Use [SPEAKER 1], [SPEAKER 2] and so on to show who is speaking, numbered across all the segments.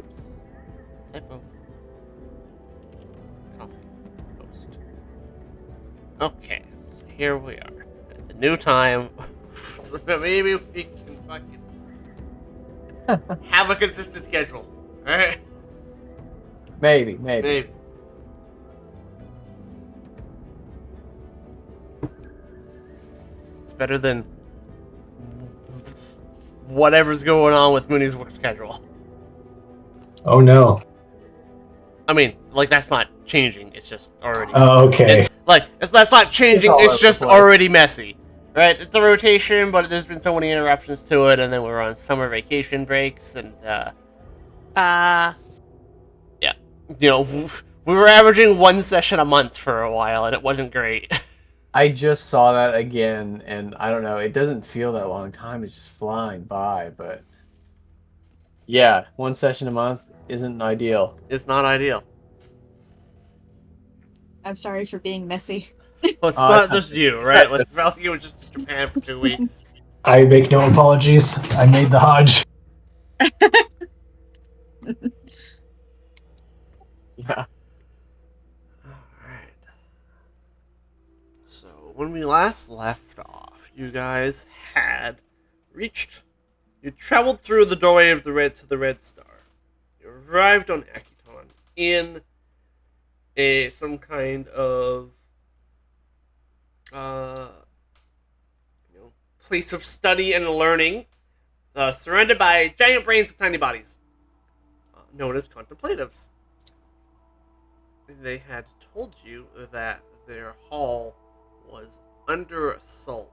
[SPEAKER 1] Oops. Typo. Copy. Post. Okay. So here we are. At the new time. So maybe we can fucking have a consistent schedule. Alright?
[SPEAKER 2] Maybe.
[SPEAKER 1] Maybe. It's better than whatever's going on with Mooney's work schedule.
[SPEAKER 3] Oh no.
[SPEAKER 1] I mean, like, that's not changing. It's just already.
[SPEAKER 3] Oh, okay.
[SPEAKER 1] That's not changing.
[SPEAKER 2] all
[SPEAKER 1] It's
[SPEAKER 2] over
[SPEAKER 1] just
[SPEAKER 2] the place.
[SPEAKER 1] already messy. Right? It's a rotation, but there's been so many interruptions to it, and then we're on summer vacation breaks, and, you know, we were averaging one session a month for a while, and it wasn't great.
[SPEAKER 2] I just saw that again, and I don't know. It doesn't feel that long. Time is just flying by, but yeah, one session a month isn't ideal.
[SPEAKER 1] It's not ideal.
[SPEAKER 4] I'm sorry for being messy.
[SPEAKER 1] Well, it's
[SPEAKER 2] Oh,
[SPEAKER 1] not
[SPEAKER 2] that's
[SPEAKER 1] just you, right? Like, Valky was just in Japan for 2 weeks.
[SPEAKER 3] I make no apologies. I made the Hodge.
[SPEAKER 2] Yeah.
[SPEAKER 1] Alright. So, when we last left off, you guys had reached. You traveled through the doorway of the Red Star. You arrived on Akiton in some kind of place of study and learning, surrounded by giant brains with tiny bodies, known as contemplatives. They had told you that their hall was under assault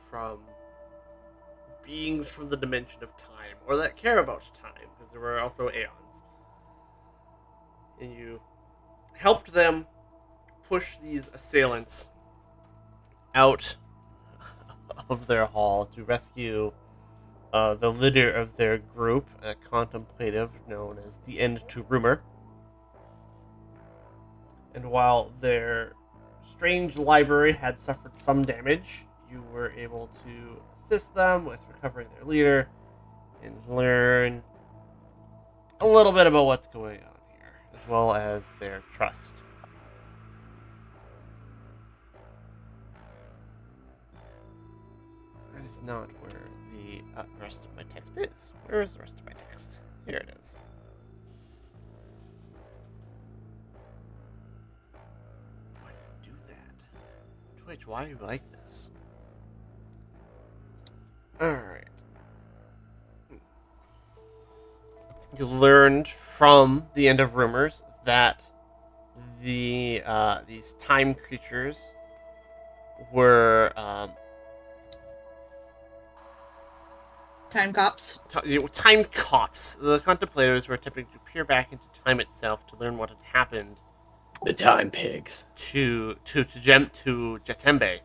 [SPEAKER 1] from beings from the dimension of time, or that care about time, because there were also aeons. And you helped them push these assailants out of their hall to rescue the leader of their group, a contemplative known as the End to Rumor. And while their strange library had suffered some damage, you were able to assist them with recovering their leader and learn a little bit about what's going on here, as well as their trust. That is not where the rest of my text is. Where is the rest of my text? Here it is. Why does it do that? Twitch, why are you like this? Alright. You learned from the End of Rumors that these time creatures were
[SPEAKER 4] Time cops.
[SPEAKER 1] time cops. The contemplators were attempting to peer back into time itself to learn what had happened
[SPEAKER 2] The time pigs.
[SPEAKER 1] to Jatembe,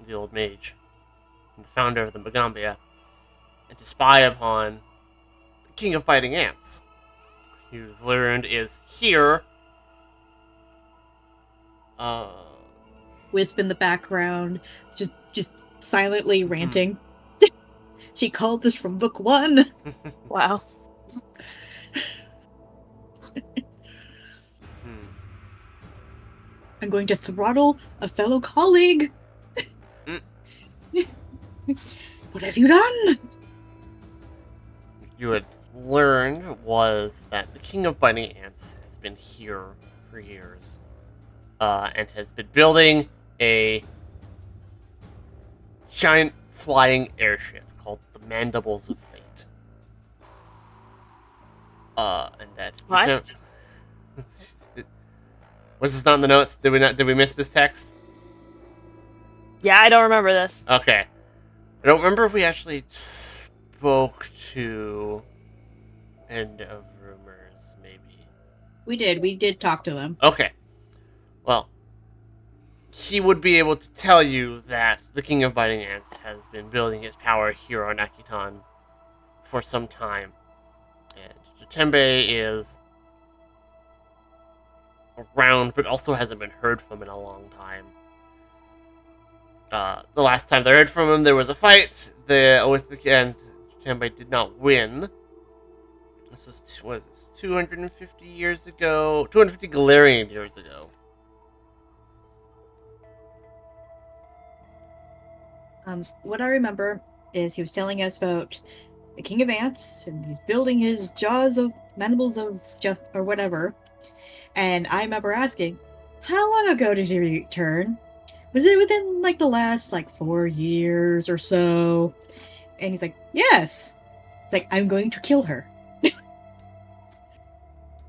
[SPEAKER 1] the old mage, and the founder of the Magambia, and to spy upon the King of Biting Ants. You've learned is here.
[SPEAKER 4] Wisp in the background, just silently ranting. She called this from book 1.
[SPEAKER 5] Wow.
[SPEAKER 4] I'm going to throttle a fellow colleague. What have you done?
[SPEAKER 1] You had learned was that the King of Biting Ants has been here for years, and has been building a giant flying airship called the Mandibles of Fate. And that
[SPEAKER 5] What?
[SPEAKER 1] was this not in the notes? Did we miss this text?
[SPEAKER 5] Yeah, I don't remember this.
[SPEAKER 1] Okay. I don't remember if we actually spoke to End of Rumors, maybe.
[SPEAKER 4] We did talk to them.
[SPEAKER 1] Okay. Well, he would be able to tell you that the King of Biting Ants has been building his power here on Akiton for some time. And Jatembe is around, but also hasn't been heard from in a long time. The last time they heard from him, there was a fight. And Jatembe did not win. This is what is this? 250 years ago. 250 Galarian years ago.
[SPEAKER 4] What I remember is he was telling us about the King of Ants, and he's building his jaws of mandibles of just or whatever. And I remember asking, how long ago did he return? Was it within like the last 4 years or so? And he's like, yes. Like, I'm going to kill her.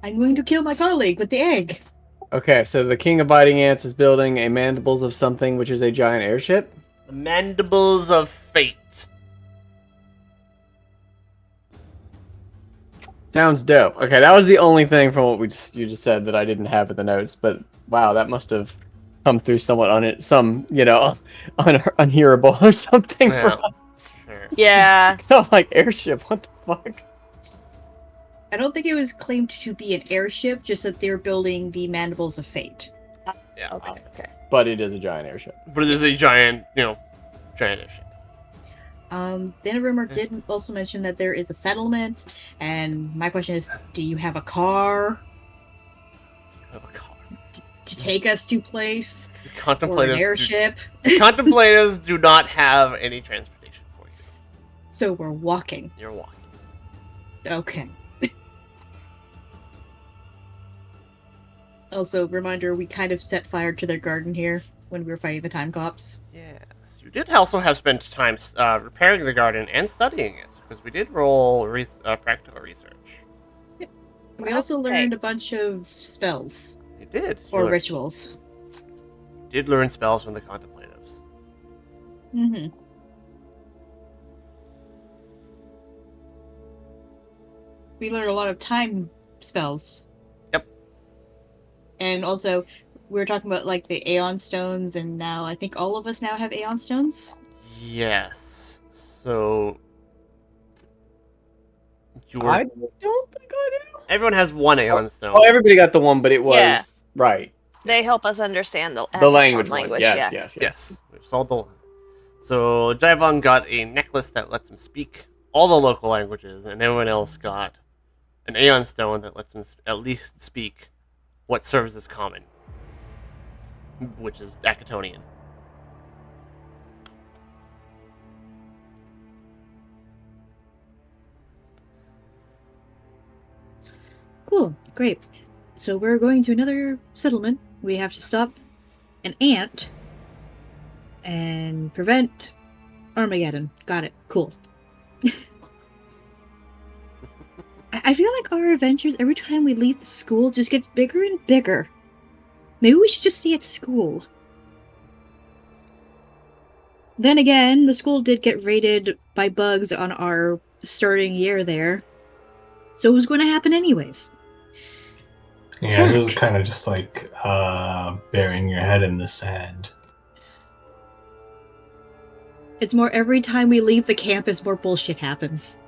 [SPEAKER 4] I'm going to kill my colleague with the egg.
[SPEAKER 2] Okay, so the King of Biting Ants is building a Mandibles of something, which is a giant airship.
[SPEAKER 1] The Mandibles of Fate.
[SPEAKER 2] Sounds dope. Okay, that was the only thing from what you just said that I didn't have in the notes. But wow, that must have come through somewhat unhearable or something for
[SPEAKER 1] Yeah.
[SPEAKER 2] us.
[SPEAKER 1] Sure.
[SPEAKER 5] Yeah.
[SPEAKER 2] I'm like, airship, what the fuck?
[SPEAKER 4] I don't think it was claimed to be an airship, just that they're building the Mandibles of Fate.
[SPEAKER 1] Yeah.
[SPEAKER 5] Okay. Okay.
[SPEAKER 2] But it is a giant airship.
[SPEAKER 1] But it is a giant, giant issue.
[SPEAKER 4] Then a rumor did also mention that there is a settlement, and my question is, do you have a car
[SPEAKER 1] Of a car.
[SPEAKER 4] to take us to place?
[SPEAKER 1] The
[SPEAKER 4] Or an
[SPEAKER 1] contemplatives.
[SPEAKER 4] airship?
[SPEAKER 1] The contemplatives do not have any transportation for you.
[SPEAKER 4] So we're walking.
[SPEAKER 1] You're walking.
[SPEAKER 4] Okay. Also, reminder, we kind of set fire to their garden here when we were fighting the time cops.
[SPEAKER 1] Yes. You did also have spent time repairing the garden and studying it, because we did roll practical research.
[SPEAKER 4] We also
[SPEAKER 5] Okay.
[SPEAKER 4] learned a bunch of spells
[SPEAKER 1] You did.
[SPEAKER 4] or
[SPEAKER 1] You
[SPEAKER 4] rituals.
[SPEAKER 1] did learn spells from the contemplatives.
[SPEAKER 4] Mm-hmm. We learned a lot of time spells.
[SPEAKER 1] Yep.
[SPEAKER 4] And also, we were talking about the Aeon Stones, and now I think all of us now have Aeon Stones.
[SPEAKER 1] Yes. So.
[SPEAKER 2] I don't think I do.
[SPEAKER 1] Everyone has one Aeon Stone.
[SPEAKER 2] Oh, everybody got the one, but it was
[SPEAKER 5] Yeah.
[SPEAKER 2] right.
[SPEAKER 5] They help us understand the
[SPEAKER 2] The
[SPEAKER 5] language.
[SPEAKER 2] one.
[SPEAKER 5] Yeah.
[SPEAKER 1] Yes, we've solved the. So Jaivon got a necklace that lets him speak all the local languages, and everyone else got an Aeon Stone that lets him at least speak what serves as common, which is Akatonian.
[SPEAKER 4] Cool, great. So we're going to another settlement. We have to stop an ant and prevent Armageddon. Got it. Cool. I feel like our adventures every time we leave the school just gets bigger and bigger. Maybe we should just stay at school. Then again, the school did get raided by bugs on our starting year there. So it was going to happen anyways.
[SPEAKER 3] Yeah, this is kind of just burying your head in the sand.
[SPEAKER 4] It's more every time we leave the campus, more bullshit happens.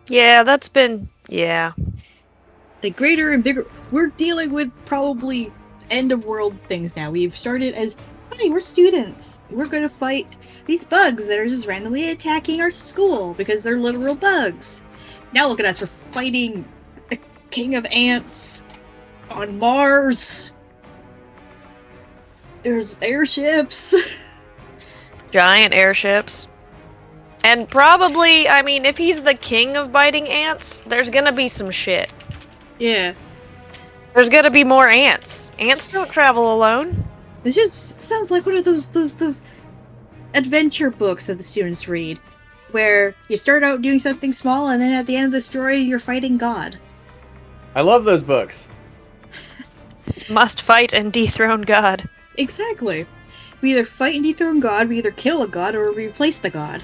[SPEAKER 5] Yeah, that's been. Yeah.
[SPEAKER 4] The greater and bigger. We're dealing with probably end of world things now. We've started as, hi, we're students. We're going to fight these bugs that are just randomly attacking our school because they're literal bugs. Now look at us. We're fighting the King of Ants on Mars. There's airships.
[SPEAKER 5] Giant airships. And probably, I mean, if he's the king of biting ants, there's gonna be some shit.
[SPEAKER 4] Yeah.
[SPEAKER 5] There's gonna be more ants. Ants don't travel alone.
[SPEAKER 4] This just sounds like one of those adventure books that the students read, where you start out doing something small, and then at the end of the story, you're fighting God.
[SPEAKER 2] I love those books.
[SPEAKER 5] Must fight and dethrone God.
[SPEAKER 4] Exactly. We either fight and dethrone God, we either kill a god, or we replace the god.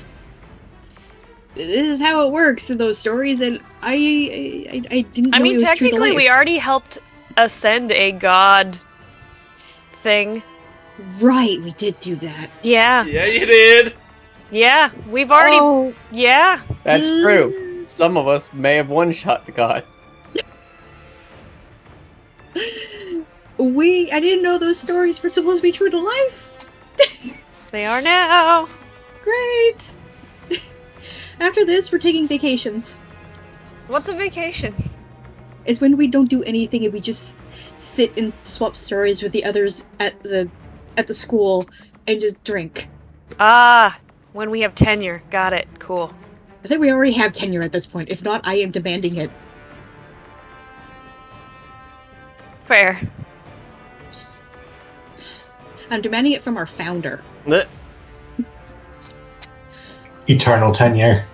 [SPEAKER 4] This is how it works in those stories, and I didn't know
[SPEAKER 5] I mean,
[SPEAKER 4] it was true to
[SPEAKER 5] technically,
[SPEAKER 4] life.
[SPEAKER 5] we already helped ascend a god thing.
[SPEAKER 4] Right, we did do that.
[SPEAKER 5] Yeah.
[SPEAKER 1] Yeah, you did.
[SPEAKER 5] Yeah. We've already.
[SPEAKER 4] Oh,
[SPEAKER 5] Yeah.
[SPEAKER 2] That's true. Some of us may have one-shot the god.
[SPEAKER 4] I didn't know those stories were supposed to be true to life.
[SPEAKER 5] They are now.
[SPEAKER 4] Great. After this, we're taking vacations.
[SPEAKER 5] What's a vacation?
[SPEAKER 4] It's when we don't do anything and we just sit and swap stories with the others at the school and just drink.
[SPEAKER 5] Ah, when we have tenure. Got it. Cool.
[SPEAKER 4] I think we already have tenure at this point. If not, I am demanding it.
[SPEAKER 5] Fair.
[SPEAKER 4] I'm demanding it from our founder.
[SPEAKER 1] Bleh.
[SPEAKER 3] Eternal tenure.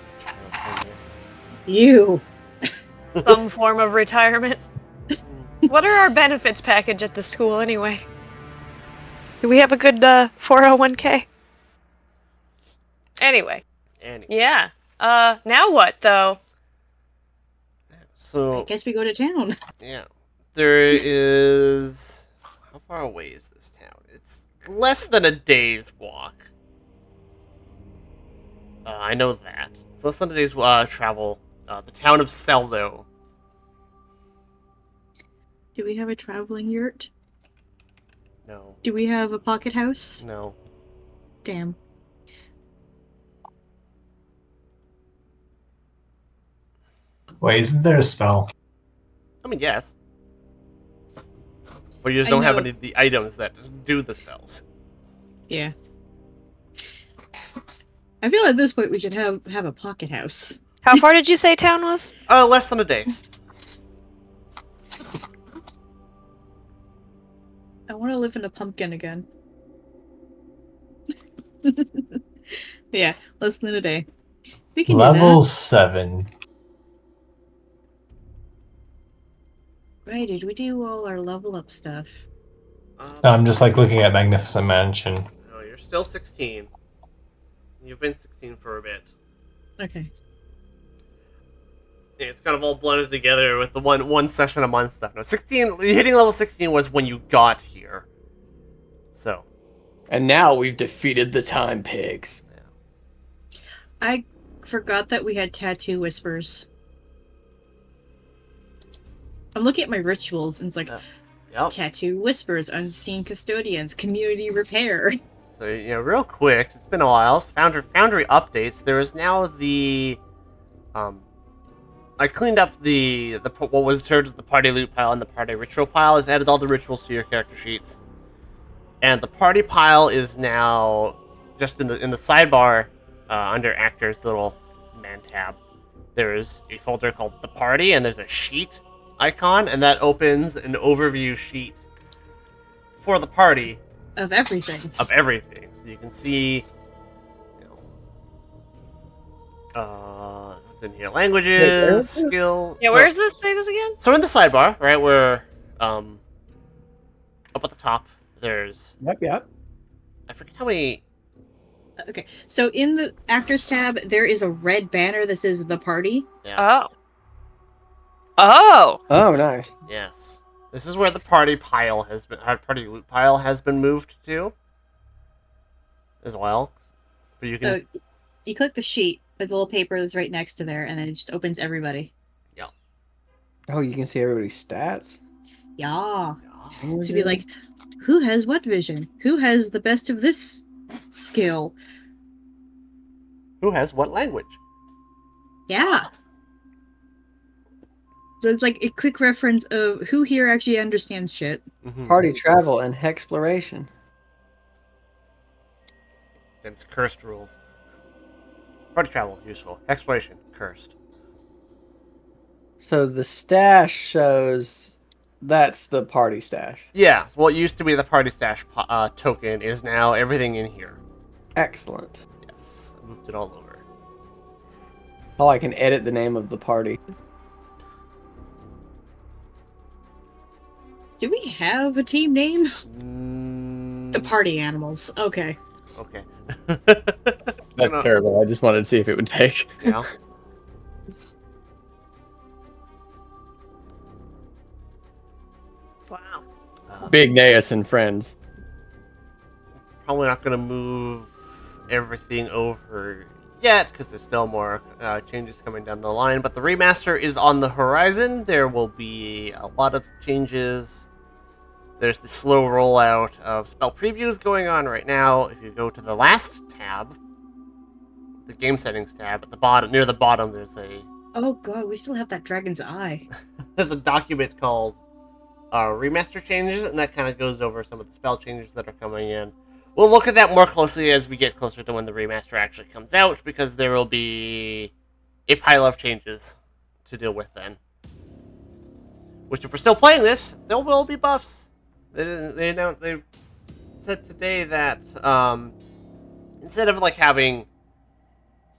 [SPEAKER 4] You.
[SPEAKER 5] Some form of retirement. What are our benefits package at the school anyway? Do we have a good 401k? Anyway. Yeah. Now what though?
[SPEAKER 4] I
[SPEAKER 1] So
[SPEAKER 4] guess we go to town.
[SPEAKER 1] yeah, there is. How far away is this town? It's less than a day's walk. I know that. It's less than a day's travel. The town of Seldo.
[SPEAKER 4] Do we have a traveling yurt?
[SPEAKER 1] No.
[SPEAKER 4] Do we have a pocket house?
[SPEAKER 1] No.
[SPEAKER 4] Damn.
[SPEAKER 3] Wait, isn't there a spell?
[SPEAKER 1] I mean, yes. But you just
[SPEAKER 4] I
[SPEAKER 1] don't have
[SPEAKER 4] know.
[SPEAKER 1] any of the items that do the spells.
[SPEAKER 4] Yeah. I feel at this point we should have a pocket house.
[SPEAKER 5] How far did you say town was?
[SPEAKER 1] Less than a day.
[SPEAKER 4] I want to live in a pumpkin again. Yeah, less than a day. We can do
[SPEAKER 3] Level
[SPEAKER 4] that.
[SPEAKER 3] 7.
[SPEAKER 4] Right, did we do all our level up stuff?
[SPEAKER 3] I'm just like looking at Magnificent Mansion.
[SPEAKER 1] No, you're still 16. You've been 16 for a bit.
[SPEAKER 4] Okay.
[SPEAKER 1] Yeah, it's kind of all blended together with the one session a month stuff. No, 16. Hitting level 16 was when you got here. So.
[SPEAKER 2] And now we've defeated the time pigs.
[SPEAKER 4] I forgot that we had tattoo whispers. I'm looking at my rituals and it's like
[SPEAKER 1] Yep.
[SPEAKER 4] tattoo whispers, unseen custodians, community repair.
[SPEAKER 1] So, real quick, it's been a while. Foundry updates. There is now the, I cleaned up the what was served as the party loot pile and the party ritual pile. Has added all the rituals to your character sheets, and the party pile is now just in the sidebar under actors, the little man tab. There is a folder called the party, and there's a sheet icon, and that opens an overview sheet for the party.
[SPEAKER 4] Of everything.
[SPEAKER 1] Of everything. So you can see, what's in here? Languages, skill.
[SPEAKER 5] Yeah,
[SPEAKER 1] so,
[SPEAKER 5] where's this? Say this again?
[SPEAKER 1] So in the sidebar, right, where, up at the top, there's,
[SPEAKER 2] Yep.
[SPEAKER 1] I forget how many,
[SPEAKER 4] Okay, so in the actors tab, there is a red banner that says the party.
[SPEAKER 1] yeah,
[SPEAKER 5] Oh.
[SPEAKER 2] Oh, nice.
[SPEAKER 1] yes. This is where the party pile has been, our party loot pile has been moved to, as well. But you can,
[SPEAKER 4] So you click the sheet, the little paper that's right next to there, and then it just opens everybody.
[SPEAKER 2] Oh, you can see everybody's stats.
[SPEAKER 4] Yeah. To be like, who has what vision? Who has the best of this skill?
[SPEAKER 1] who has what language?
[SPEAKER 4] Yeah. So it's like a quick reference of who here actually understands shit.
[SPEAKER 1] Mhm.
[SPEAKER 2] Party travel and hexploration.
[SPEAKER 1] It's cursed rules. Party travel, useful. Exploration, cursed.
[SPEAKER 2] So the stash shows that's the party stash.
[SPEAKER 1] Yeah, so what used to be the party stash token is now everything in here.
[SPEAKER 2] Excellent.
[SPEAKER 1] Yes, I moved it all over.
[SPEAKER 2] Oh, I can edit the name of the party.
[SPEAKER 4] Do we have a team name?
[SPEAKER 1] Mm,
[SPEAKER 4] The Party Animals. Okay.
[SPEAKER 1] Okay.
[SPEAKER 2] That's
[SPEAKER 1] No.
[SPEAKER 2] terrible. I just wanted to see if it would take.
[SPEAKER 1] Yeah.
[SPEAKER 5] Wow.
[SPEAKER 2] Big Naeus and friends.
[SPEAKER 1] Probably not going to move everything over yet because there's still more changes coming down the line. But the remaster is on the horizon. There will be a lot of changes. There's the slow rollout of spell previews going on right now. If you go to the last tab, the game settings tab at the bottom, near the bottom, there's a
[SPEAKER 4] Oh god, we still have that dragon's eye.
[SPEAKER 1] document called remaster changes, and that kind of goes over some of the spell changes that are coming in. We'll look at that more closely as we get closer to when the remaster actually comes out, because there will be a pile of changes to deal with then. Which, if we're still playing this, there will be buffs. They said today that instead of like having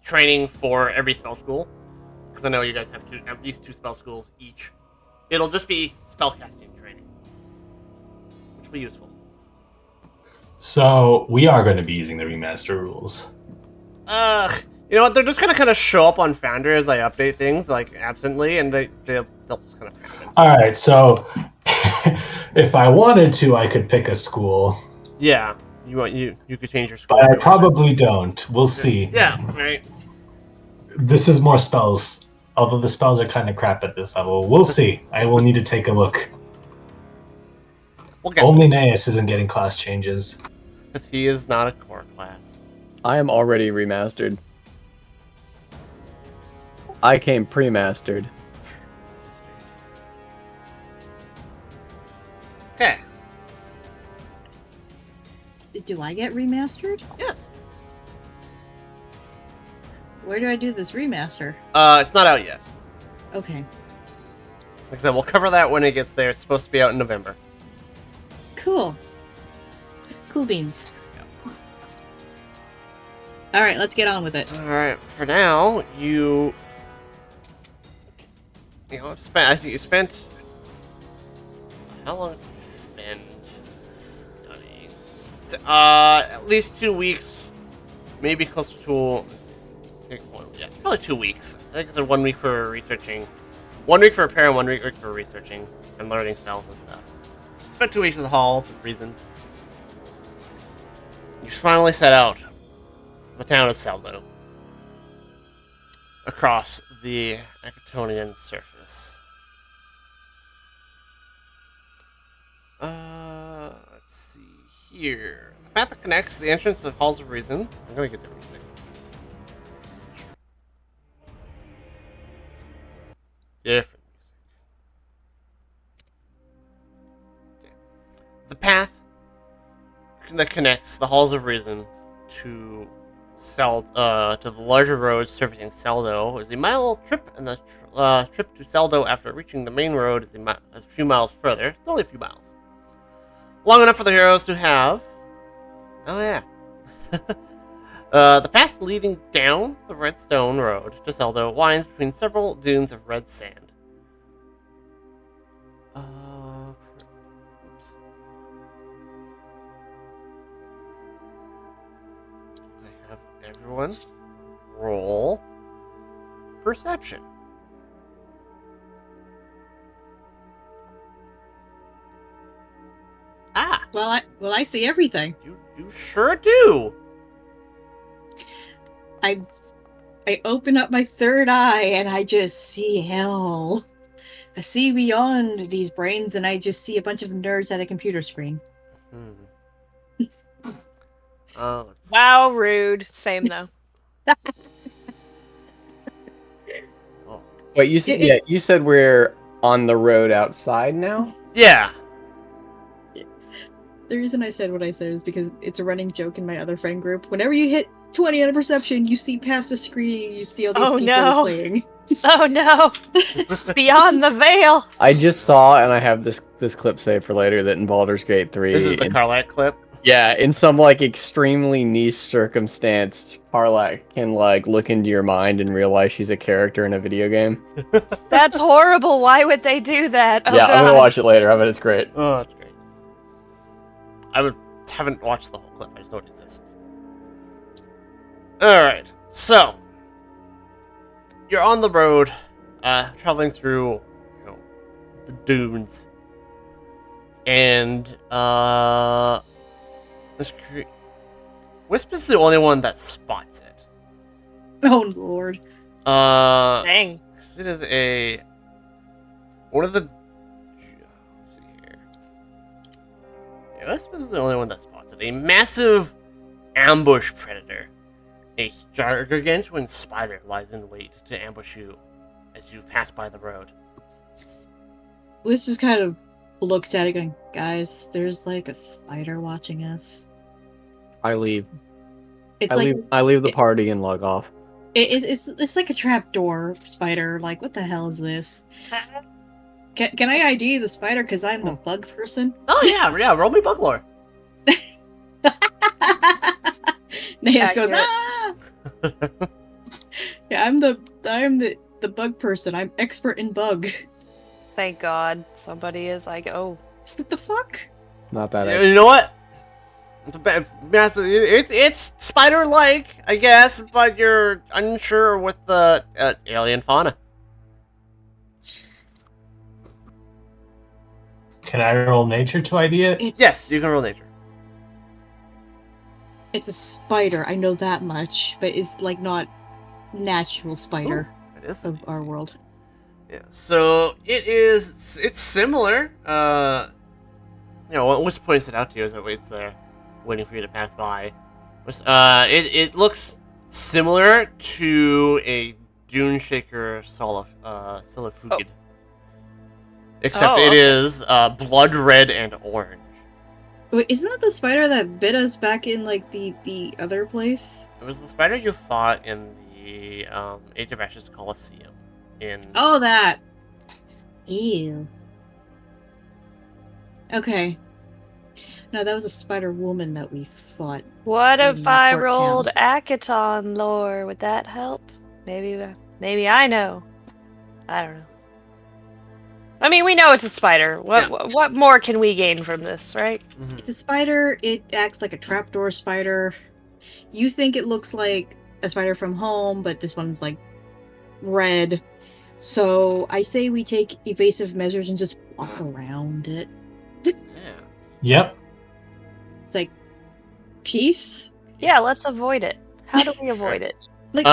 [SPEAKER 1] training for every spell school, because I know you guys have at least 2 spell schools each, it'll just be spellcasting training, which will be useful.
[SPEAKER 3] So we are going to be using the remaster rules.
[SPEAKER 1] You know what? They're just gonna kind of show up on Foundry as I update things, like absently, and they'll just kind of happen.
[SPEAKER 3] All right, so if I wanted to, I could pick a school.
[SPEAKER 1] Yeah, you could change your school.
[SPEAKER 3] But I probably don't. We'll see.
[SPEAKER 1] Yeah, right.
[SPEAKER 3] This is more spells, although the spells are kind of crap at this level. We'll see. I will need to take a look.
[SPEAKER 1] We'll get
[SPEAKER 3] Only Naeus isn't getting class changes.
[SPEAKER 1] because he is not a core class.
[SPEAKER 2] I am already remastered. I came pre-mastered.
[SPEAKER 1] Okay.
[SPEAKER 4] Do I get remastered?
[SPEAKER 1] Yes.
[SPEAKER 4] Where do I do this remaster?
[SPEAKER 1] It's not out yet.
[SPEAKER 4] Okay.
[SPEAKER 1] Like I said, we'll cover that when it gets there. It's supposed to be out in November.
[SPEAKER 4] Cool. Cool beans. Alright, let's get on with it.
[SPEAKER 1] All right. For now, you know, I think you spent. How long did you spend studying? At least 2 weeks, maybe closer to. Probably 2 weeks. I think it's 1 week for researching, 1 week for repair, and 1 week for researching and learning spells and stuff. Spent 2 weeks in the hall for a reason. You finally set out the town of Seldo across the Acatonian surface. Let's see here. The path that connects the entrance to the Halls of Reason. I'm gonna get the music. Different music. Okay. The path that connects the Halls of Reason to to the larger roads servicing Seldo is a mile trip, and the trip to Seldo after reaching the main road is a few miles further. It's only a few miles. Long enough for the heroes to have. Oh yeah. The path leading down the Redstone Road to Seldo winds between several dunes of red sand. Oops. I have everyone roll perception. Ah,
[SPEAKER 4] Well, I see everything.
[SPEAKER 1] you sure do.
[SPEAKER 4] I open up my third eye and I just see hell. I see beyond these brains and I just see a bunch of nerds at a computer screen.
[SPEAKER 1] Let's
[SPEAKER 5] Wow, rude. Same though.
[SPEAKER 1] Oh.
[SPEAKER 2] Wait, you said you said we're on the road outside now?
[SPEAKER 1] Yeah.
[SPEAKER 4] The reason I said what I said is because it's a running joke in my other friend group. Whenever you hit 20 on a perception, you see past a screen and you see all these
[SPEAKER 5] Oh,
[SPEAKER 4] people
[SPEAKER 5] no.
[SPEAKER 4] playing.
[SPEAKER 5] Oh no! Beyond the veil.
[SPEAKER 2] I just saw, and I have this clip saved for later, that in Baldur's Gate 3...
[SPEAKER 1] This is the Karlak clip.
[SPEAKER 2] Yeah, in some, like, extremely niche circumstance, Karlak can, like, look into your mind and realize she's a character in a video game.
[SPEAKER 5] That's horrible. Why would they do that? Oh,
[SPEAKER 2] yeah, I'm gonna
[SPEAKER 5] God.
[SPEAKER 2] watch it later. I bet it's great.
[SPEAKER 1] Oh, that's great. Haven't watched the whole clip. I just know it exists. Alright, so you're on the road, traveling through, the dunes, and Wisp is the only one that spots it.
[SPEAKER 4] Oh lord.
[SPEAKER 5] Dang.
[SPEAKER 1] It is one of the. Let's see here. Yeah, Wisp is the only one that spots it. A massive ambush predator A gargantuan spider lies in wait to ambush you as you pass by the road.
[SPEAKER 4] Liz just kind of looks at it going, guys, there's like a spider watching us.
[SPEAKER 2] I leave.
[SPEAKER 4] It's
[SPEAKER 2] I
[SPEAKER 4] like
[SPEAKER 2] leave. I leave the party and log off.
[SPEAKER 4] it's like a trapdoor spider. Like, what the hell is this? Can I ID the spider because I'm the bug person?
[SPEAKER 1] Oh yeah, roll me bug lore.
[SPEAKER 4] Naeus goes,
[SPEAKER 5] Accurate.
[SPEAKER 4] ah! Yeah, I'm the bug person. I'm expert in bug.
[SPEAKER 5] Thank God somebody is like, oh,
[SPEAKER 4] What the fuck?
[SPEAKER 2] Not that.
[SPEAKER 1] You know what? It's spider-like, I guess, but you're unsure with the alien fauna.
[SPEAKER 3] Can I roll nature to ID it?
[SPEAKER 1] Yes, you can roll nature.
[SPEAKER 4] It's a spider. I know that much, but it's like not natural spider
[SPEAKER 1] It is
[SPEAKER 4] of our
[SPEAKER 1] easy.
[SPEAKER 4] world.
[SPEAKER 1] Yeah, so it's similar. Which points it out to you as it waits there, waiting for you to pass by. It looks similar to a Dune Shaker Solifugid. Except
[SPEAKER 5] Oh,
[SPEAKER 1] it
[SPEAKER 5] okay.
[SPEAKER 1] is blood red and orange.
[SPEAKER 4] Wait, isn't that the spider that bit us back in like the other place?
[SPEAKER 1] It was the spider you fought in the Age of Ashes Coliseum.
[SPEAKER 4] Oh, that. Ew. Okay. No, that was a spider woman that we fought.
[SPEAKER 5] what
[SPEAKER 4] In
[SPEAKER 5] if I
[SPEAKER 4] Port
[SPEAKER 5] rolled
[SPEAKER 4] Town.
[SPEAKER 5] Akaton lore? Would that help? Maybe I know. I don't know. I mean, we know it's a spider. What more can we gain from this, right?
[SPEAKER 1] Mhm.
[SPEAKER 4] It's a spider. It acts like a trapdoor spider. You think it looks like a spider from home, but this one's like red. So I say we take evasive measures and just walk around it.
[SPEAKER 1] Yeah.
[SPEAKER 3] Yep.
[SPEAKER 4] It's like peace.
[SPEAKER 5] Yeah, let's avoid it. How do we avoid it?
[SPEAKER 4] Like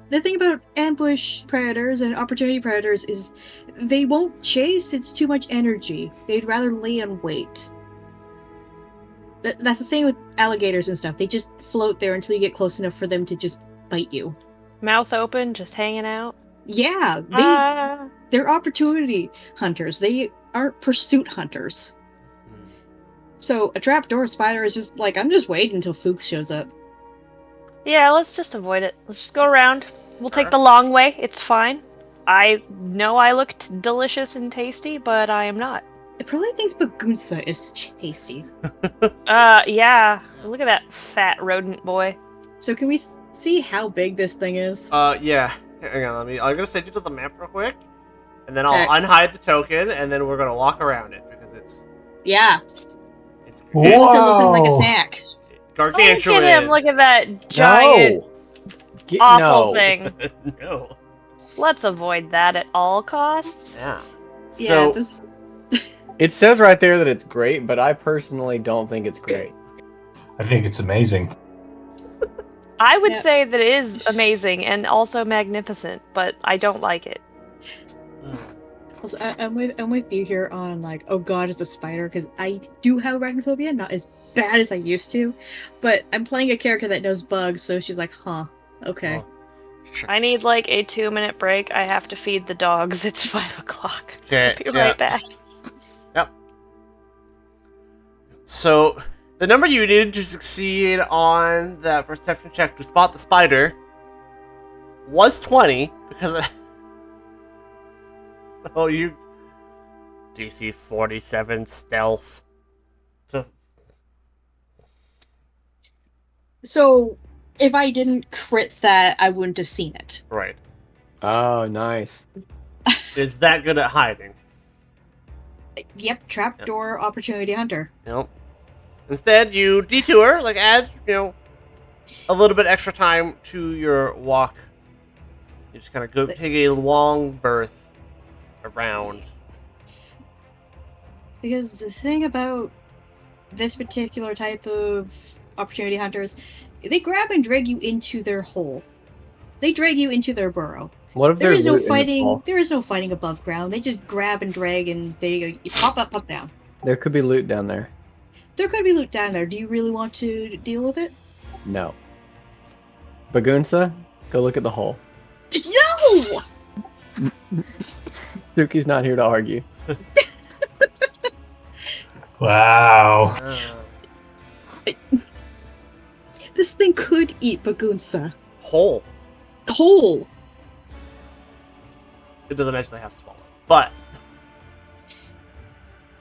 [SPEAKER 4] the thing about ambush predators and opportunity predators is they won't chase. It's too much energy. They'd rather lay in wait. That's the same with alligators and stuff. They just float there until you get close enough for them to just bite you.
[SPEAKER 5] Mouth open, just hanging out.
[SPEAKER 4] Yeah,
[SPEAKER 5] Ah.
[SPEAKER 4] they're opportunity hunters. They aren't pursuit hunters.
[SPEAKER 1] Mm.
[SPEAKER 4] So a trapdoor spider is just like, I'm just waiting until Fuchs shows up.
[SPEAKER 5] Yeah, let's just avoid it. Let's just go around. We'll take the long way. It's fine. I know I looked delicious and tasty, but I am not.
[SPEAKER 4] It probably thinks bagunsa is tasty.
[SPEAKER 5] Yeah. Look at that fat rodent boy.
[SPEAKER 4] So can we see how big this thing is?
[SPEAKER 1] Yeah. Hang on, I'm gonna send you to the map real quick, and then I'll
[SPEAKER 4] Okay.
[SPEAKER 1] unhide the token, and then we're gonna walk around it because
[SPEAKER 4] Yeah,
[SPEAKER 1] it's
[SPEAKER 3] Whoa.
[SPEAKER 4] it's looking like a snack.
[SPEAKER 1] gargantuan.
[SPEAKER 5] Look at him. Look at that giant,
[SPEAKER 2] No. Get,
[SPEAKER 5] awful
[SPEAKER 2] no.
[SPEAKER 5] thing.
[SPEAKER 1] No.
[SPEAKER 5] Let's avoid that at all costs.
[SPEAKER 1] Yeah.
[SPEAKER 4] Yeah,
[SPEAKER 1] So
[SPEAKER 4] this.
[SPEAKER 2] It says right there that it's great, but I personally don't think it's great.
[SPEAKER 3] I think it's amazing.
[SPEAKER 5] I would
[SPEAKER 4] Yeah.
[SPEAKER 5] say that it is amazing and also magnificent, but I don't like it.
[SPEAKER 4] Also, I'm with you here on like, oh god, it's a spider, because I do have arachnophobia, not as bad as I used to, but I'm playing a character that knows bugs, so she's like, huh, okay.
[SPEAKER 1] Oh, sure.
[SPEAKER 5] I need like a 2-minute break. I have to feed the dogs. It's 5 o'clock.
[SPEAKER 1] Okay,
[SPEAKER 5] Be
[SPEAKER 1] yeah.
[SPEAKER 5] right back.
[SPEAKER 1] So the number you needed to succeed on the perception check to spot the spider was 20 because of... So you DC 47 stealth. Just
[SPEAKER 4] So if I didn't crit that, I wouldn't have seen it.
[SPEAKER 1] right.
[SPEAKER 2] Oh, nice.
[SPEAKER 1] Is that good at hiding?
[SPEAKER 4] Yep, trapdoor opportunity hunter.
[SPEAKER 1] Nope. Instead, you detour, like add, a little bit extra time to your walk. You just kind of go take a long berth around.
[SPEAKER 4] Because the thing about this particular type of opportunity hunters, they grab and drag you into their hole. They drag you into their burrow.
[SPEAKER 2] What if
[SPEAKER 4] There
[SPEAKER 2] there's
[SPEAKER 4] is no
[SPEAKER 2] loot in the
[SPEAKER 4] fighting.
[SPEAKER 2] hall?
[SPEAKER 4] There is no fighting above ground. They just grab and drag, and you pop up, pop down.
[SPEAKER 2] There could be loot down there.
[SPEAKER 4] There could be loot down there. Do you really want to deal with it?
[SPEAKER 2] No. Bagunsa, go look at the hole.
[SPEAKER 4] No!
[SPEAKER 2] Suki's not here to argue.
[SPEAKER 3] Wow.
[SPEAKER 4] This thing could eat Bagunsa.
[SPEAKER 1] Whole.
[SPEAKER 4] Whole.
[SPEAKER 1] It doesn't actually have to swallow, but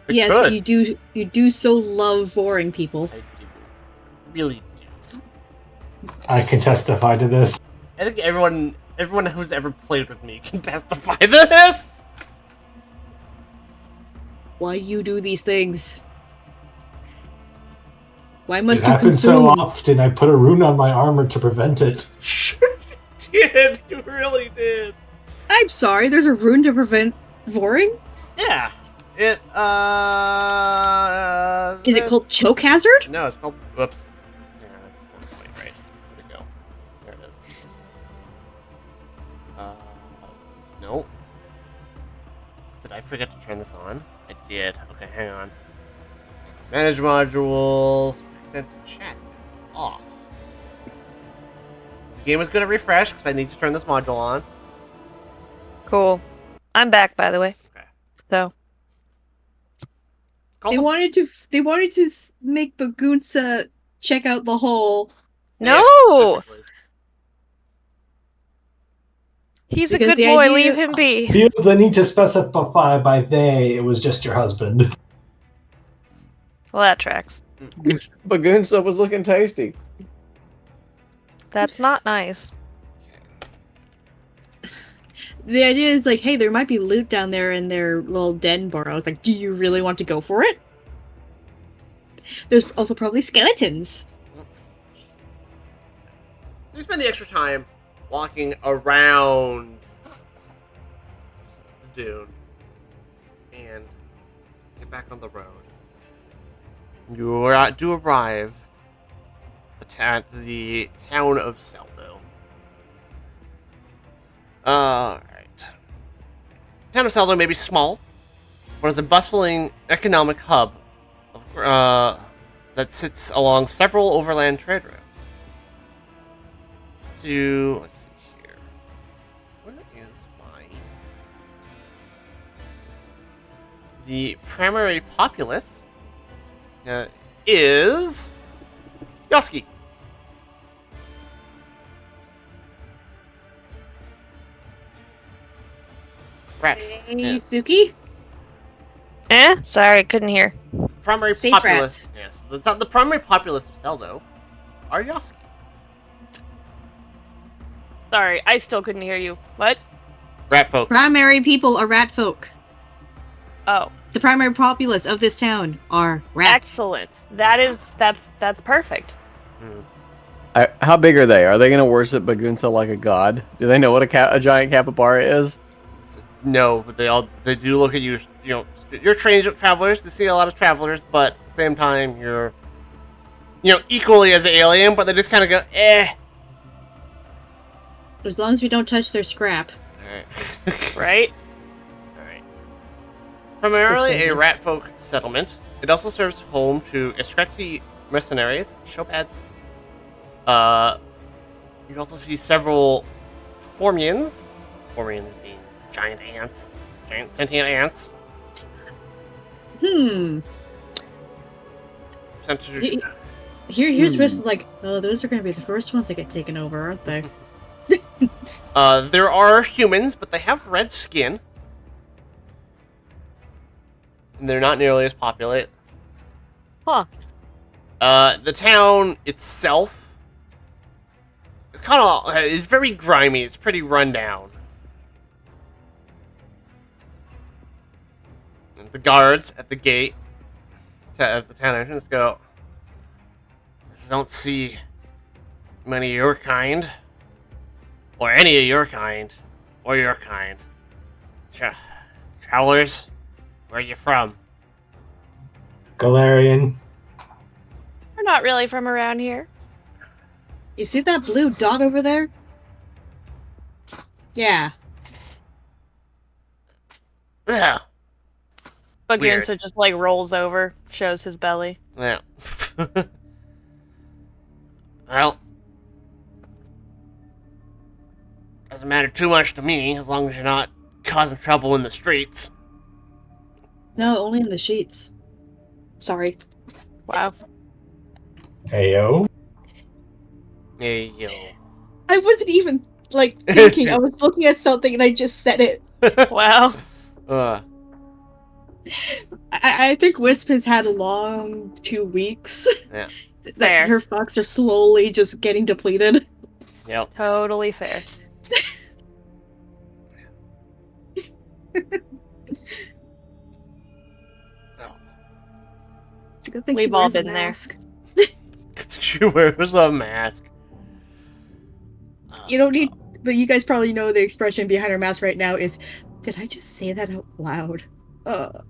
[SPEAKER 1] it
[SPEAKER 4] Yes,
[SPEAKER 1] could.
[SPEAKER 4] but you do so love voring people.
[SPEAKER 1] I do. Really do.
[SPEAKER 3] I can testify to this.
[SPEAKER 1] I think everyone who's ever played with me can testify to this.
[SPEAKER 4] Why do you do these things? Why
[SPEAKER 3] It
[SPEAKER 4] must you
[SPEAKER 3] happens so
[SPEAKER 4] consume?
[SPEAKER 3] often. I put a rune on my armor to prevent it.
[SPEAKER 1] Sure you did. You really did.
[SPEAKER 4] I'm sorry, there's a rune to prevent voring?
[SPEAKER 1] Yeah. It
[SPEAKER 4] Is it called choke hazard?
[SPEAKER 1] No, it's called. Whoops. Yeah, that's the point, right? Where'd it go? There it is. No. Did I forget to turn this on? I did. Okay, hang on. Manage modules. Send to chat is off. The game is gonna refresh because I need to turn this module on.
[SPEAKER 5] Cool. I'm back, by the way.
[SPEAKER 1] Okay.
[SPEAKER 5] So,
[SPEAKER 4] They wanted to make Bagunsa check out the hole.
[SPEAKER 5] no! He's a
[SPEAKER 4] Because
[SPEAKER 5] good
[SPEAKER 4] the
[SPEAKER 5] boy,
[SPEAKER 4] idea-
[SPEAKER 5] leave him be.
[SPEAKER 3] Feel the need to specify by they it was just your husband.
[SPEAKER 5] Well, that tracks.
[SPEAKER 2] Bagunsa was looking tasty.
[SPEAKER 5] That's not nice.
[SPEAKER 4] The idea is like, hey, there might be loot down there in their little den bar. I was like, do you really want to go for it? There's also probably skeletons.
[SPEAKER 1] You spend the extra time walking around the dune and get back on the road. You do arrive at the town of Seldo. Alright. Town of Seldo may be small, but is a bustling economic hub of, that sits along several overland trade routes. Let's see here. Where is the primary populace is Yoski. Rat.
[SPEAKER 4] Hey,
[SPEAKER 1] Yeah.
[SPEAKER 4] Suki?
[SPEAKER 5] Sorry, couldn't hear.
[SPEAKER 1] Primary
[SPEAKER 4] Space
[SPEAKER 1] populace. Yes, the primary populace of Seldo are Yoski.
[SPEAKER 5] Sorry, I still couldn't hear you. What?
[SPEAKER 1] Rat folk.
[SPEAKER 4] Primary people are rat folk.
[SPEAKER 5] Oh,
[SPEAKER 4] The primary populace of this town are rats.
[SPEAKER 5] excellent. That's perfect.
[SPEAKER 2] How big are they? Are they going to worship Bagunsa like a god? Do they know what a giant capybara is?
[SPEAKER 1] No, but they do look at you. You know, you're trained travelers. They see a lot of travelers, but at the same time, you're, equally as an alien. But they just kind of go, eh.
[SPEAKER 4] As long as we don't touch their scrap.
[SPEAKER 1] Alright.
[SPEAKER 5] Right?
[SPEAKER 1] Alright. Primarily a
[SPEAKER 4] Seldo.
[SPEAKER 1] rat folk settlement, it also serves home to Eskreti mercenaries, Shopads. You also see several Formians. Formians being giant ants. Giant sentient ants. Sent to-
[SPEAKER 4] Here's Rich is like, oh, those are going to be the first ones that get taken over, aren't they?
[SPEAKER 1] There are humans, but they have red skin. And they're not nearly as populated.
[SPEAKER 5] Huh.
[SPEAKER 1] The town itself it's very grimy. It's pretty rundown. And the guards at the gate at the town entrance go, don't see many of your kind. Or any of your kind. Or your kind. Travelers, where are you from?
[SPEAKER 3] Galarian.
[SPEAKER 5] We're not really from around here.
[SPEAKER 4] You see that blue dot over there? Yeah.
[SPEAKER 1] Yeah. Weird.
[SPEAKER 5] Bagunsa just rolls over, shows his belly.
[SPEAKER 1] Yeah. Well, Doesn't matter too much to me as long as you're not causing trouble in the streets.
[SPEAKER 4] No, only in the sheets. Sorry.
[SPEAKER 5] Wow.
[SPEAKER 3] Heyo.
[SPEAKER 1] Hey, yo.
[SPEAKER 4] I wasn't even, like, thinking. I was looking at something and I just said it.
[SPEAKER 5] Wow.
[SPEAKER 4] I think Wisp has had a long 2 weeks.
[SPEAKER 1] Yeah.
[SPEAKER 4] that
[SPEAKER 5] Fair.
[SPEAKER 4] her fucks are slowly just getting depleted.
[SPEAKER 1] Yep.
[SPEAKER 5] Totally fair.
[SPEAKER 4] It's a good thing
[SPEAKER 5] We've
[SPEAKER 4] she
[SPEAKER 5] all
[SPEAKER 4] wears a
[SPEAKER 5] been there.
[SPEAKER 4] mask.
[SPEAKER 1] She wears a mask.
[SPEAKER 4] You don't need, but you guys probably know the expression behind her mask right now is, did I just say that out loud?
[SPEAKER 1] Well,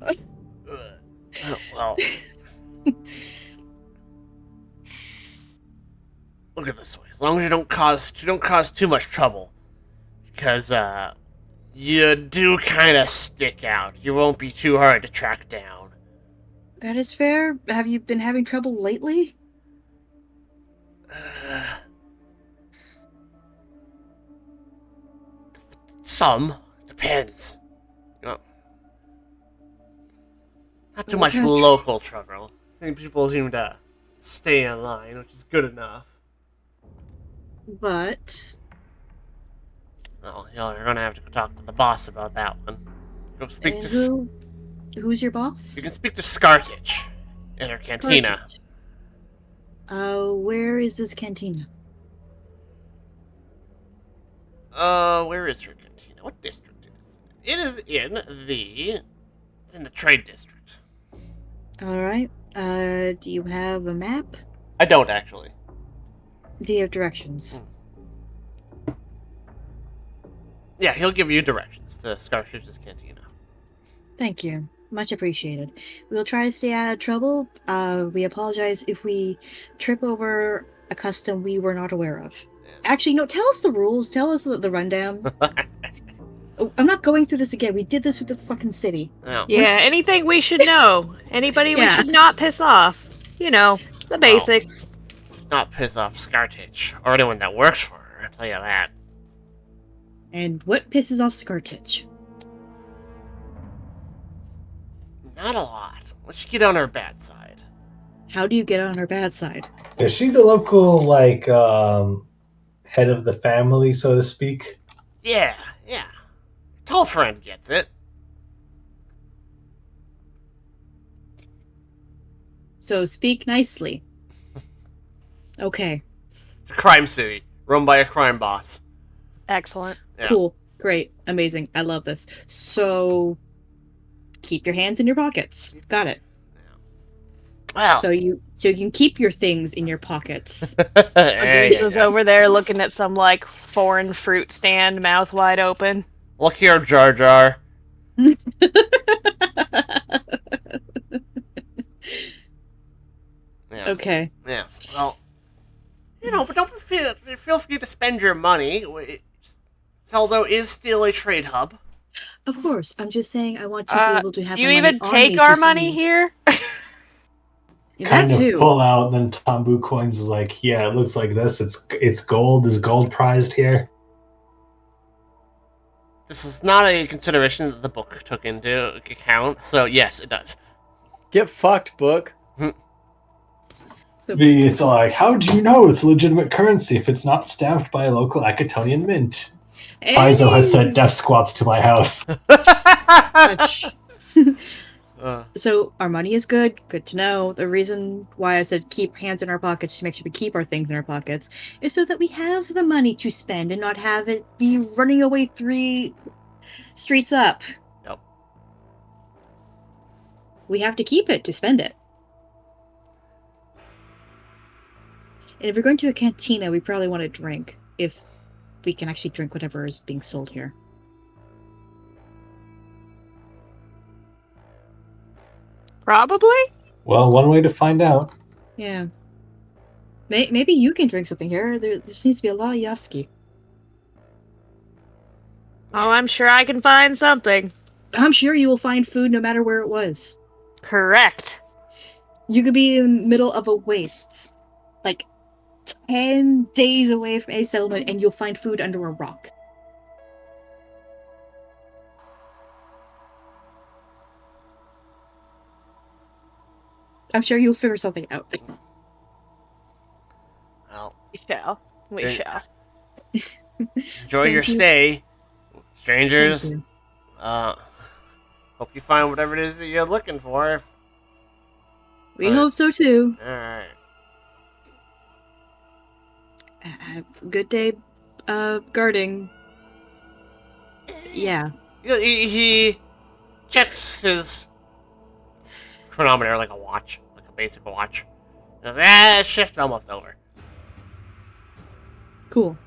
[SPEAKER 1] look at it this way. As long as you don't cause too much trouble, because you do kind of stick out. You won't be too hard to track down.
[SPEAKER 4] That is fair. Have you been having trouble lately?
[SPEAKER 1] Some depends. You know, not too
[SPEAKER 4] What
[SPEAKER 1] much
[SPEAKER 4] kind of
[SPEAKER 1] local trouble. I think people seem to stay in line, which is good enough.
[SPEAKER 4] But
[SPEAKER 1] Well, you're gonna have to go talk to the boss about that one. Go speak
[SPEAKER 4] and
[SPEAKER 1] to.
[SPEAKER 4] who's your boss?
[SPEAKER 1] You can speak to Skartich in her cantina.
[SPEAKER 4] Where is this cantina?
[SPEAKER 1] Where is her cantina? What district is it? It is it's in the trade district.
[SPEAKER 4] All right. Do you have a map?
[SPEAKER 1] I don't actually.
[SPEAKER 4] Do you have directions?
[SPEAKER 1] Yeah, he'll give you directions to Skartich's cantina.
[SPEAKER 4] Thank you. Much appreciated. We'll try to stay out of trouble. We apologize if we trip over a custom we were not aware of.
[SPEAKER 1] Yes.
[SPEAKER 4] Actually, no, tell us the rules. Tell us the rundown. Oh, I'm not going through this again. We did this with the fucking city.
[SPEAKER 1] No.
[SPEAKER 5] Yeah, anything we should know. Anybody we
[SPEAKER 4] Yeah.
[SPEAKER 5] should not piss off. You know, the basics.
[SPEAKER 1] Not piss off Skartich or anyone that works for her. I'll tell you that.
[SPEAKER 4] And what pisses off Skartich?
[SPEAKER 1] Not a lot. Let's get on her bad side.
[SPEAKER 4] How do you get on her bad side?
[SPEAKER 3] Is she the local, like, head of the family, so to speak?
[SPEAKER 1] Yeah. Tall friend gets it.
[SPEAKER 4] So speak nicely. Okay.
[SPEAKER 1] It's a crime city run by a crime boss.
[SPEAKER 5] Excellent.
[SPEAKER 1] Yeah.
[SPEAKER 4] Cool. Great. Amazing. I love this. So keep your hands in your pockets. Got it.
[SPEAKER 1] Wow.
[SPEAKER 4] So you can keep your things in your pockets.
[SPEAKER 1] There you
[SPEAKER 5] Lisa's
[SPEAKER 1] go.
[SPEAKER 5] over there looking at some, like, foreign fruit stand, mouth wide open.
[SPEAKER 1] Look here, Jar Jar. Yeah.
[SPEAKER 4] Okay.
[SPEAKER 1] Yes. Well, but don't feel free to spend your money. Zeldo is still a trade hub.
[SPEAKER 4] Of course. I'm just saying I want to be able to have
[SPEAKER 5] Do you
[SPEAKER 4] the money
[SPEAKER 5] even
[SPEAKER 4] on
[SPEAKER 5] take
[SPEAKER 4] me
[SPEAKER 5] our
[SPEAKER 4] to
[SPEAKER 5] money
[SPEAKER 4] use.
[SPEAKER 5] here?
[SPEAKER 4] Yeah,
[SPEAKER 3] Kind
[SPEAKER 4] that
[SPEAKER 3] of
[SPEAKER 4] too.
[SPEAKER 3] pull out, then Tambu Coins is like, yeah, it looks like this. It's gold. Is gold prized here?
[SPEAKER 1] This is not a consideration that the book took into account, so yes, it does.
[SPEAKER 2] Get fucked, book.
[SPEAKER 3] It's like, how do you know it's legitimate currency if it's not stamped by a local Akatonian mint? Paizo has
[SPEAKER 4] Hey!
[SPEAKER 3] sent death squads to my house.
[SPEAKER 4] Touch.
[SPEAKER 1] Uh,
[SPEAKER 4] So our money is good. Good to know. The reason why I said keep hands in our pockets to make sure we keep our things in our pockets is so that we have the money to spend and not have it be running away 3 streets up.
[SPEAKER 1] Yep.
[SPEAKER 4] We have to keep it to spend it. And if we're going to a cantina, we probably want to drink. If we can actually drink whatever is being sold here.
[SPEAKER 5] Probably?
[SPEAKER 3] Well, one way to find out.
[SPEAKER 4] Yeah. Maybe you can drink something here. There seems to be a lot of Yasuki.
[SPEAKER 5] Oh, I'm sure I can find something.
[SPEAKER 4] I'm sure you will find food no matter where it was.
[SPEAKER 5] Correct.
[SPEAKER 4] You could be in the middle of a waste, like 10 days away from a settlement, and you'll find food under a rock. I'm sure you'll figure something out.
[SPEAKER 1] Well,
[SPEAKER 5] We shall. We
[SPEAKER 1] Eh.
[SPEAKER 5] shall.
[SPEAKER 1] enjoy
[SPEAKER 4] Thank
[SPEAKER 1] your
[SPEAKER 4] you.
[SPEAKER 1] stay,
[SPEAKER 4] Thank
[SPEAKER 1] strangers.
[SPEAKER 4] you.
[SPEAKER 1] Hope you find whatever it is that you're looking for.
[SPEAKER 4] We hope so too.
[SPEAKER 1] Alright.
[SPEAKER 4] Good day, guarding. Yeah.
[SPEAKER 1] He checks his chronometer like a watch, like a basic watch. He goes, shift's almost over.
[SPEAKER 4] Cool.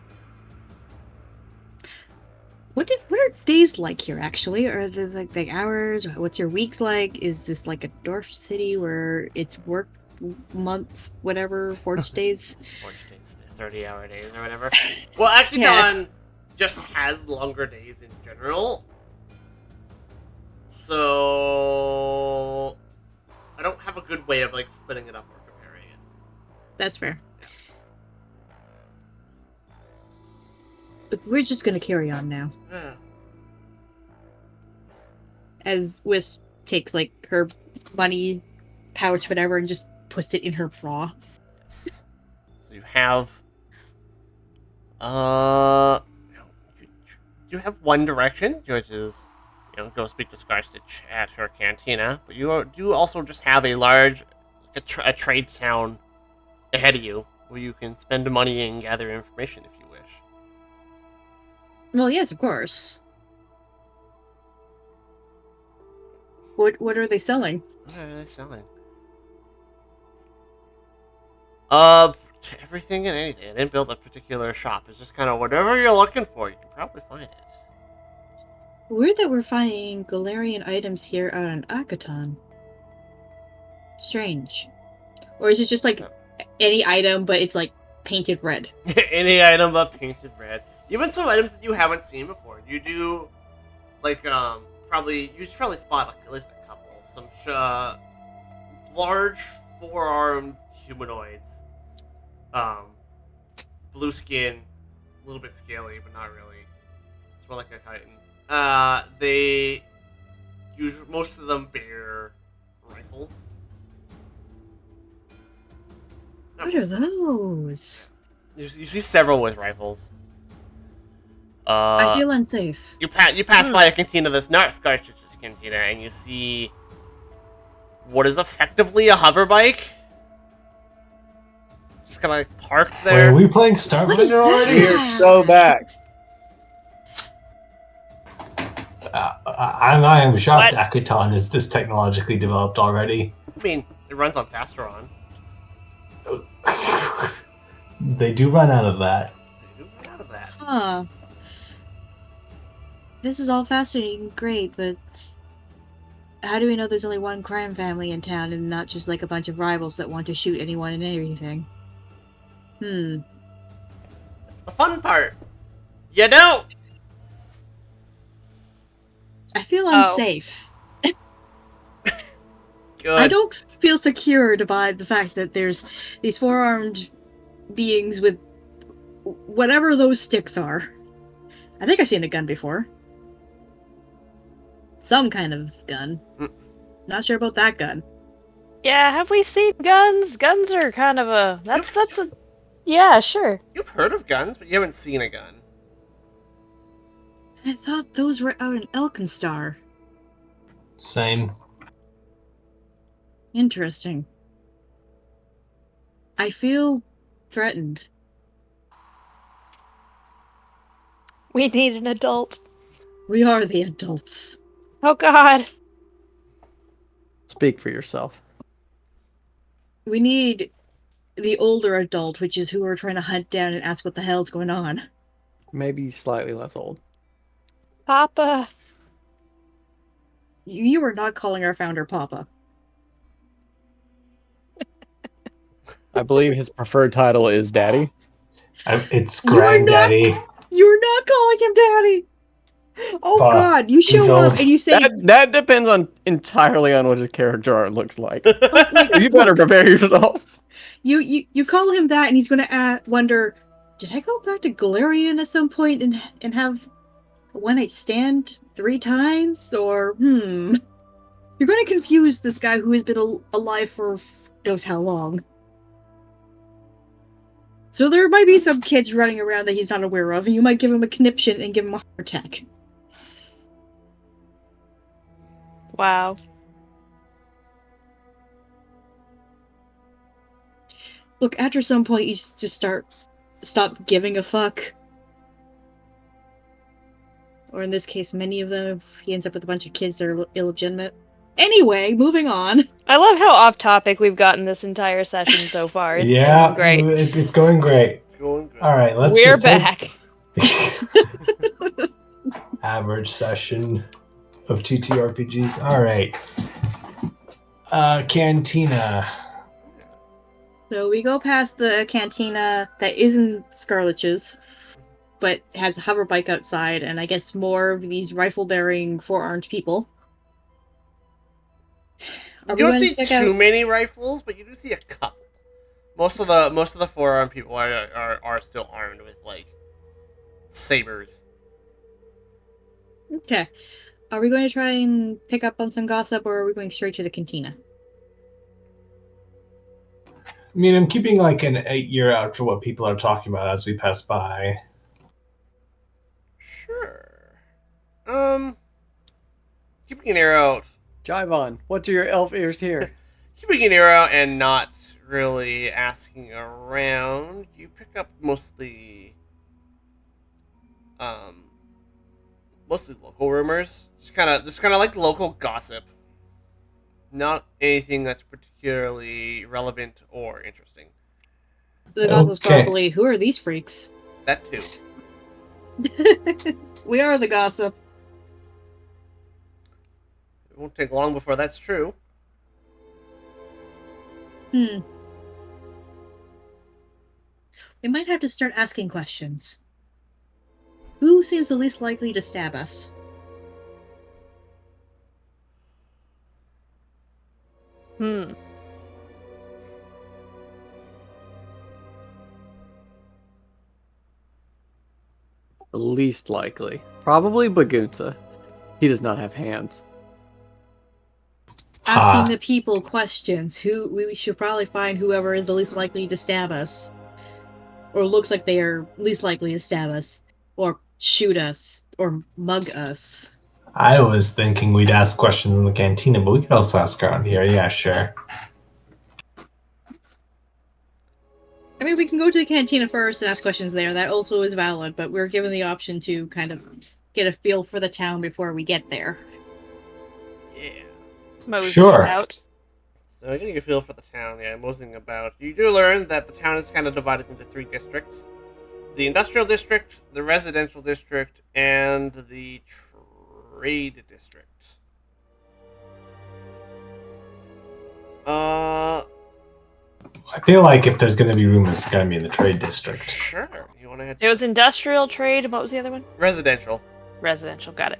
[SPEAKER 4] What are days like here? Actually, are there like the hours? What's your weeks like? Is this like a dwarf city where it's work month, whatever, forge days?
[SPEAKER 1] Forge days, 30-hour days or whatever. Well, Akiton just has longer days in general. So I don't have a good way of like splitting it up or comparing it.
[SPEAKER 4] That's fair. But we're just gonna carry on now.
[SPEAKER 1] Yeah.
[SPEAKER 4] As Wisp takes like her money pouch, whatever, and just puts it in her bra.
[SPEAKER 1] Yes. So you have you have one direction, which is go speak to Scarstitch at her cantina, but you do also just have a large a trade town ahead of you where you can spend money and gather information if you wish.
[SPEAKER 4] Well, yes, of course. What are they selling?
[SPEAKER 1] What are they selling? Everything and anything. I didn't build a particular shop. It's just kind of whatever you're looking for, you can probably find it.
[SPEAKER 4] Weird that we're finding Galarian items here out on Akaton. Strange. Or is it just like any item, but it's like painted red?
[SPEAKER 1] Any item but painted red. Even some items that you haven't seen before. You do, like, you should probably spot like, at least a couple. Some large four-armed humanoids. Blue skin, a little bit scaly, but not really. It's more like a chitin. They most of them bear rifles.
[SPEAKER 4] What are those?
[SPEAKER 1] You see several with rifles.
[SPEAKER 4] I feel unsafe.
[SPEAKER 1] You pass by a cantina that's not Scarstitch's cantina, and you see what is effectively a hover bike. Just kind of like parked
[SPEAKER 3] Wait,
[SPEAKER 1] there.
[SPEAKER 3] are we playing Starfinder
[SPEAKER 4] What is
[SPEAKER 3] already?
[SPEAKER 4] that?
[SPEAKER 2] You're so back.
[SPEAKER 3] I am shocked
[SPEAKER 5] What?
[SPEAKER 3] Akuton is this technologically developed already.
[SPEAKER 1] I mean, it runs on Pasteron.
[SPEAKER 3] They do run out of that.
[SPEAKER 1] They do get out of that.
[SPEAKER 4] Huh. This is all fascinating and great, but how do we know there's only one crime family in town and not just like a bunch of rivals that want to shoot anyone and everything?
[SPEAKER 1] That's the fun part. You don't.
[SPEAKER 4] I feel
[SPEAKER 5] Oh.
[SPEAKER 4] unsafe.
[SPEAKER 1] Good.
[SPEAKER 4] I don't feel secured by the fact that there's these four-armed beings with whatever those sticks are. I think I've seen a gun before. Some kind of gun. Not sure about that gun.
[SPEAKER 5] Yeah, have we seen guns? Guns are kind of a that's a yeah, sure.
[SPEAKER 1] You've heard of guns, but you haven't seen a gun.
[SPEAKER 4] I thought those were out in Elkenstar.
[SPEAKER 3] Same.
[SPEAKER 4] Interesting. I feel threatened.
[SPEAKER 5] We need an adult.
[SPEAKER 4] We are the adults.
[SPEAKER 5] Oh god.
[SPEAKER 2] Speak for yourself.
[SPEAKER 4] We need the older adult, which is who we're trying to hunt down and ask what the hell's going on.
[SPEAKER 2] Maybe slightly less old.
[SPEAKER 5] Papa.
[SPEAKER 4] You were not calling our founder Papa.
[SPEAKER 2] I believe his preferred title is Daddy.
[SPEAKER 3] It's
[SPEAKER 4] You are not-
[SPEAKER 3] Granddaddy.
[SPEAKER 4] You're not calling him Daddy! Oh
[SPEAKER 3] Pa,
[SPEAKER 4] god, you
[SPEAKER 3] he's
[SPEAKER 4] show up
[SPEAKER 3] old.
[SPEAKER 4] and you say,
[SPEAKER 2] That depends on entirely on what his character art looks like.
[SPEAKER 4] like,
[SPEAKER 2] You better prepare yourself.
[SPEAKER 4] you call him that and he's gonna wonder, did I go back to Galarian at some point and have a one-night stand 3 times? Or, You're going to confuse this guy who has been alive for knows how long. So there might be some kids running around that he's not aware of, and you might give him a conniption and give him a heart attack.
[SPEAKER 5] Wow.
[SPEAKER 4] Look, after some point, you just stop giving a fuck. Or in this case, many of them, he ends up with a bunch of kids that are illegitimate. Anyway, moving on.
[SPEAKER 5] I love how off topic we've gotten this entire session so far. It's
[SPEAKER 3] Yeah,
[SPEAKER 5] been great.
[SPEAKER 3] it's going great.
[SPEAKER 1] It's going good.
[SPEAKER 3] All right, let's
[SPEAKER 5] We're
[SPEAKER 3] just head-
[SPEAKER 5] back.
[SPEAKER 3] Average session of TTRPGs. All right. Cantina.
[SPEAKER 4] So we go past the cantina that isn't Scarlet's, but has a hover bike outside, and I guess more of these rifle-bearing, four-armed people.
[SPEAKER 1] You don't see too many rifles, but you do see a couple. Most of the forearm people are still armed with like sabers.
[SPEAKER 4] Okay. Are we going to try and pick up on some gossip, or are we going straight to the cantina?
[SPEAKER 3] I mean, I'm keeping like an ear out for what people are talking about as we pass by.
[SPEAKER 1] Sure. Keeping an ear out.
[SPEAKER 2] Jivon, what do your elf ears hear?
[SPEAKER 1] Keeping an ear out and not really asking around, you pick up mostly local rumors. Just kind of like local gossip. Not anything that's particularly relevant or interesting.
[SPEAKER 4] The gossip's
[SPEAKER 3] Okay.
[SPEAKER 4] probably, who are these freaks?
[SPEAKER 1] That too.
[SPEAKER 4] We are the gossip.
[SPEAKER 1] It won't take long before that's true.
[SPEAKER 4] We might have to start asking questions. Who seems the least likely to stab us?
[SPEAKER 2] Least likely. Probably Bagunsa. He does not have hands.
[SPEAKER 4] Asking the people questions. We should probably find whoever is the least likely to stab us. Or looks like they are least likely to stab us. Or shoot us. Or mug us.
[SPEAKER 3] I was thinking we'd ask questions in the cantina, but we could also ask around here. Yeah, sure.
[SPEAKER 4] I mean, we can go to the cantina first and ask questions there. That also is valid, but we're given the option to kind of get a feel for the town before we get there.
[SPEAKER 1] Yeah.
[SPEAKER 5] Moseying
[SPEAKER 3] Sure.
[SPEAKER 5] out.
[SPEAKER 1] So getting a feel for the town, moseying about. You do learn that the town is kind of divided into 3 districts. The industrial district, the residential district, and the trade district.
[SPEAKER 3] I feel like if there's going to be rumors, it's going to be in the trade district.
[SPEAKER 1] Sure. You want to head
[SPEAKER 5] It was industrial trade, and what was the other one?
[SPEAKER 1] residential.
[SPEAKER 5] Residential, got it.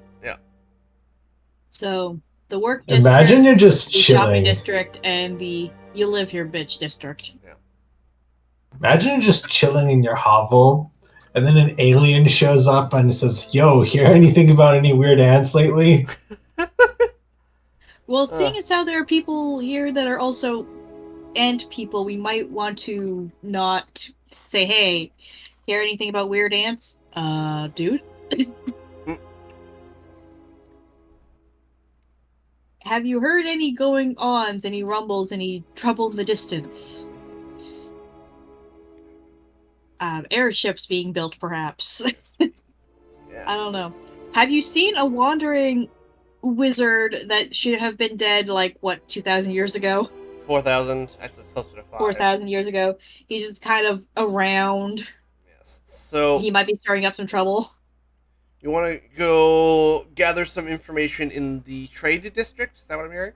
[SPEAKER 4] So, the work district,
[SPEAKER 3] Imagine you're just
[SPEAKER 4] the shopping
[SPEAKER 3] chilling.
[SPEAKER 4] district, and the you live here bitch district.
[SPEAKER 3] Imagine you're just chilling in your hovel, and then an alien shows up and says, "Yo, hear anything about any weird ants lately?"
[SPEAKER 4] Well, seeing as how there are people here that are also ant people, we might want to not say, hey, hear anything about weird ants? Dude? Have you heard any going-ons, any rumbles, any trouble in the distance? Airships being built, perhaps. I don't know. Have you seen a wandering wizard that should have been dead, 2,000 years ago?
[SPEAKER 1] 4,000. Actually, it's closer to 5.
[SPEAKER 4] 4,000 years ago. He's just kind of around.
[SPEAKER 1] Yes. So
[SPEAKER 4] He might be starting up some trouble.
[SPEAKER 1] you want to go gather some information in the trade district? Is that what I'm hearing?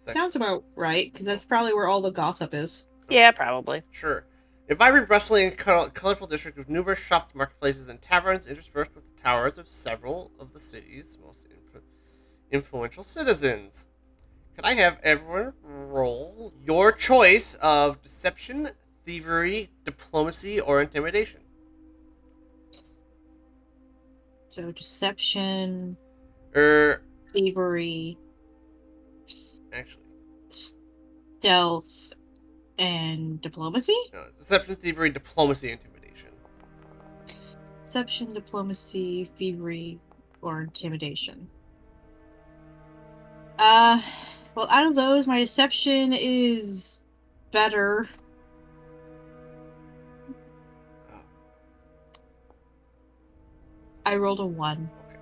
[SPEAKER 4] Sounds about right, because that's probably where all the gossip is.
[SPEAKER 5] Yeah, probably.
[SPEAKER 1] Sure. A vibrant, bustling, and colorful district with numerous shops, marketplaces, and taverns interspersed with the towers of several of the city's most influential citizens. Can I have everyone roll your choice of deception, thievery, diplomacy, or intimidation?
[SPEAKER 4] So, deception. thievery,
[SPEAKER 1] Actually,
[SPEAKER 4] stealth, and diplomacy?
[SPEAKER 1] no, deception, thievery, diplomacy, intimidation.
[SPEAKER 4] Deception, diplomacy, thievery, or intimidation. Well, out of those, my deception is better.
[SPEAKER 1] Oh,
[SPEAKER 4] I rolled a 1.
[SPEAKER 1] okay.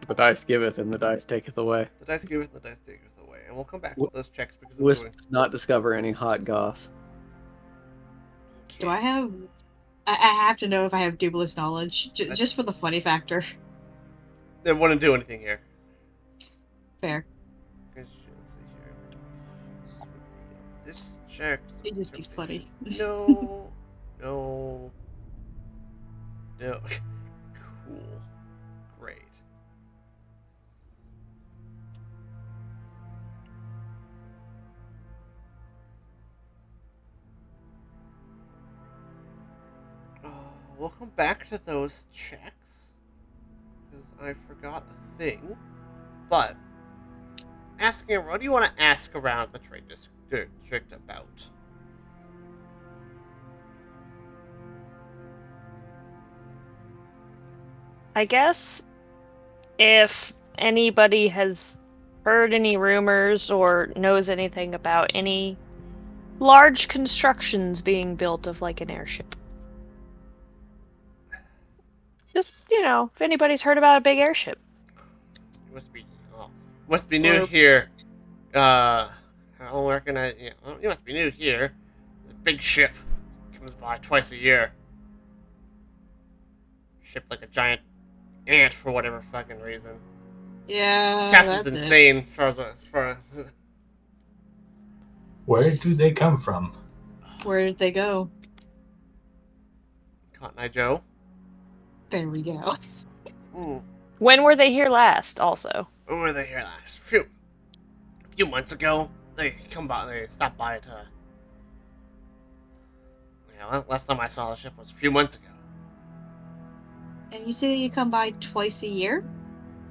[SPEAKER 2] The dice giveth and the dice taketh away.
[SPEAKER 1] The dice giveth, the dice taketh away, and we'll come back to those checks because I'm
[SPEAKER 2] Wisp
[SPEAKER 1] doing.
[SPEAKER 2] does not discover any hot goss.
[SPEAKER 4] Do I have... I have to know if I have dubious knowledge, just for the funny factor.
[SPEAKER 1] They wouldn't do anything here.
[SPEAKER 4] Fair.
[SPEAKER 1] Let's see here. This check.
[SPEAKER 4] It'd just be funny.
[SPEAKER 1] No. No. No. Cool. Great. We'll come back to those checks. Because I forgot a thing. But, asking around, what do you want to ask around the trade district about?
[SPEAKER 5] I guess if anybody has heard any rumors or knows anything about any large constructions being built of like an airship. Just, if anybody's heard about a big airship.
[SPEAKER 1] You must be new here. I don't recognize. You must be new here. There's a big ship comes by twice a year. Shaped like a giant ant for whatever fucking reason.
[SPEAKER 4] Yeah,
[SPEAKER 1] Captain's
[SPEAKER 4] that's
[SPEAKER 1] insane as far as
[SPEAKER 3] Where do they come from?
[SPEAKER 4] Where did they go?
[SPEAKER 1] Cotton Eye Joe.
[SPEAKER 4] There we go.
[SPEAKER 1] Ooh.
[SPEAKER 5] When were they here last, also?
[SPEAKER 1] When were they here last? A few months ago. They stopped by to. Last time I saw the ship was a few months ago.
[SPEAKER 4] And you say you come by twice a year?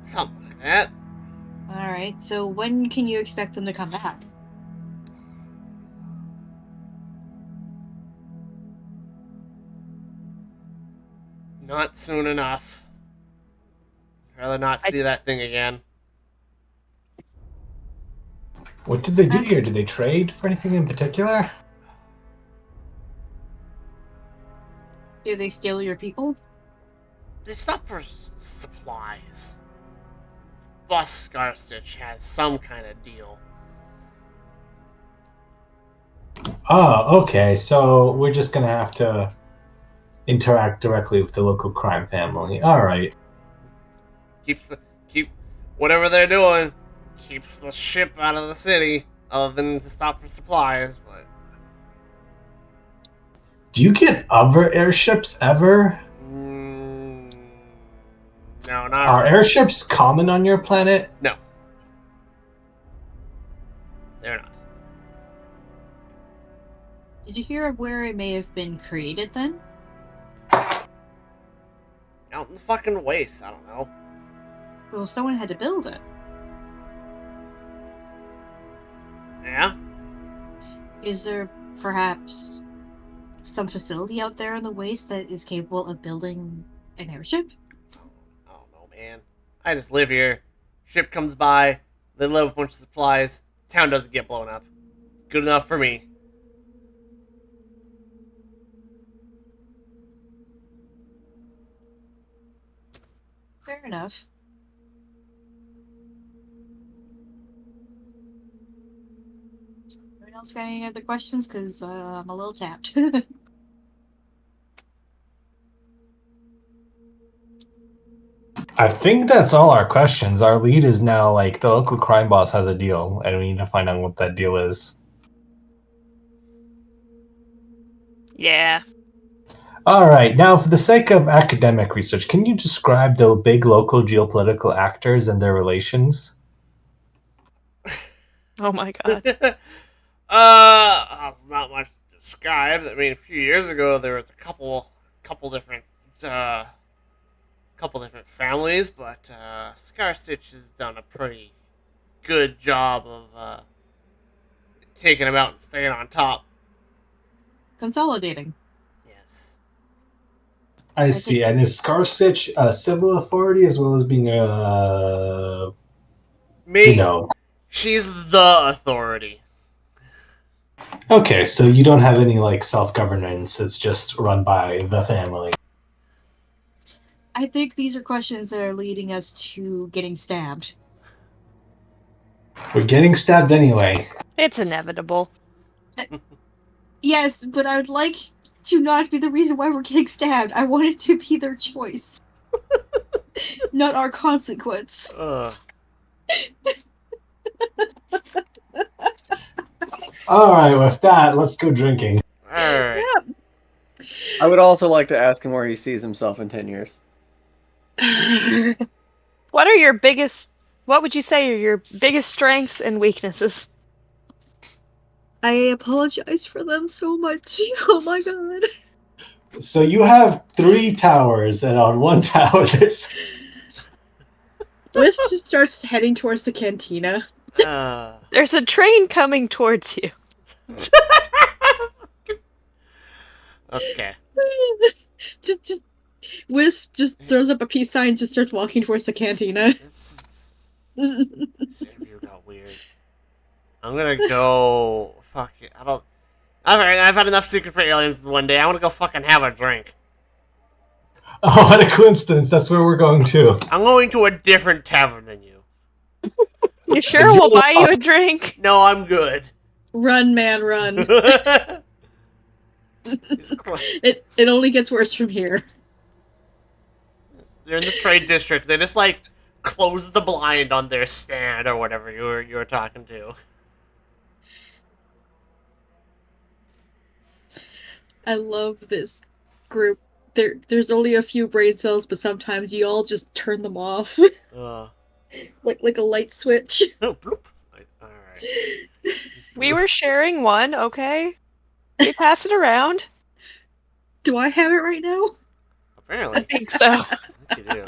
[SPEAKER 1] Something like that.
[SPEAKER 4] Alright, so when can you expect them to come back?
[SPEAKER 1] Not soon enough. Rather not see that thing again.
[SPEAKER 3] What did they do here? Did they trade for anything in particular?
[SPEAKER 4] Do they steal your people?
[SPEAKER 1] They stop for supplies. Boss Scarstitch has some kind of deal.
[SPEAKER 3] Oh, okay. So we're just gonna have to interact directly with the local crime family. All right.
[SPEAKER 1] Keep whatever they're doing keeps the ship out of the city, other than to stop for supplies. But
[SPEAKER 3] Do you get other airships ever?
[SPEAKER 1] no, not
[SPEAKER 3] Are airships common on your planet?
[SPEAKER 1] No, they're not.
[SPEAKER 4] Did you hear of where it may have been created then?
[SPEAKER 1] Out in the fucking waste. I don't know.
[SPEAKER 4] Well, someone had to build it.
[SPEAKER 1] Yeah.
[SPEAKER 4] Is there perhaps some facility out there in the waste that is capable of building an airship?
[SPEAKER 1] I don't know, man. I just live here. Ship comes by. They load a bunch of supplies. Town doesn't get blown up. Good enough for me.
[SPEAKER 4] Fair enough. Anyone else got any other questions? Because I'm a little tapped.
[SPEAKER 3] I think that's all our questions. Our lead is now like the local crime boss has a deal, and we need to find out what that deal is.
[SPEAKER 5] Yeah.
[SPEAKER 3] All right. Now, for the sake of academic research, can you describe the big local geopolitical actors and their relations?
[SPEAKER 5] Oh my god.
[SPEAKER 1] There's not much to describe. I mean, a few years ago there was a couple different couple different families, but Scarstitch has done a pretty good job of taking them out and staying on top.
[SPEAKER 4] Consolidating.
[SPEAKER 1] Yes.
[SPEAKER 3] I
[SPEAKER 4] think-
[SPEAKER 3] see. And is Scarstitch a civil authority as well as being a,
[SPEAKER 1] Me,
[SPEAKER 3] you know?
[SPEAKER 1] she's the authority.
[SPEAKER 3] Okay, so you don't have any like self-governance. It's just run by the family.
[SPEAKER 4] I think these are questions that are leading us to getting stabbed.
[SPEAKER 3] We're getting stabbed anyway.
[SPEAKER 5] It's inevitable.
[SPEAKER 4] Yes, but I would like to not be the reason why we're getting stabbed. I want it to be their choice, not our consequence.
[SPEAKER 3] All right, with that, let's go drinking.
[SPEAKER 1] Alright.
[SPEAKER 2] I would also like to ask him where he sees himself in 10 years.
[SPEAKER 5] What would you say are your biggest strengths and weaknesses?
[SPEAKER 4] I apologize for them so much. Oh my god.
[SPEAKER 3] So you have 3 towers, and on one tower there's.
[SPEAKER 4] Wisp just starts heading towards the cantina.
[SPEAKER 5] There's a train coming towards you.
[SPEAKER 1] Okay.
[SPEAKER 4] just Wisp just throws up a peace sign and just starts walking towards the cantina.
[SPEAKER 1] This interview got weird. I'm gonna go. Fuck it. I don't. Alright, I've had enough Secret for Aliens one day. I wanna go fucking have a drink.
[SPEAKER 3] Oh, what a coincidence! That's where we're going to.
[SPEAKER 1] I'm going to a different tavern than you.
[SPEAKER 5] You sure we'll buy you a drink?
[SPEAKER 1] No, I'm good.
[SPEAKER 4] Run, man, run. It only gets worse from here.
[SPEAKER 1] They're in the trade district. They just like close the blind on their stand or whatever you were talking to.
[SPEAKER 4] I love this group. There's only a few brain cells, but sometimes you all just turn them off. like a light switch.
[SPEAKER 1] Bloop. Alright.
[SPEAKER 5] We were sharing one, okay? We pass it around.
[SPEAKER 4] Do I have it right now?
[SPEAKER 5] I
[SPEAKER 1] Apparently.
[SPEAKER 5] think so.
[SPEAKER 1] I think you do.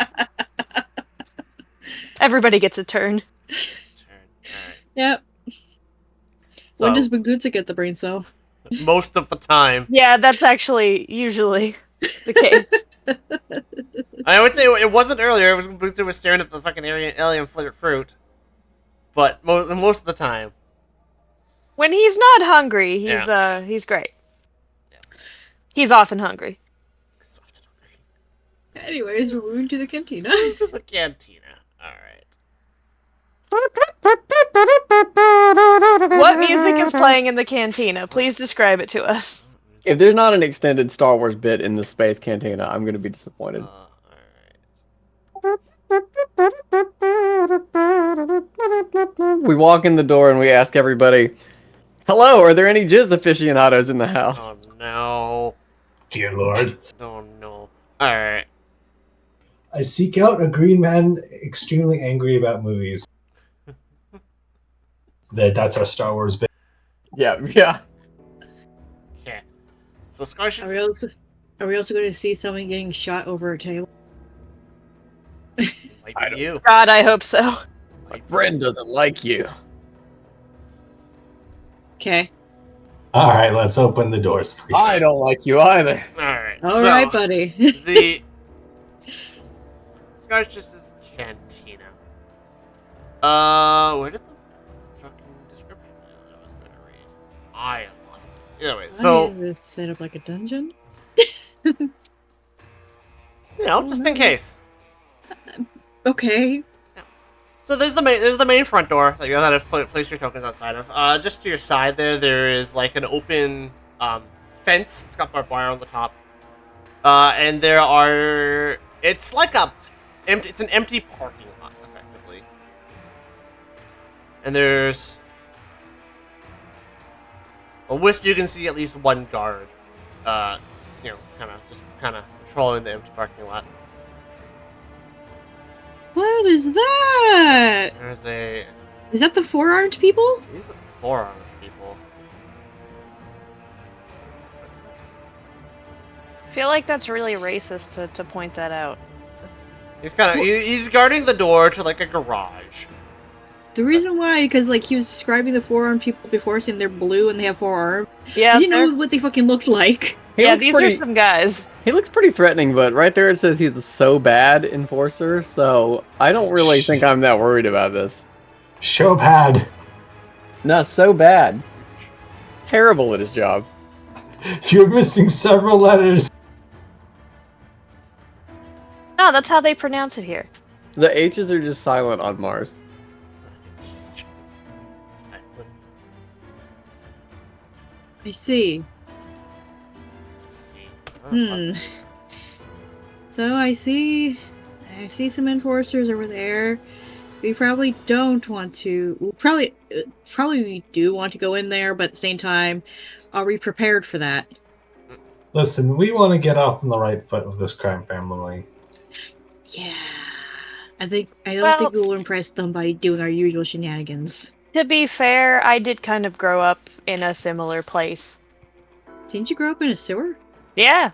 [SPEAKER 5] Everybody gets a turn.
[SPEAKER 1] Alright.
[SPEAKER 4] Yep. When
[SPEAKER 1] So,
[SPEAKER 4] does Bugutsa get the brain cell?
[SPEAKER 1] most of the time.
[SPEAKER 5] Yeah, that's actually usually the case.
[SPEAKER 1] I would say it wasn't earlier. It was when Booster was staring at the fucking alien fruit. But most of the time.
[SPEAKER 5] When he's not hungry,
[SPEAKER 1] Yeah.
[SPEAKER 5] he's great.
[SPEAKER 1] Yes.
[SPEAKER 5] He's often hungry.
[SPEAKER 4] Anyways, we're moving to the cantina.
[SPEAKER 1] The cantina. Alright.
[SPEAKER 5] What music is playing in the cantina? Please describe it to us.
[SPEAKER 2] If there's not an extended Star Wars bit in the Space Cantina, I'm going to be disappointed. We walk in the door and we ask everybody, "Hello, are there any jizz aficionados in the house?"
[SPEAKER 1] Oh no.
[SPEAKER 3] Dear Lord.
[SPEAKER 1] Oh no. Alright.
[SPEAKER 3] I seek out a green man extremely angry about movies. That's our Star Wars bit.
[SPEAKER 2] Yeah.
[SPEAKER 1] Okay. So Scarsh.
[SPEAKER 4] Are we also going to see someone getting shot over a table?
[SPEAKER 1] Might
[SPEAKER 2] I
[SPEAKER 1] be
[SPEAKER 2] don't-
[SPEAKER 1] you.
[SPEAKER 5] God, I hope so.
[SPEAKER 2] My friend doesn't like you.
[SPEAKER 4] Okay.
[SPEAKER 3] All right, let's open the doors, please.
[SPEAKER 2] I don't like you either.
[SPEAKER 1] Alright.
[SPEAKER 4] All right, buddy.
[SPEAKER 1] The Scarsh's cantina. Where did the fucking description go that I was going to read? I lost it. Anyway, so
[SPEAKER 4] Is this set up like a dungeon?
[SPEAKER 1] you know, just in case.
[SPEAKER 4] Okay.
[SPEAKER 1] So there's the main front door that you gotta place your tokens outside of. Just to your side there is like an open fence. It's got barbed wire on the top. And there are. It's like it's an empty parking lot effectively. And there's. A wisp you can see at least one guard. You know, kind of patrolling the empty parking lot.
[SPEAKER 4] What is that?
[SPEAKER 1] There's a.
[SPEAKER 4] Is that the four-armed people?
[SPEAKER 1] These are forearmed people.
[SPEAKER 5] I feel like that's really racist to point that out.
[SPEAKER 1] He's guarding the door to like a garage.
[SPEAKER 4] The reason why, because like he was describing the four-armed people before, saying they're blue and they have 4 arms.
[SPEAKER 5] Yeah,
[SPEAKER 4] I didn't know what they fucking looked like.
[SPEAKER 5] yeah, these are some guys.
[SPEAKER 2] He looks pretty threatening, but right there it says he's a so bad enforcer, so I don't really think I'm that worried about this.
[SPEAKER 3] Showpad.
[SPEAKER 2] Not so bad. Terrible at his job.
[SPEAKER 3] You're missing several letters.
[SPEAKER 5] No, that's how they pronounce it here.
[SPEAKER 2] The H's are just silent on Mars.
[SPEAKER 4] I see. So I see some enforcers over there. We probably don't want to. Probably we do want to go in there, but at the same time, are we prepared for that?
[SPEAKER 3] Listen, we want to get off on the right foot with this crime family.
[SPEAKER 4] Yeah. I don't think we'll impress them by doing our usual shenanigans.
[SPEAKER 5] To be fair, I did kind of grow up in a similar place.
[SPEAKER 4] Didn't you grow up in a sewer?
[SPEAKER 5] Yeah.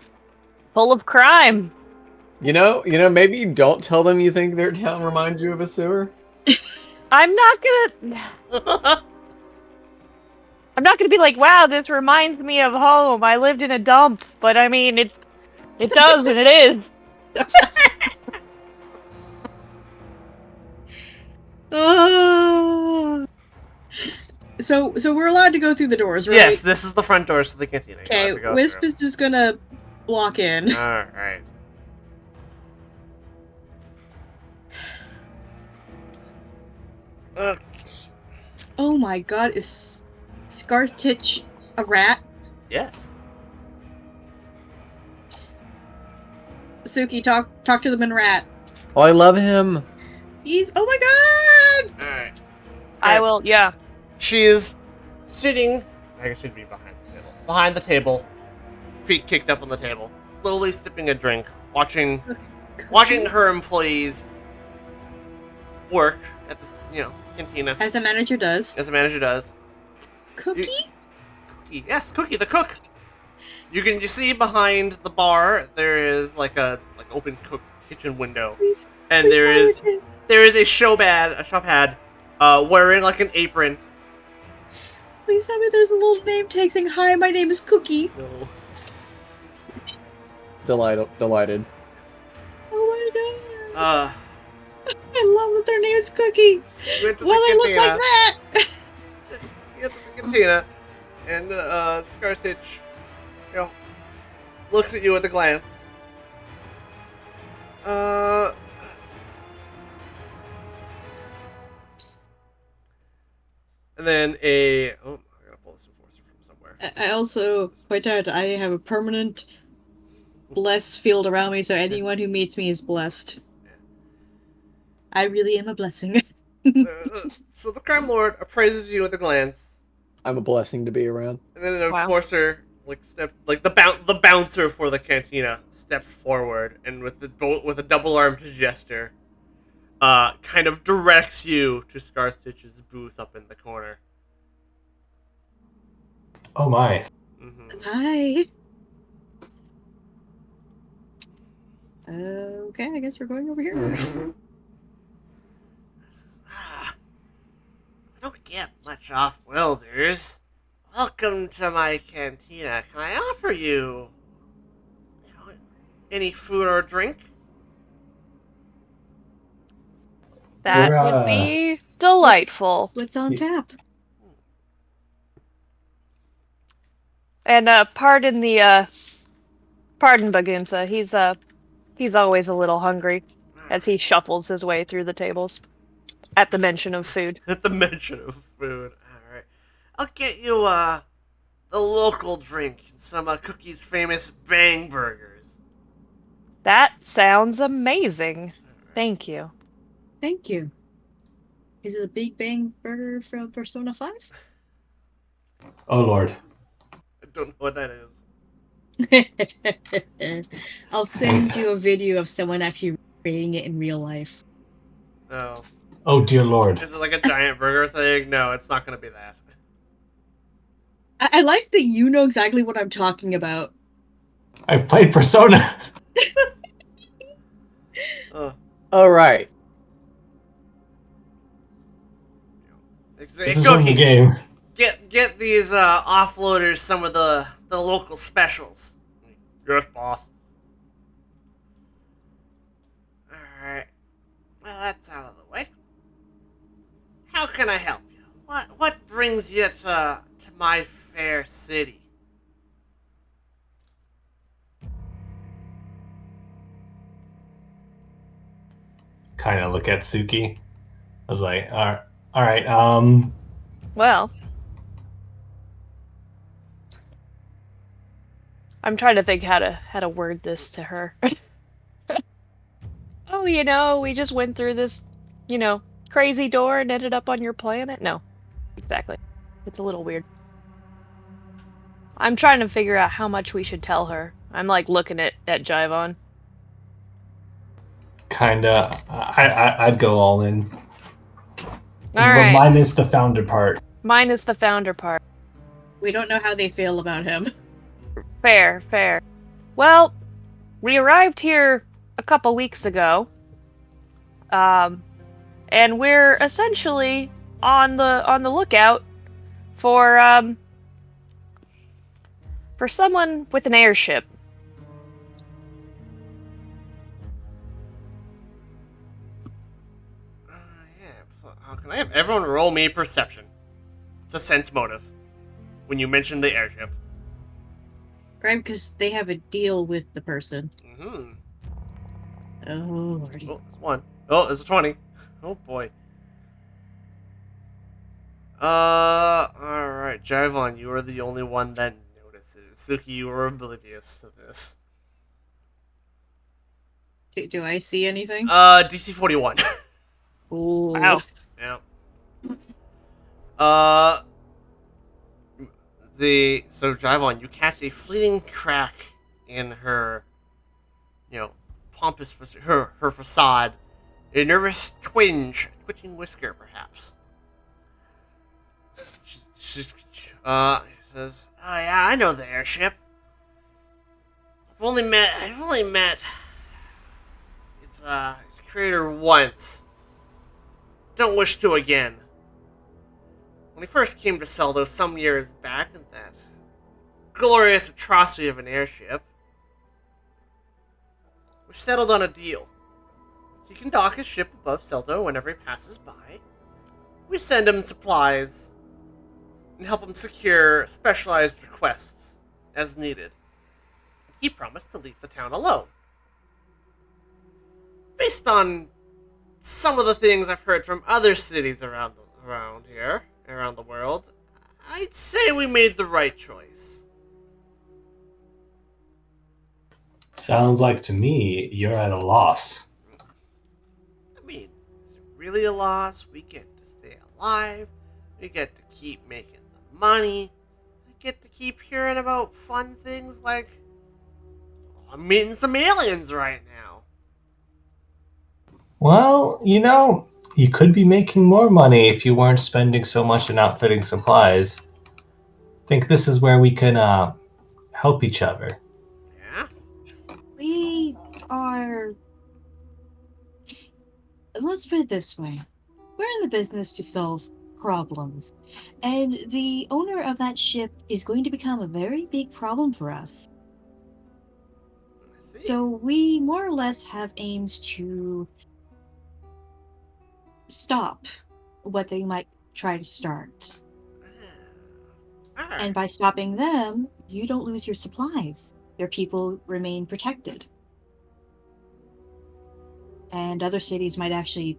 [SPEAKER 5] Full of crime.
[SPEAKER 2] You know, maybe don't tell them you think their town reminds you of a sewer.
[SPEAKER 5] I'm not gonna be like, wow, this reminds me of home. I lived in a dump, but I mean, it does and it is.
[SPEAKER 4] Oh. So we're allowed to go through the doors, right?
[SPEAKER 1] Yes, this is the front doors to the cantina.
[SPEAKER 4] Okay, Wisp is just gonna walk in.
[SPEAKER 1] Alright.
[SPEAKER 4] Oh my god, is Scarstitch a rat?
[SPEAKER 1] Yes.
[SPEAKER 4] Suki, talk to the man rat.
[SPEAKER 2] Oh, I love him.
[SPEAKER 4] He's oh my god!
[SPEAKER 1] Alright.
[SPEAKER 5] I will, yeah.
[SPEAKER 1] She is sitting, I guess she'd be behind the table, feet kicked up on the table, slowly sipping a drink, watching her employees work at the cantina.
[SPEAKER 4] As a manager does.
[SPEAKER 1] As a manager does.
[SPEAKER 4] Cookie?
[SPEAKER 1] Cookie, yes, Cookie the cook. You see behind the bar there is like a open kitchen window,
[SPEAKER 4] Please,
[SPEAKER 1] and there is a shophead wearing like an apron.
[SPEAKER 4] Please tell me there's a little name tag saying, "Hi, my name is Cookie."
[SPEAKER 1] No.
[SPEAKER 2] Delighted.
[SPEAKER 4] Oh my god. I love that their name is Cookie.
[SPEAKER 1] Went to
[SPEAKER 4] Well,
[SPEAKER 1] the
[SPEAKER 4] they look
[SPEAKER 1] cantina.
[SPEAKER 4] like that.
[SPEAKER 1] You get to the cantina, and Scarstitch, looks at you with a glance. And then I gotta pull this enforcer from somewhere.
[SPEAKER 4] I also point out I have a permanent bless field around me, so anyone who meets me is blessed. I really am a blessing.
[SPEAKER 1] So the crime lord appraises you with a glance,
[SPEAKER 2] I'm a blessing to be around.
[SPEAKER 1] and then an
[SPEAKER 5] Wow.
[SPEAKER 1] enforcer the bouncer for the cantina steps forward, and with a double-armed gesture, kind of directs you to Scarstitch's booth up in the corner.
[SPEAKER 3] Oh my.
[SPEAKER 1] Mm-hmm.
[SPEAKER 4] Hi. Okay, I guess we're going over here.
[SPEAKER 1] I don't get much off welders. Welcome to my cantina. Can I offer you any food or drink?
[SPEAKER 5] That
[SPEAKER 3] We're,
[SPEAKER 5] would be delightful.
[SPEAKER 4] What's on tap?
[SPEAKER 5] And pardon Bagunsa. He's always a little hungry as he shuffles his way through the tables at the mention of food.
[SPEAKER 1] At the mention of food. Alright. I'll get you the local drink and some Cookie's famous bang burgers.
[SPEAKER 5] That sounds amazing. Thank you.
[SPEAKER 4] Thank you. Is it the Big Bang Burger from Persona 5?
[SPEAKER 3] Oh lord.
[SPEAKER 1] I don't know what that is.
[SPEAKER 4] I'll send you a video of someone actually creating it in real life.
[SPEAKER 1] No.
[SPEAKER 3] Oh dear lord.
[SPEAKER 1] Is it like a giant burger thing? No, it's not gonna be that.
[SPEAKER 4] I like that you know exactly what I'm talking about.
[SPEAKER 3] I've played Persona.
[SPEAKER 2] All right.
[SPEAKER 3] This is from the game.
[SPEAKER 1] Get these offloaders some of the local specials. Yes, boss. Alright. Well, that's out of the way. How can I help you? What brings you to my fair city?
[SPEAKER 3] Kind of look at Suki. I was like, all right.
[SPEAKER 5] Well, I'm trying to think how to word this to her. Oh, we just went through this, crazy door and ended up on your planet. No, exactly. It's a little weird. I'm trying to figure out how much we should tell her. I'm like looking at Jivon.
[SPEAKER 3] Kinda. I'd go all in.
[SPEAKER 5] All right.
[SPEAKER 3] Minus the founder part.
[SPEAKER 5] Minus the founder part.
[SPEAKER 4] We don't know how they feel about him.
[SPEAKER 5] Fair. Well, we arrived here a couple weeks ago. And we're essentially on the lookout for someone with an airship.
[SPEAKER 1] How can I have everyone roll me perception? It's a sense motive. When you mention the airship.
[SPEAKER 4] Right, because they have a deal with the person.
[SPEAKER 1] Mm-hmm.
[SPEAKER 4] Oh, lordy.
[SPEAKER 1] Oh, there's one. Oh, there's a 20. Oh, boy. Alright, Jivon, you are the only one that notices. Suki, you are oblivious to this.
[SPEAKER 4] Do I see anything?
[SPEAKER 1] DC 41.
[SPEAKER 4] Ooh.
[SPEAKER 5] Wow.
[SPEAKER 1] Yeah. So Jivon, you catch a fleeting crack in her, pompous, her facade, a nervous twitching whisker, perhaps. She says, "Oh yeah, I know the airship. I've only met its creator once. Don't wish to again. When he first came to Seldo some years back in that glorious atrocity of an airship, we settled on a deal. He can dock his ship above Seldo whenever he passes by. We send him supplies and help him secure specialized requests as needed. He promised to leave the town alone. Based on some of the things I've heard from other cities around the world, I'd say we made the right choice."
[SPEAKER 3] Sounds like to me you're at a loss.
[SPEAKER 1] I mean, is it really a loss? We get to stay alive. We get to keep making the money. We get to keep hearing about fun things like, I'm meeting some aliens right now.
[SPEAKER 3] Well, you could be making more money if you weren't spending so much on outfitting supplies. I think this is where we can help each other.
[SPEAKER 1] Yeah?
[SPEAKER 4] We are. Let's put it this way. We're in the business to solve problems. And the owner of that ship is going to become a very big problem for us.
[SPEAKER 1] I see.
[SPEAKER 4] So we more or less have aims to stop what they might try to start.
[SPEAKER 1] Alright.
[SPEAKER 4] And by stopping them, you don't lose your supplies. Your people remain protected. And other cities might actually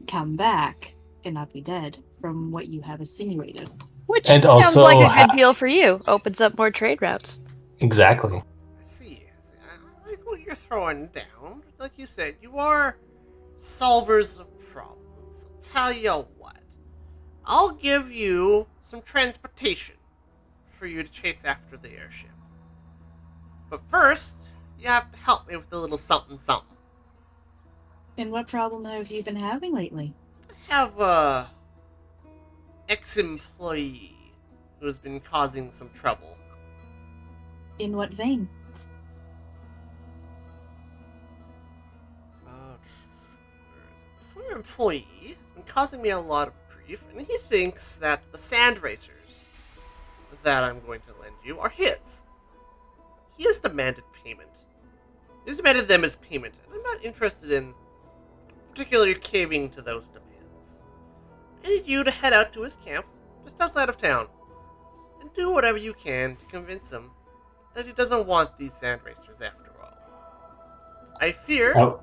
[SPEAKER 4] come back and not be dead from what you have insinuated.
[SPEAKER 5] Which
[SPEAKER 3] And
[SPEAKER 5] sounds
[SPEAKER 3] also
[SPEAKER 5] like a good deal for you. Opens up more trade routes.
[SPEAKER 3] Exactly.
[SPEAKER 1] I see. I like what you're throwing down. Like you said, you are solvers of problems. I'll tell you what. I'll give you some transportation for you to chase after the airship. But first, you have to help me with a little something something.
[SPEAKER 4] And what problem have you been having lately?
[SPEAKER 1] I have a ex-employee who has been causing some trouble.
[SPEAKER 4] In what vein?
[SPEAKER 1] former employee has been causing me a lot of grief, and he thinks that the sand racers that I'm going to lend you are his. He has demanded payment. He's demanded them as payment, and I'm not interested in particularly caving to those demands. I need you to head out to his camp, just outside of town, and do whatever you can to convince him that he doesn't want these sand racers after all. I fear
[SPEAKER 3] Oh,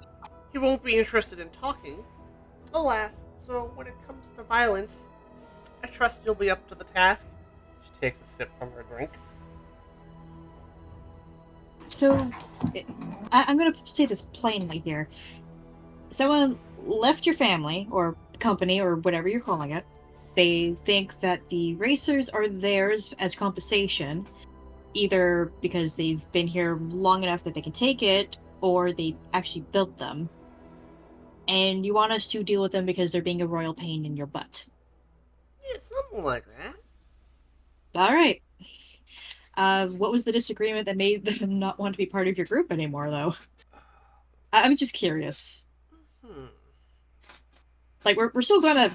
[SPEAKER 1] he won't be interested in talking, alas, so when it comes to violence, I trust you'll be up to the task. She takes a sip from her drink.
[SPEAKER 4] So, I'm going to say this plainly here. Someone left your family, or company, or whatever you're calling it. They think that the racers are theirs as compensation, either because they've been here long enough that they can take it, or they actually built them. And you want us to deal with them because they're being a royal pain in your butt.
[SPEAKER 1] Yeah, something like that.
[SPEAKER 4] Alright. What was the disagreement that made them not want to be part of your group anymore, though? I'm just curious. Like, we're still gonna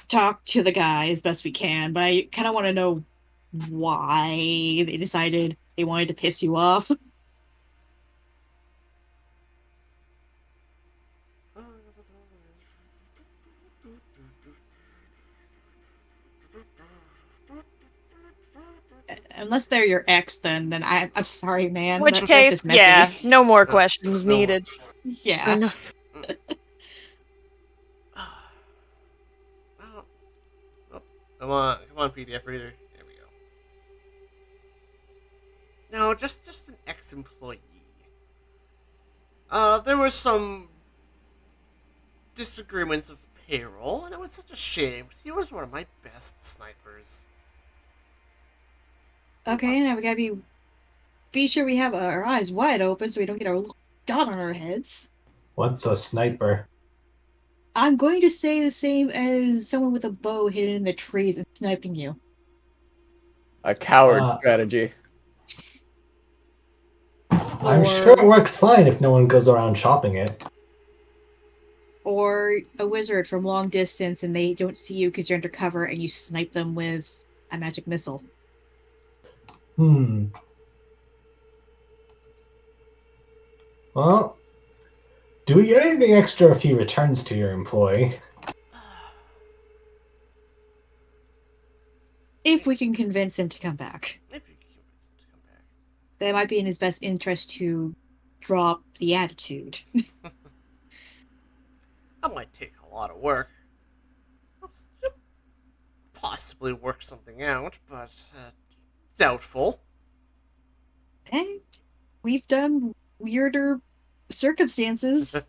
[SPEAKER 4] talk to the guy as best we can, but I kind of want to know why they decided they wanted to piss you off. Unless they're your ex, then I'm sorry, man.
[SPEAKER 5] In which
[SPEAKER 4] That's
[SPEAKER 5] case,
[SPEAKER 4] just messy.
[SPEAKER 5] yeah, no more questions
[SPEAKER 1] no more.
[SPEAKER 5] needed.
[SPEAKER 4] Yeah.
[SPEAKER 5] No-
[SPEAKER 1] Oh, come on, PDF reader. There we go. No, just an ex-employee. There were some disagreements of payroll, and it was such a shame because he was one of my best snipers.
[SPEAKER 4] Okay, now we gotta be sure we have our eyes wide open so we don't get our little dot on our heads.
[SPEAKER 3] what's a sniper?
[SPEAKER 4] I'm going to say the same as someone with a bow hidden in the trees and sniping you.
[SPEAKER 2] A coward
[SPEAKER 3] Uh,
[SPEAKER 2] strategy.
[SPEAKER 3] I'm
[SPEAKER 4] Or-
[SPEAKER 3] sure it works fine if no one goes around chopping it.
[SPEAKER 4] Or a wizard from long distance and they don't see you because you're undercover and you snipe them with a magic missile.
[SPEAKER 3] Well, do we get anything extra if he returns to your employee?
[SPEAKER 4] If we can convince him to come back.
[SPEAKER 1] If you can convince him to come back.
[SPEAKER 4] That might be in his best interest to drop the attitude.
[SPEAKER 1] That might take a lot of work. I'll possibly work something out, but doubtful.
[SPEAKER 4] And we've done weirder circumstances.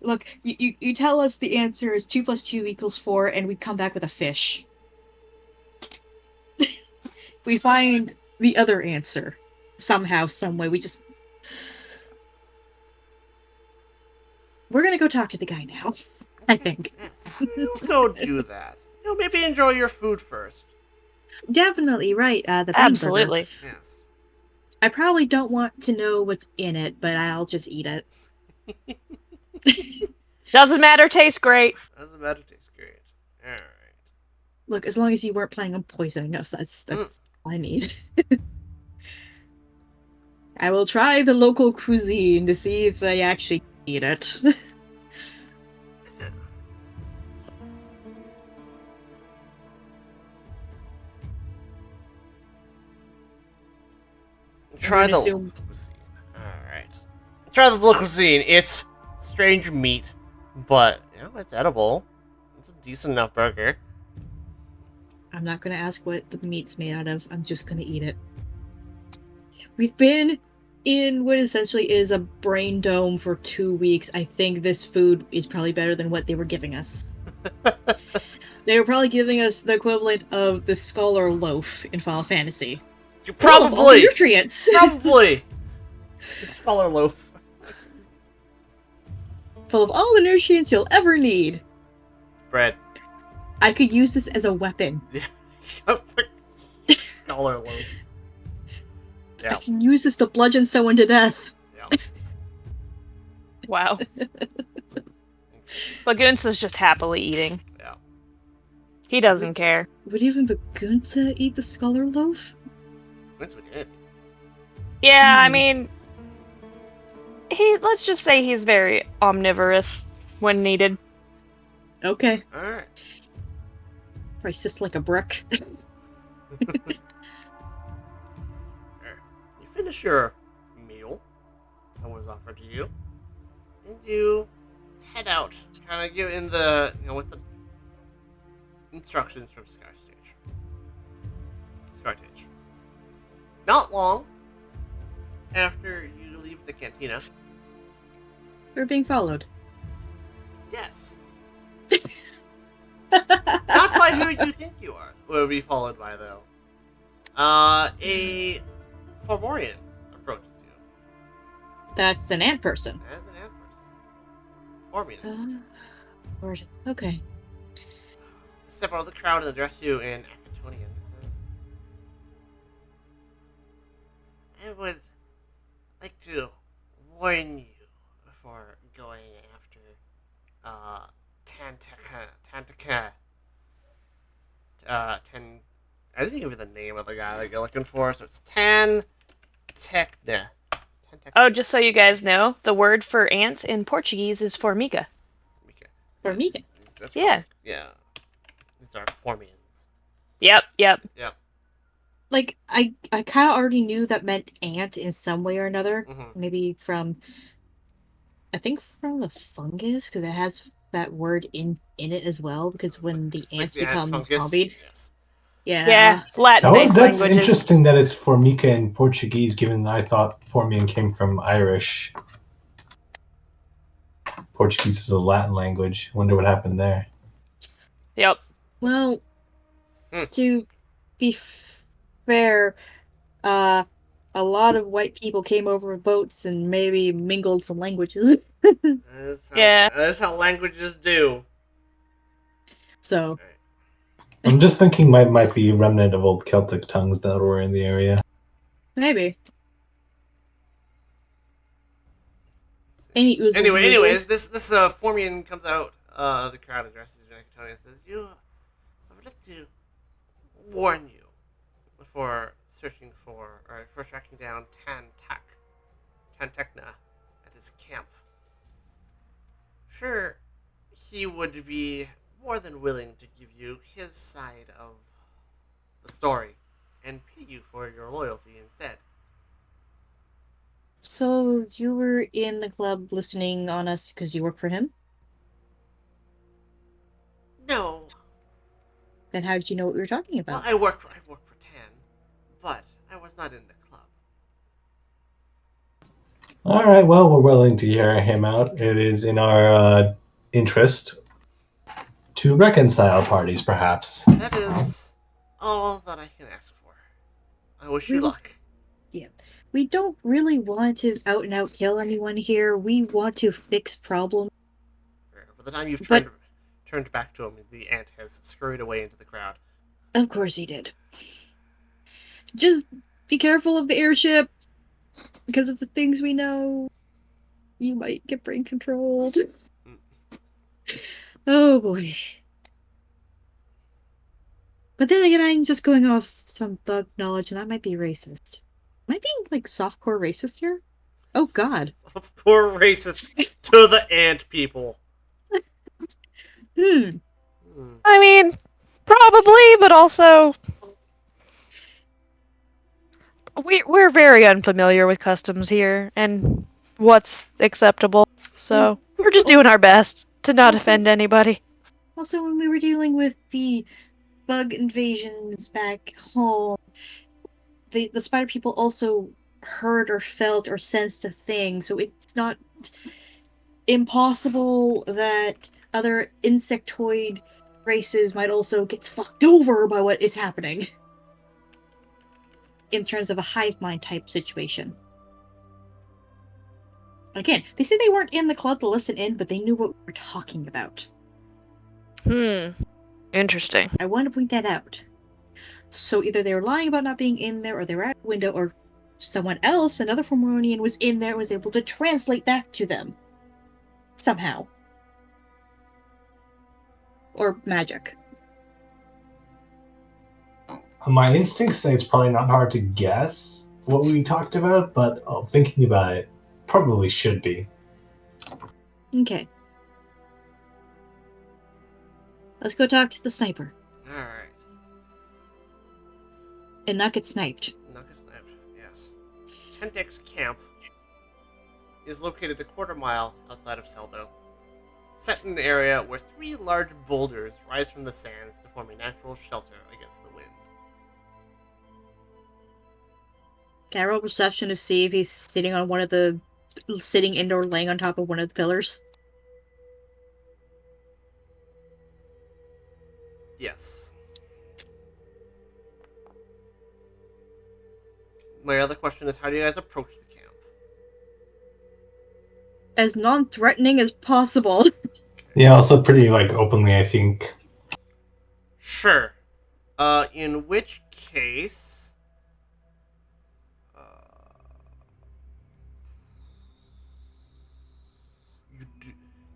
[SPEAKER 4] Look, you tell us the answer is 2 + 2 = 4, and we come back with a fish. We find the other answer. Somehow, someway. We're gonna go talk to the guy now, I think.
[SPEAKER 1] Yes, you go do that. Maybe enjoy your food first.
[SPEAKER 4] Definitely, right. The bean burger.
[SPEAKER 5] Absolutely.
[SPEAKER 1] Yes.
[SPEAKER 4] I probably don't want to know what's in it, but I'll just eat it.
[SPEAKER 5] Doesn't matter, tastes great.
[SPEAKER 1] Doesn't matter, tastes great. Alright.
[SPEAKER 4] Look, as long as you weren't planning on poisoning us, that's all I need. I will try the local cuisine to see if they actually eat it.
[SPEAKER 1] Try
[SPEAKER 4] I'm
[SPEAKER 1] the
[SPEAKER 4] gonna
[SPEAKER 1] local cuisine. Alright. Try the local cuisine. It's strange meat, but it's edible. It's a decent enough burger.
[SPEAKER 4] I'm not going to ask what the meat's made out of. I'm just going to eat it. We've been in what essentially is a brain dome for 2 weeks. I think this food is probably better than what they were giving us. They were probably giving us the equivalent of the Scholar Loaf in Final Fantasy.
[SPEAKER 1] You
[SPEAKER 4] Full of all the
[SPEAKER 1] probably!
[SPEAKER 4] nutrients!
[SPEAKER 1] Probably! It's Scholar Loaf.
[SPEAKER 4] Full of all the nutrients you'll ever need.
[SPEAKER 1] Bread.
[SPEAKER 4] I could use this as a weapon.
[SPEAKER 1] Scholar Loaf. Yeah.
[SPEAKER 4] I can use this to bludgeon someone to death.
[SPEAKER 1] Yeah.
[SPEAKER 5] Wow. But Gunsa's just happily eating.
[SPEAKER 1] Yeah.
[SPEAKER 5] He doesn't care.
[SPEAKER 4] Would even Bagunza eat the scholar loaf?
[SPEAKER 1] When's we did?
[SPEAKER 5] Yeah, I
[SPEAKER 4] Hmm.
[SPEAKER 5] mean, let's just say he's very omnivorous when needed.
[SPEAKER 4] Okay.
[SPEAKER 1] Alright.
[SPEAKER 4] Racist like a brick.
[SPEAKER 1] You finish your meal that was offered to you, and you head out, kind of give in the, with the instructions from Skytage. Not long after you leave the cantina,
[SPEAKER 4] We're being followed.
[SPEAKER 1] yes, not by who you think you are, will be followed by though. A Formorian approaches you
[SPEAKER 4] That's an ant person.
[SPEAKER 1] as an ant person. Formian.
[SPEAKER 4] Lord. Okay.
[SPEAKER 1] Step out of the crowd and address you in Acatonian. It says, I would like to warn you before going after Tantaka. I didn't give you the name of the guy that you're looking for, so it's Tantecna.
[SPEAKER 5] Oh, just so you guys know, the word for ants in Portuguese is formiga.
[SPEAKER 4] Formiga.
[SPEAKER 1] That's
[SPEAKER 5] Yeah.
[SPEAKER 1] Yeah. These are Formians.
[SPEAKER 5] Yep.
[SPEAKER 1] Yep.
[SPEAKER 4] Like, I kind of already knew that meant ant in some way or another.
[SPEAKER 1] Mm-hmm.
[SPEAKER 4] Maybe I think from the fungus, because it has that word in it as well, because when the
[SPEAKER 1] It's like
[SPEAKER 4] ants
[SPEAKER 1] the ant
[SPEAKER 4] become
[SPEAKER 1] fungus.
[SPEAKER 4] hobbied.
[SPEAKER 1] Yes.
[SPEAKER 5] Yeah,
[SPEAKER 3] That's
[SPEAKER 5] Latin-based languages.
[SPEAKER 3] interesting that it's Formica in Portuguese, given that I thought Formian came from Irish. Portuguese is a Latin language. Wonder what happened there.
[SPEAKER 5] Yep.
[SPEAKER 4] Well,
[SPEAKER 1] Hmm.
[SPEAKER 4] to be fair, a lot of white people came over with boats and maybe mingled some languages.
[SPEAKER 5] Yeah.
[SPEAKER 1] That's how languages do.
[SPEAKER 4] So,
[SPEAKER 3] I'm just thinking might be a remnant of old Celtic tongues that were in the area.
[SPEAKER 4] maybe. Any oozles and
[SPEAKER 1] Anyways,
[SPEAKER 4] woozles.
[SPEAKER 1] this Formian comes out of the crowd, addresses you, and says, I would like to warn you before tracking down Tantecna at his camp. Sure, he would be more than willing to give you his side of the story and pay you for your loyalty instead.
[SPEAKER 4] So, you were in the club listening on us because you work for him?
[SPEAKER 1] No.
[SPEAKER 4] Then how did you know what we were talking
[SPEAKER 1] Well,
[SPEAKER 4] about?
[SPEAKER 1] I work for Tan, but I was not in the club.
[SPEAKER 3] All right, well, we're willing to hear him out. It is in our interest to reconcile parties, perhaps.
[SPEAKER 1] That is all that I can ask for. I wish you luck.
[SPEAKER 4] We don't really want to out and out kill anyone here. We want to fix problems.
[SPEAKER 1] By the time you've
[SPEAKER 4] But-
[SPEAKER 1] turned back to him, the ant has scurried away into the crowd.
[SPEAKER 4] Of course he did. Just be careful of the airship. Because of the things we know, you might get brain controlled. Oh boy. But then again, I'm just going off some bug knowledge, and that might be racist. Am I being, like, softcore racist here? Oh god.
[SPEAKER 1] Poor racist to the ant people.
[SPEAKER 4] Hmm.
[SPEAKER 5] I mean, probably, but also we're very unfamiliar with customs here and what's acceptable. So we're just doing our best to not
[SPEAKER 4] Also-
[SPEAKER 5] offend anybody.
[SPEAKER 4] Also, when we were dealing with the bug invasions back home, the spider people also heard or felt or sensed a thing, so it's not impossible that other insectoid races might also get fucked over by what is happening in terms of a hive mind type situation. Again, they said they weren't in the club to listen in, but they knew what we were talking about.
[SPEAKER 5] Interesting.
[SPEAKER 4] I want to point that out. So either they were lying about not being in there, or they were at a window, or someone else, another Formorian, was in there and was able to translate back to them. Somehow. or magic?
[SPEAKER 3] My instincts say it's probably not hard to guess what we talked about, but thinking about it, probably should be.
[SPEAKER 4] Okay. Let's go talk to the sniper
[SPEAKER 1] Alright.
[SPEAKER 4] and not get sniped.
[SPEAKER 1] Not get sniped, yes. Tendek's camp is located a quarter-mile outside of Seldo, set in an area where 3 large boulders rise from the sands to form a natural shelter against the wind.
[SPEAKER 4] Can I roll perception to see if he's sitting in or laying on top of one of the pillars?
[SPEAKER 1] Yes. My other question is, how do you guys approach the camp?
[SPEAKER 4] As non-threatening as possible.
[SPEAKER 3] Yeah, also pretty openly, I think.
[SPEAKER 1] Sure. In which case,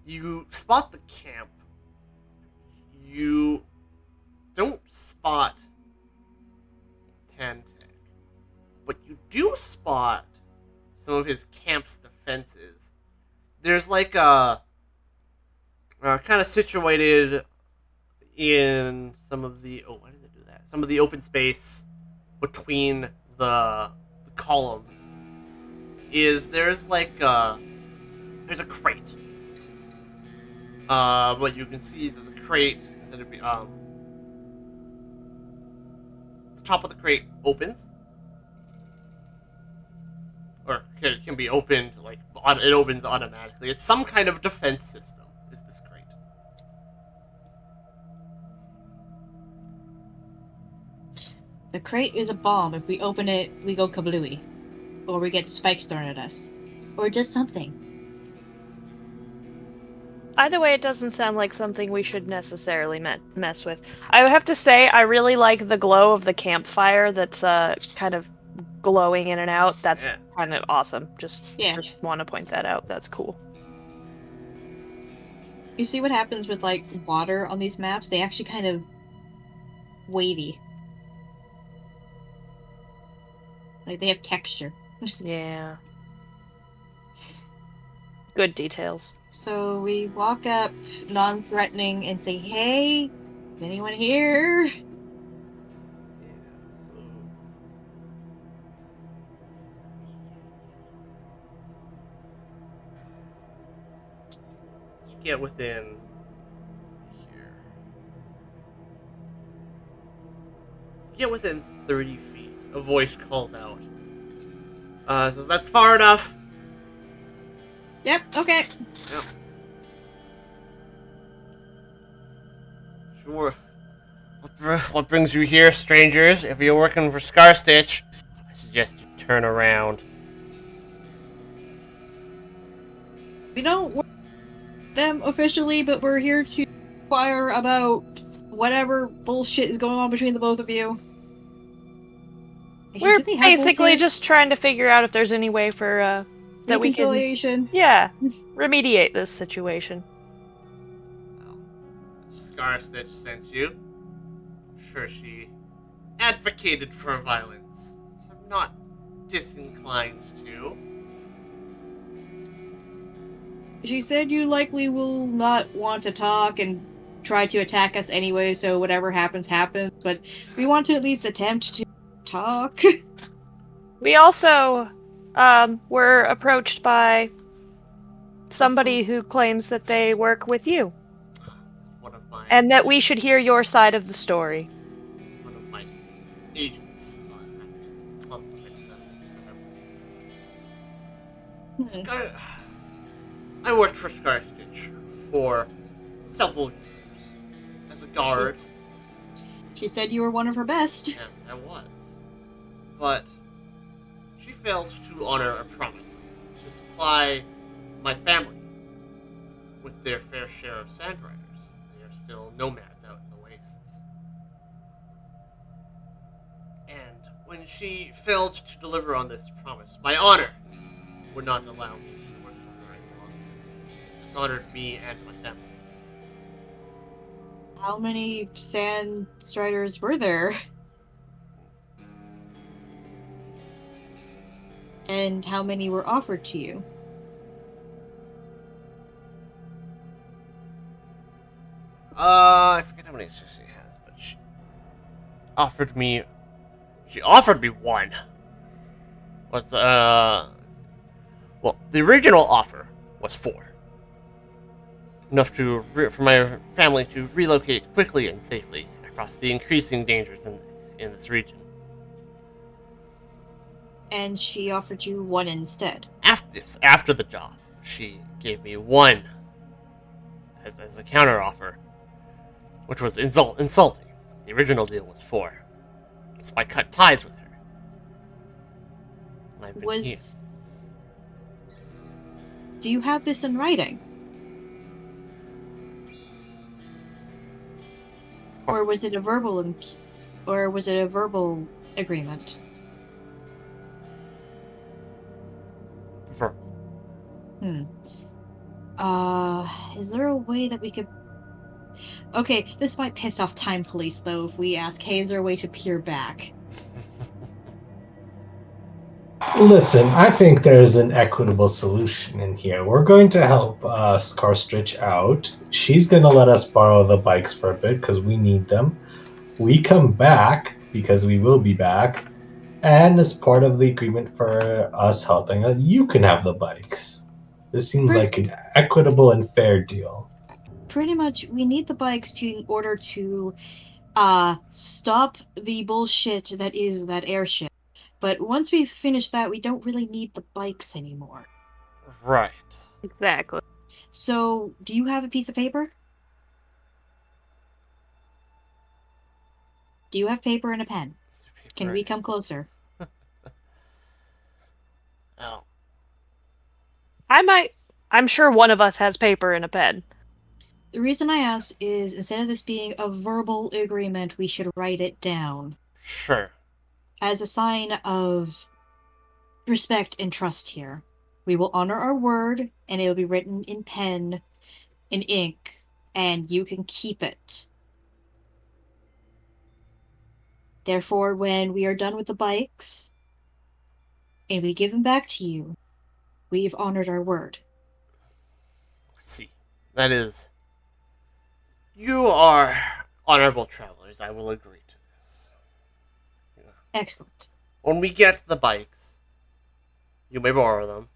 [SPEAKER 1] you spot the camp. You don't spot Tendek, but you do spot some of his camp's defenses. There's like a kind of situated in some of the why did they do that? Some of the open space between the columns there's a crate. But you can see that the crate instead of the top of the crate opens, or it can be opened it opens automatically. It's some kind of defense system. Is this crate?
[SPEAKER 4] The crate is a bomb. If we open it, we go kablooey. Or we get spikes thrown at us. Or just something.
[SPEAKER 5] Either way, it doesn't sound like something we should necessarily mess with. I would have to say, I really like the glow of the campfire that's kind of glowing in and out. That's kind of awesome. Just want to point that out. That's cool.
[SPEAKER 4] You see what happens with water on these maps? They actually kind of wavy. They have texture.
[SPEAKER 5] Yeah. Good details.
[SPEAKER 4] So we walk up non-threatening and say, "Hey, is anyone here?"
[SPEAKER 1] Yeah, so you get within, let's see here. You get within 30 feet. A voice calls out. Says, "That's far enough."
[SPEAKER 4] Yep, okay.
[SPEAKER 1] Yep. Sure. What brings you here, strangers? If you're working for Scarstitch, I suggest you turn around.
[SPEAKER 4] We don't work with them officially, but we're here to inquire about whatever bullshit is going on between the both of you.
[SPEAKER 5] We're
[SPEAKER 4] Do they have
[SPEAKER 5] basically
[SPEAKER 4] Voltaire?
[SPEAKER 5] just trying to figure out if there's any way for that we can,
[SPEAKER 4] Reconciliation.
[SPEAKER 5] remediate this situation.
[SPEAKER 1] Well, Scarstitch sent you. I'm sure she advocated for violence. I'm not disinclined to.
[SPEAKER 4] She said you likely will not want to talk and try to attack us anyway, so whatever happens, happens, but we want to at least attempt to talk.
[SPEAKER 5] We also were approached by somebody who claims that they work with you,
[SPEAKER 1] One of my
[SPEAKER 5] and that we should hear your side of the story.
[SPEAKER 1] one of my agents. I'll have to clump into that next time. I worked for Scarstitch for several years as a guard.
[SPEAKER 4] She said you were one of her best.
[SPEAKER 1] Yes, I was. But she failed to honor a promise to supply my family with their fair share of Sandriders. They are still nomads out in the wastes. And when she failed to deliver on this promise, my honor would not allow me to work for her any longer. She dishonored me and my family.
[SPEAKER 4] How many Sand Striders were there? And how many were offered to you?
[SPEAKER 1] I forget how many she has, but she offered me one. Was well, the original offer was 4. Enough for my family to relocate quickly and safely across the increasing dangers in this region.
[SPEAKER 4] And she offered you 1 instead.
[SPEAKER 1] After the job, she gave me 1 as a counter offer, which was insulting. The original deal was 4, so I cut ties with her. I've been here.
[SPEAKER 4] Do you have this in writing? Or was it a verbal agreement?
[SPEAKER 1] Verbal.
[SPEAKER 4] Is there a way that we could... Okay, this might piss off Time Police, though, if we ask, hey, is there a way to peer back?
[SPEAKER 3] Listen, I think there's an equitable solution in here. We're going to help Scarstritch out. She's going to let us borrow the bikes for a bit because we need them. We come back because we will be back. And as part of the agreement for us helping us, you can have the bikes. This seems like an equitable and fair deal.
[SPEAKER 4] Pretty much, we need the bikes in order to stop the bullshit that is that airship. But once we finish that, we don't really need the bikes anymore.
[SPEAKER 1] Right.
[SPEAKER 5] Exactly.
[SPEAKER 4] So, do you have a piece of paper? Do you have paper and a pen? Can we come closer?
[SPEAKER 1] Oh.
[SPEAKER 5] I'm sure one of us has paper and a pen.
[SPEAKER 4] The reason I ask is, instead of this being a verbal agreement, we should write it down.
[SPEAKER 1] Sure.
[SPEAKER 4] As a sign of respect and trust here. We will honor our word, and it will be written in pen, in ink, and you can keep it. Therefore, when we are done with the bikes, and we give them back to you, we've honored our word.
[SPEAKER 1] I see. That is... You are honorable travelers, I will agree to this. Yeah.
[SPEAKER 4] Excellent.
[SPEAKER 1] When we get the bikes, you may borrow them.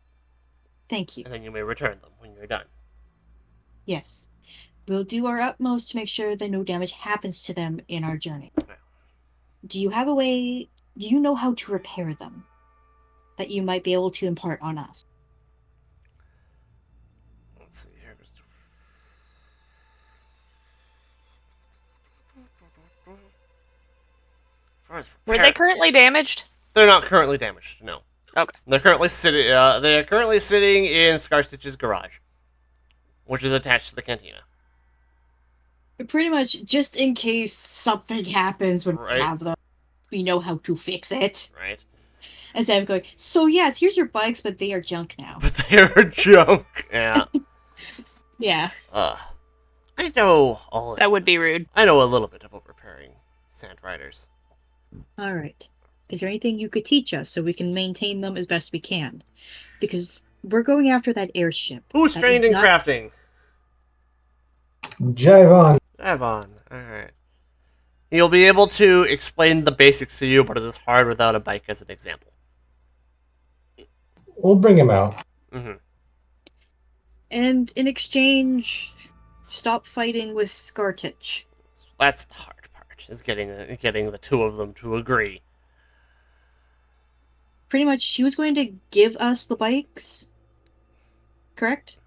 [SPEAKER 4] Thank you.
[SPEAKER 1] And then you may return them when you're done.
[SPEAKER 4] Yes. We'll do our utmost to make sure that no damage happens to them in our journey.
[SPEAKER 1] Yeah.
[SPEAKER 4] Do you know how to repair them? That you might be able to impart on us?
[SPEAKER 1] Let's see here.
[SPEAKER 5] Were they currently damaged?
[SPEAKER 1] They're not currently damaged, no.
[SPEAKER 5] Okay.
[SPEAKER 1] They're currently sitting in Scarstitch's garage, which is attached to the cantina.
[SPEAKER 4] Pretty much, just in case something happens when we have them, we know how to fix it.
[SPEAKER 1] Right.
[SPEAKER 4] Instead of going, so yes, here's your bikes, but they are junk now.
[SPEAKER 1] But they are junk. Yeah.
[SPEAKER 4] Yeah.
[SPEAKER 1] I know all.
[SPEAKER 5] That would be rude.
[SPEAKER 1] I know a little bit about repairing Sand Riders.
[SPEAKER 4] All right. Is there anything you could teach us so we can maintain them as best we can? Because we're going after that airship.
[SPEAKER 1] Who's trained in crafting?
[SPEAKER 3] Javon.
[SPEAKER 1] Javon. Alright. He'll be able to explain the basics to you, but it is hard without a bike as an example.
[SPEAKER 3] We'll bring him out.
[SPEAKER 1] Mm-hmm.
[SPEAKER 4] And in exchange, stop fighting with Scartich.
[SPEAKER 1] That's the hard part, is getting the two of them to agree.
[SPEAKER 4] Pretty much, she was going to give us the bikes, correct?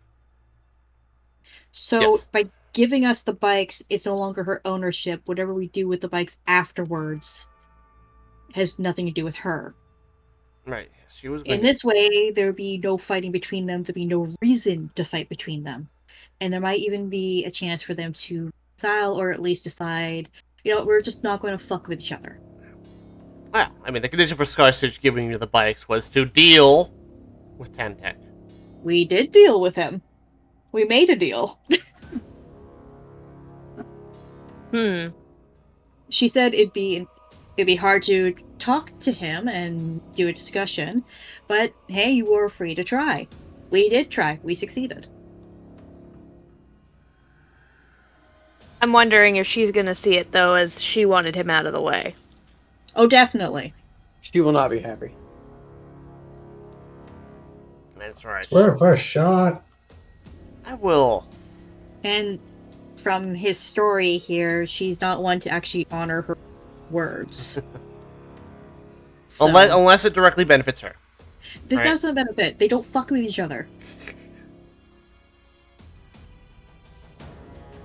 [SPEAKER 4] So,
[SPEAKER 1] yes.
[SPEAKER 4] By giving us the bikes, it's no longer her ownership. Whatever we do with the bikes afterwards has nothing to do with her.
[SPEAKER 1] Right. She was.
[SPEAKER 4] In this way, there would be no fighting between them. There'd be no reason to fight between them. And there might even be a chance for them to reconcile or at least decide, we're just not going to fuck with each other.
[SPEAKER 1] Well, I mean, the condition for Scarstitch giving you the bikes was to deal with Tantek.
[SPEAKER 4] We did deal with him. We made a deal. She said it'd be hard to talk to him and do a discussion, but hey, you were free to try. We did try. We succeeded.
[SPEAKER 5] I'm wondering if she's gonna see it, though, as she wanted him out of the way.
[SPEAKER 4] Oh, definitely.
[SPEAKER 2] She will not be happy.
[SPEAKER 1] That's right.
[SPEAKER 3] It's worth a shot.
[SPEAKER 1] I will.
[SPEAKER 4] And from his story here, she's not one to actually honor her words. So,
[SPEAKER 1] Unless it directly benefits her.
[SPEAKER 4] this
[SPEAKER 1] right.
[SPEAKER 4] doesn't benefit. They don't fuck with each other.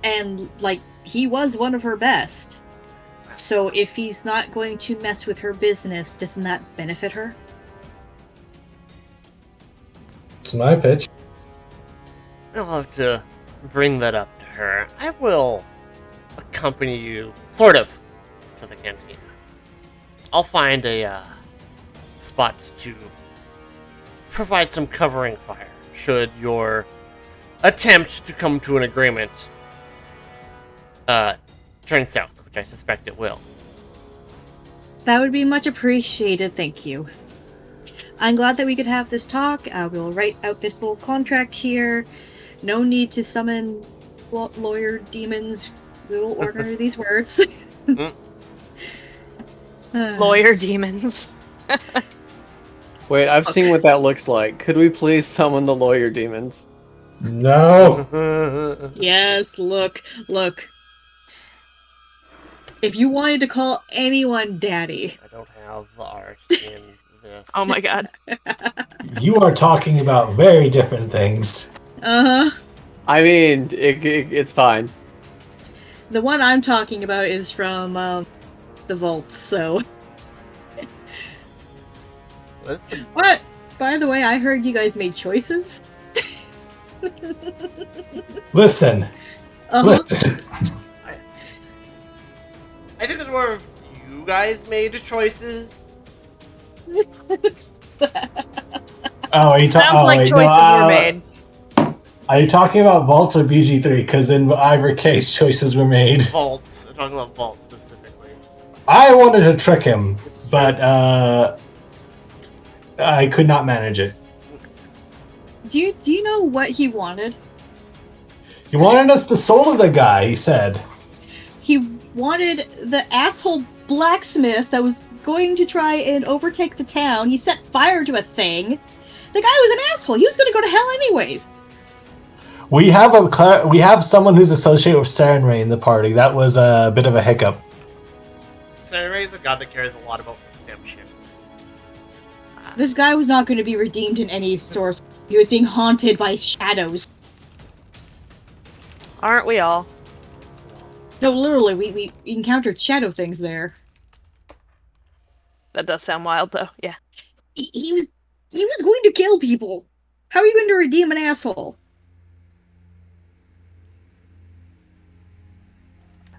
[SPEAKER 4] And, like, he was one of her best. So if he's not going to mess with her business, doesn't that benefit her?
[SPEAKER 3] It's my pitch.
[SPEAKER 1] I'll have to bring that up to her. I will accompany you, sort of, to the canteen. I'll find a spot to provide some covering fire, should your attempt to come to an agreement turn south, which I suspect it will.
[SPEAKER 4] That would be much appreciated, thank you. I'm glad that we could have this talk. We'll write out this little contract here. No need to summon lawyer demons. We will order these words.
[SPEAKER 5] Lawyer demons.
[SPEAKER 2] Wait, I've seen what that looks like. Could we please summon the lawyer demons?
[SPEAKER 3] No.
[SPEAKER 4] Yes, look. If you wanted to call anyone daddy.
[SPEAKER 1] I don't have the art in this.
[SPEAKER 5] Oh my god.
[SPEAKER 3] You are talking about very different things.
[SPEAKER 4] Uh-huh.
[SPEAKER 2] I mean, it's fine.
[SPEAKER 4] The one I'm talking about is from the vaults, so.
[SPEAKER 1] What's the...
[SPEAKER 4] What? By the way, I heard you guys made choices.
[SPEAKER 3] Listen.
[SPEAKER 4] Uh-huh.
[SPEAKER 3] Listen.
[SPEAKER 1] I think it's more of you guys made choices.
[SPEAKER 3] Oh, are you
[SPEAKER 5] Sounds
[SPEAKER 3] talking?
[SPEAKER 5] like choices were made.
[SPEAKER 3] Are you talking about Vaults or BG3? Because in either case, choices were made.
[SPEAKER 1] Vaults. I'm talking about vaults specifically.
[SPEAKER 3] I wanted to trick him, but I could not manage it.
[SPEAKER 4] Do you know what he wanted?
[SPEAKER 3] He wanted us the soul of the guy, he said.
[SPEAKER 4] He wanted the asshole blacksmith that was going to try and overtake the town. He set fire to a thing. The guy was an asshole. He was going to go to hell anyways.
[SPEAKER 3] We have someone who's associated with Sarenrae in the party. That was a bit of a hiccup.
[SPEAKER 1] Sarenrae is a god that cares a lot about redemption.
[SPEAKER 4] This guy was not going to be redeemed in any source. He was being haunted by shadows.
[SPEAKER 5] Aren't we all?
[SPEAKER 4] No, literally, we encountered shadow things there.
[SPEAKER 5] That does sound wild, though. Yeah.
[SPEAKER 4] He was going to kill people. How are you going to redeem an asshole?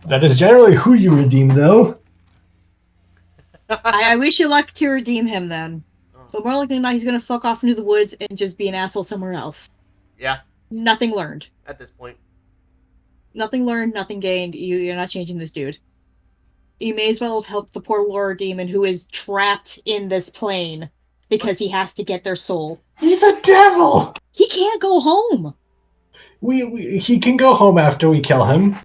[SPEAKER 3] That is generally who you redeem, though.
[SPEAKER 4] I wish you luck to redeem him then. But more likely than not, he's going to fuck off into the woods and just be an asshole somewhere else.
[SPEAKER 1] Yeah,
[SPEAKER 4] Nothing learned.
[SPEAKER 1] at this point.
[SPEAKER 4] Nothing learned, nothing gained. You're not changing this dude. You may as well have helped the poor Laura demon who is trapped in this plane because he has to get their soul.
[SPEAKER 3] He's a devil!
[SPEAKER 4] He can't go home.
[SPEAKER 3] He can go home after we kill him.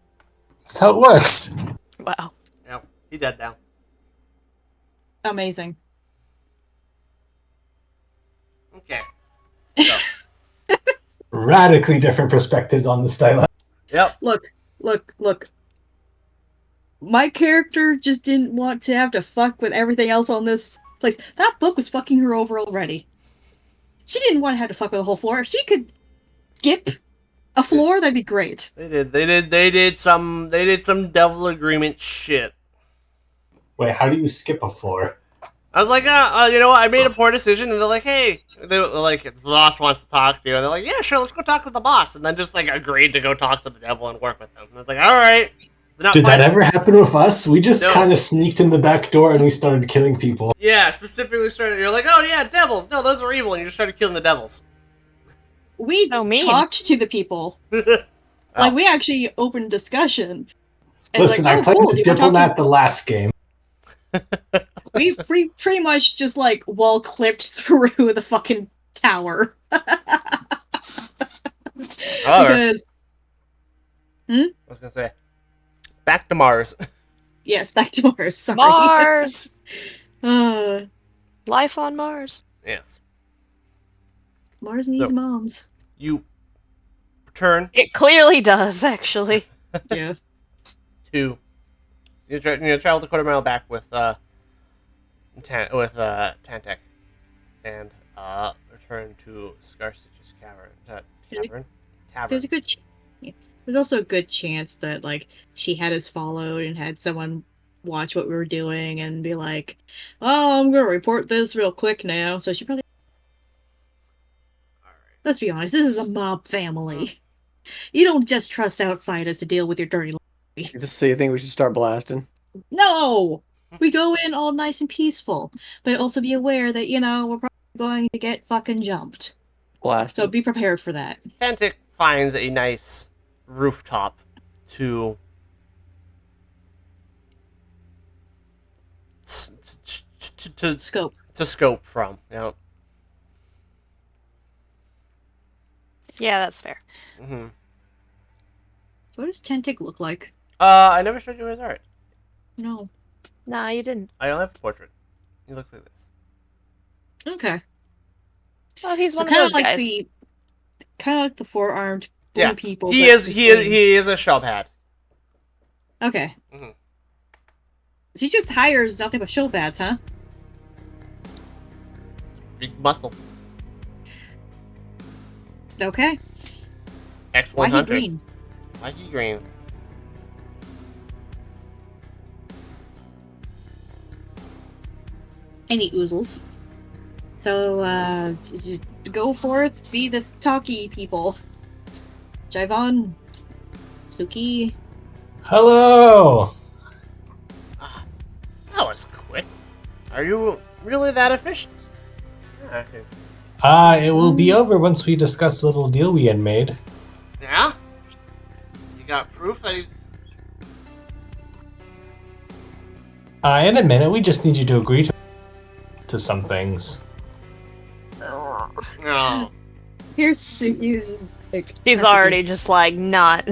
[SPEAKER 3] That's how it works.
[SPEAKER 5] Wow.
[SPEAKER 1] Yeah, he's dead now.
[SPEAKER 4] Amazing.
[SPEAKER 1] Okay. So,
[SPEAKER 3] Radically different perspectives on this dialogue.
[SPEAKER 1] yep.
[SPEAKER 4] Look. My character just didn't want to have to fuck with everything else on this place. That book was fucking her over already. She didn't want to have to fuck with the whole floor. If she could skip a floor, that'd be great.
[SPEAKER 1] They did some devil agreement shit.
[SPEAKER 3] Wait, how do you skip a floor?
[SPEAKER 1] I was like, you know what? I made a poor decision, and they're like, hey, they're like, the boss wants to talk to you, and they're like, yeah, sure, let's go talk to the boss, and then just like agreed to go talk to the devil and work with him. And I was like, all right.
[SPEAKER 3] Did that ever happen with us? We just
[SPEAKER 1] No.
[SPEAKER 3] kind of sneaked in the back door and we started killing people.
[SPEAKER 1] Yeah, specifically started. You're like, oh yeah, devils. No, those are evil, and you just started killing the devils.
[SPEAKER 4] We
[SPEAKER 5] So mean.
[SPEAKER 4] talked to the people.
[SPEAKER 1] Oh.
[SPEAKER 4] Like, we actually opened discussion. And
[SPEAKER 3] Listen,
[SPEAKER 4] like,
[SPEAKER 3] I
[SPEAKER 4] oh,
[SPEAKER 3] played
[SPEAKER 4] cool.
[SPEAKER 3] the
[SPEAKER 4] Do you want to talk
[SPEAKER 3] diplomat the last game.
[SPEAKER 4] We pretty much just like wall clipped through the fucking tower. Because
[SPEAKER 1] I was gonna say, back to Mars.
[SPEAKER 4] yes, back to Mars. Sorry.
[SPEAKER 5] Mars!
[SPEAKER 4] uh,
[SPEAKER 5] Life on Mars.
[SPEAKER 1] Yes.
[SPEAKER 4] Mars needs
[SPEAKER 1] So-
[SPEAKER 4] moms.
[SPEAKER 1] You return
[SPEAKER 5] It clearly does, actually.
[SPEAKER 4] Yeah.
[SPEAKER 1] to you travel the quarter mile back with Tantek, and return to Scarstitch's tavern.
[SPEAKER 4] There's a good. There's also a good chance that like she had us followed and had someone watch what we were doing and be like, "Oh, I'm gonna report this real quick now." So she probably.
[SPEAKER 1] All right.
[SPEAKER 4] Let's be honest. This is a mob family. You don't just trust outsiders to deal with your dirty.
[SPEAKER 2] So you think we should start blasting?
[SPEAKER 4] No, we go in all nice and peaceful, but also be aware that we're probably going to get fucking jumped.
[SPEAKER 2] Blasting.
[SPEAKER 4] So be prepared for that.
[SPEAKER 1] Tantic finds a nice rooftop to
[SPEAKER 4] Scope.
[SPEAKER 1] scope from.
[SPEAKER 5] Yeah, that's fair.
[SPEAKER 1] Mm-hmm.
[SPEAKER 4] So what does Tentic look like?
[SPEAKER 1] I never showed you his art.
[SPEAKER 4] No.
[SPEAKER 5] Nah, you didn't.
[SPEAKER 1] I only have a portrait. He looks like this.
[SPEAKER 4] Okay.
[SPEAKER 5] Oh, he's
[SPEAKER 4] So
[SPEAKER 5] one of
[SPEAKER 4] kind
[SPEAKER 5] those
[SPEAKER 4] of like
[SPEAKER 5] guys.
[SPEAKER 4] the four-armed blue
[SPEAKER 1] Yeah,
[SPEAKER 4] people.
[SPEAKER 1] He
[SPEAKER 4] but
[SPEAKER 1] is a shophead.
[SPEAKER 4] Okay.
[SPEAKER 1] Mhm.
[SPEAKER 4] So he just hires nothing but show bats, huh?
[SPEAKER 1] Big muscle.
[SPEAKER 4] Okay.
[SPEAKER 1] Excellent
[SPEAKER 4] Why he
[SPEAKER 1] hunters.
[SPEAKER 4] green?
[SPEAKER 1] Why he green?
[SPEAKER 4] Any oozles. So go forth, be the talky people. Jaivon, Suki.
[SPEAKER 3] Hello.
[SPEAKER 1] Ah, that was quick. Are you really that efficient? Okay.
[SPEAKER 3] It will be over once we discuss the little deal we had made.
[SPEAKER 1] Yeah? You got proof that he's...
[SPEAKER 3] In a minute, we just need you to agree to some things.
[SPEAKER 1] No.
[SPEAKER 4] Here's Suki's like.
[SPEAKER 5] He's already just like not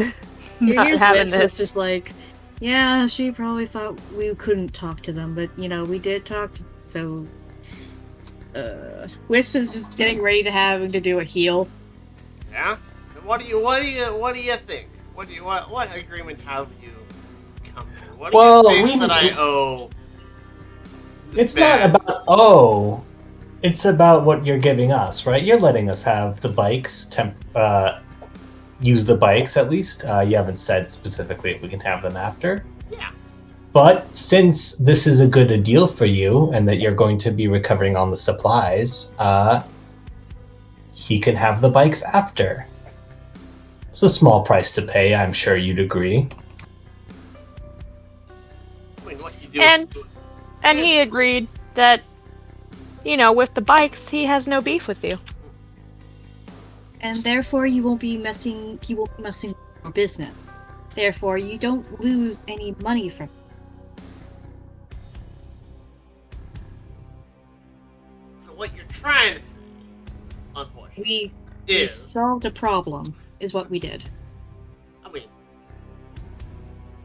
[SPEAKER 4] Here's
[SPEAKER 5] having
[SPEAKER 4] Wes,
[SPEAKER 5] this.
[SPEAKER 4] was just like, yeah, she probably thought we couldn't talk to them, but we did talk to so Wisp is just getting ready to having to do a heal.
[SPEAKER 1] Yeah? What do you think? What agreement have you come to? What do you think that I owe?
[SPEAKER 3] It's not about it's about what you're giving us, right? You're letting us have the bikes, use the bikes at least. You haven't said specifically if we can have them after.
[SPEAKER 1] Yeah.
[SPEAKER 3] But since this is a good deal for you and that you're going to be recovering on the supplies, he can have the bikes after. It's a small price to pay, I'm sure you'd agree.
[SPEAKER 1] I mean, what you do?
[SPEAKER 5] And he agreed that, with the bikes, he has no beef with you.
[SPEAKER 4] And therefore he won't be messing with your business. Therefore you don't lose any money from it.
[SPEAKER 1] So what you're trying to say, unfortunately,
[SPEAKER 4] We
[SPEAKER 1] is
[SPEAKER 4] solved a problem, is what we did.
[SPEAKER 1] I mean,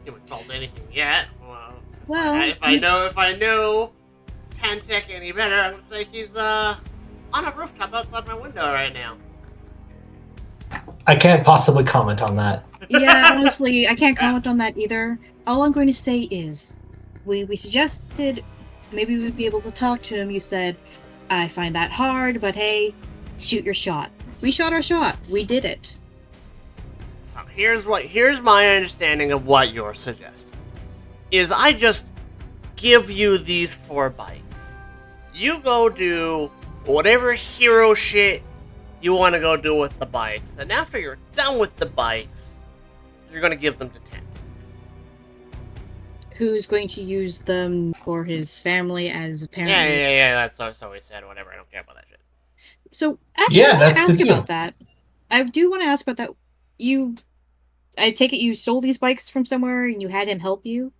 [SPEAKER 1] you haven't solved anything yet.
[SPEAKER 4] Well,
[SPEAKER 1] if I know Tantek any better, I'm gonna say he's on a rooftop outside my window right now.
[SPEAKER 3] I can't possibly comment on that.
[SPEAKER 4] Yeah, honestly, I can't comment on that either. All I'm going to say is, we suggested maybe we'd be able to talk to him. You said, I find that hard, but hey, shoot your shot. We shot our shot. We did it.
[SPEAKER 1] So here's my understanding of what you're suggesting. Is I just give you these 4 bikes. You go do whatever hero shit you want to go do with the bikes, and after you're done with the bikes, you're gonna give them to Tantek.
[SPEAKER 4] Who's going to use them for his family as apparently...
[SPEAKER 1] Yeah, that's so he said, whatever, I don't care about that shit.
[SPEAKER 4] So, actually,
[SPEAKER 3] Yeah,
[SPEAKER 4] I want
[SPEAKER 3] that's
[SPEAKER 4] to
[SPEAKER 3] the
[SPEAKER 4] ask
[SPEAKER 3] deal.
[SPEAKER 4] about that. I do want to ask about that. You I take it you stole these bikes from somewhere and you had him help you.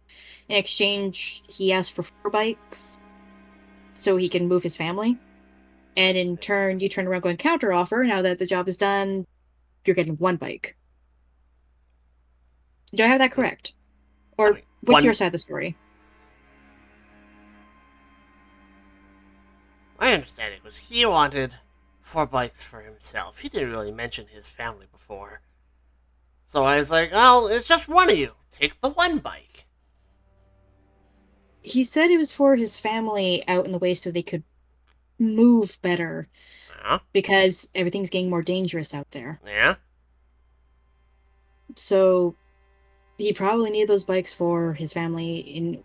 [SPEAKER 4] In exchange, he asked for 4 bikes so he can move his family. And in turn, you turn around going counter offer. Now that the job is done, you're getting 1 bike. Do I have that correct? Or
[SPEAKER 1] I mean,
[SPEAKER 4] what's your side of the story?
[SPEAKER 1] My understanding was he wanted 4 bikes for himself. He didn't really mention his family before. So I was like, oh, it's just one of you. Take the 1 bike.
[SPEAKER 4] He said it was for his family out in the way so they could move better
[SPEAKER 1] Yeah.
[SPEAKER 4] because everything's getting more dangerous out there.
[SPEAKER 1] Yeah.
[SPEAKER 4] So he probably needed those bikes for his family in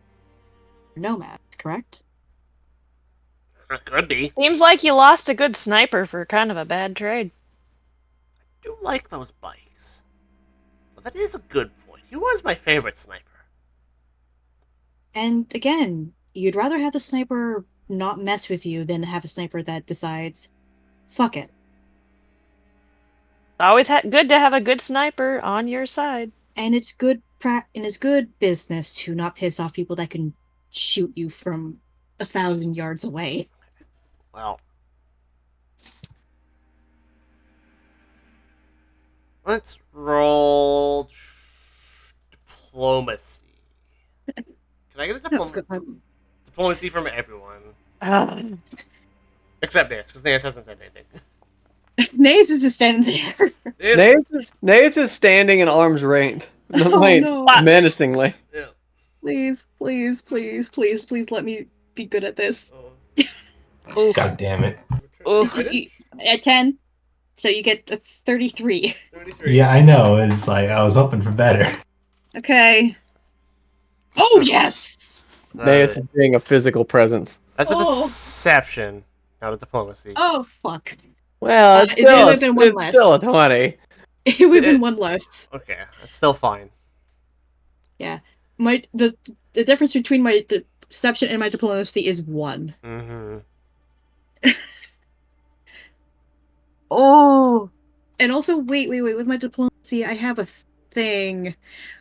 [SPEAKER 4] Nomads, correct?
[SPEAKER 1] It could be.
[SPEAKER 5] Seems like you lost a good sniper for kind of a bad trade.
[SPEAKER 1] I do like those bikes. But that is a good point. He was my favorite sniper.
[SPEAKER 4] And again, you'd rather have the sniper not mess with you than have a sniper that decides, fuck it.
[SPEAKER 5] Always good to have a good sniper on your side.
[SPEAKER 4] And it's good it's good business to not piss off people that can shoot you from 1,000 yards away.
[SPEAKER 1] Well, let's roll diplomacy. Can I get a diplomacy from everyone? Except Nance, because Nance hasn't said anything.
[SPEAKER 4] Naze is just standing there.
[SPEAKER 6] Naze is standing in arm's length.
[SPEAKER 4] Oh,
[SPEAKER 6] Wait,
[SPEAKER 4] no.
[SPEAKER 6] menacingly.
[SPEAKER 1] Yeah.
[SPEAKER 4] Please, please, please, please, please let me be good at this.
[SPEAKER 1] Oh.
[SPEAKER 5] Oof.
[SPEAKER 3] God damn it.
[SPEAKER 5] Oof.
[SPEAKER 4] At 10, so you get a 33.
[SPEAKER 1] 33.
[SPEAKER 3] Yeah, I know. It's like I was hoping for better.
[SPEAKER 4] Okay. Oh, yes!
[SPEAKER 6] Naze is being a physical presence.
[SPEAKER 1] That's a
[SPEAKER 4] Oh.
[SPEAKER 1] deception, not a diplomacy.
[SPEAKER 4] Oh, fuck.
[SPEAKER 6] Well, it's
[SPEAKER 4] it would
[SPEAKER 6] still,
[SPEAKER 4] have been one
[SPEAKER 6] it's
[SPEAKER 4] less.
[SPEAKER 6] still a 20.
[SPEAKER 4] It would have been 1 less.
[SPEAKER 1] Okay, that's still fine.
[SPEAKER 4] The difference between my deception and my diplomacy is 1.
[SPEAKER 1] Mm-hmm.
[SPEAKER 4] Oh! And also, wait. With my diplomacy, I have a thing.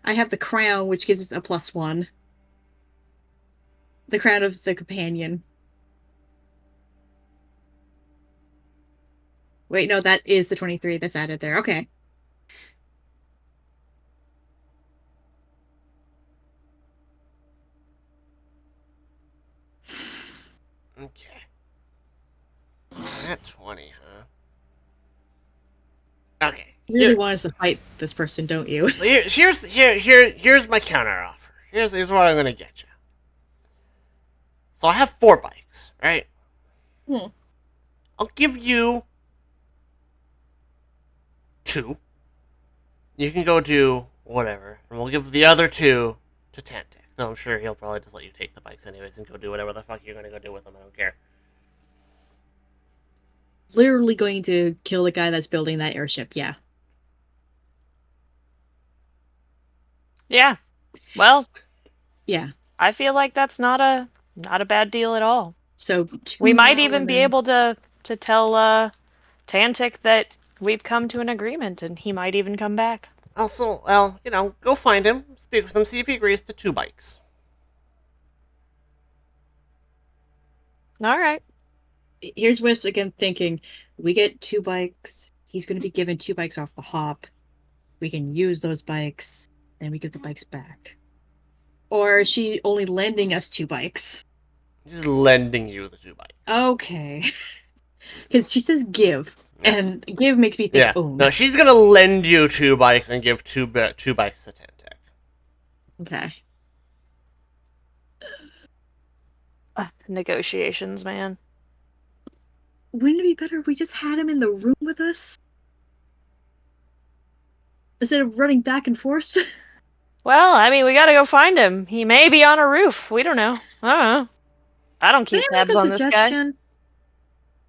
[SPEAKER 4] I have the crown, which gives us a +1. The crown of the companion. Wait, no, that is the 23 that's added there. Okay.
[SPEAKER 1] Okay. At 20, huh? Okay.
[SPEAKER 4] You really
[SPEAKER 1] Here-
[SPEAKER 4] want us to fight this person, don't you?
[SPEAKER 1] So here's my counter offer. Here's what I'm gonna get you. So I have 4 bikes, right?
[SPEAKER 4] Hmm.
[SPEAKER 1] I'll give you 2. You can go do whatever, and we'll give the other 2 to Tantic. So I'm sure he'll probably just let you take the bikes anyways and go do whatever the fuck you're gonna go do with them. I don't care.
[SPEAKER 4] Literally going to kill the guy that's building that airship, yeah.
[SPEAKER 5] Yeah. Well,
[SPEAKER 4] Yeah.
[SPEAKER 5] I feel like that's not a bad deal at all.
[SPEAKER 4] So
[SPEAKER 5] We
[SPEAKER 4] 2
[SPEAKER 5] might
[SPEAKER 4] now
[SPEAKER 5] even
[SPEAKER 4] and
[SPEAKER 5] be
[SPEAKER 4] then-
[SPEAKER 5] able to tell Tantic that we've come to an agreement, and he might even come back.
[SPEAKER 1] Also, well, go find him, speak with him, see if he agrees to 2 bikes.
[SPEAKER 5] All right.
[SPEAKER 4] Here's what I'm thinking. We get 2 bikes. He's going to be given 2 bikes off the hop. We can use those bikes. Then we give the bikes back. Or is she only lending us 2 bikes?
[SPEAKER 1] He's lending you the 2 bikes.
[SPEAKER 4] Okay. Because she says give. And give makes me think
[SPEAKER 1] Yeah.
[SPEAKER 4] own.
[SPEAKER 1] No, she's gonna lend you 2 bikes and give 2 bikes to Tantic.
[SPEAKER 4] Okay.
[SPEAKER 5] Negotiations, man.
[SPEAKER 4] Wouldn't it be better if we just had him in the room with us? Instead of running back and forth?
[SPEAKER 5] Well, I mean, we gotta go find him. He may be on a roof. We don't know. I don't know. I don't keep
[SPEAKER 4] Can I make
[SPEAKER 5] tabs
[SPEAKER 4] a
[SPEAKER 5] on this guy.
[SPEAKER 4] suggestion?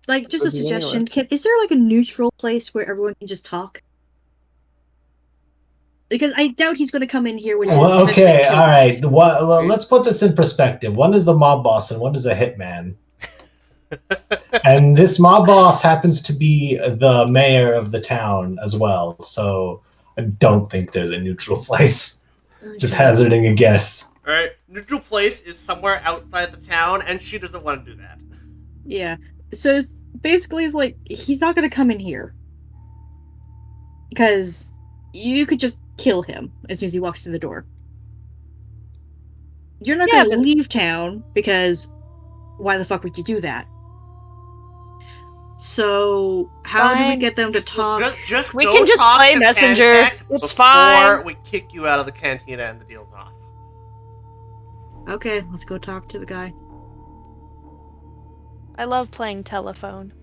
[SPEAKER 4] Like, just a
[SPEAKER 6] Could be
[SPEAKER 4] suggestion. Is there like a neutral place where everyone can just talk? Because I doubt he's going to come in here with.
[SPEAKER 3] Well,
[SPEAKER 4] his
[SPEAKER 3] okay,
[SPEAKER 4] kill
[SPEAKER 3] all right.
[SPEAKER 4] box.
[SPEAKER 3] Well, let's put this in perspective. One is the mob boss, and one is a hitman. And this mob boss happens to be the mayor of the town as well. So I don't think there's a neutral place. Just
[SPEAKER 4] Okay.
[SPEAKER 3] hazarding a guess.
[SPEAKER 1] Alright, neutral place is somewhere outside the town, and she doesn't want to do that.
[SPEAKER 4] Yeah. So it's like he's not gonna come in here because you could just kill him as soon as he walks through the door. You're not
[SPEAKER 5] Yeah,
[SPEAKER 4] gonna
[SPEAKER 5] but-
[SPEAKER 4] leave town because why the fuck would you do that? So how do we
[SPEAKER 5] Fine.
[SPEAKER 4] get them to talk?
[SPEAKER 1] Just
[SPEAKER 5] We
[SPEAKER 1] go
[SPEAKER 5] can just
[SPEAKER 1] talk
[SPEAKER 5] play
[SPEAKER 1] to
[SPEAKER 5] messenger.
[SPEAKER 1] Tantek
[SPEAKER 5] It's
[SPEAKER 1] before
[SPEAKER 5] fine.
[SPEAKER 1] we kick you out of the cantina and the deal's off.
[SPEAKER 4] Okay, let's go talk to the guy.
[SPEAKER 5] I love playing telephone.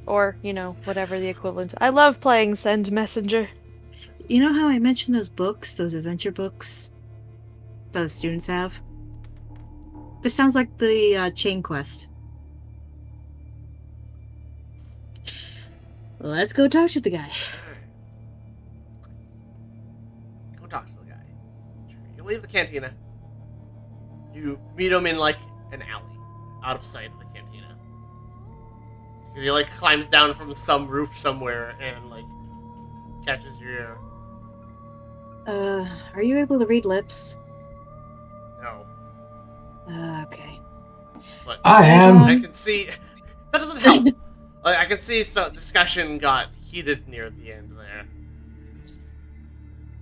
[SPEAKER 5] Or, whatever the equivalent. I love playing send messenger.
[SPEAKER 4] You know how I mentioned those books, those adventure books that the students have? This sounds like the chain quest. Let's go talk to the guy.
[SPEAKER 1] Go talk to the guy. You leave the cantina. You meet him in like an alley, out of sight of the cantina. He like climbs down from some roof somewhere and like catches your ear.
[SPEAKER 4] Are you able to read lips?
[SPEAKER 1] No,
[SPEAKER 4] Okay.
[SPEAKER 1] but
[SPEAKER 3] I am.
[SPEAKER 1] I can see that doesn't help. Like, I can see some discussion got heated near the end there.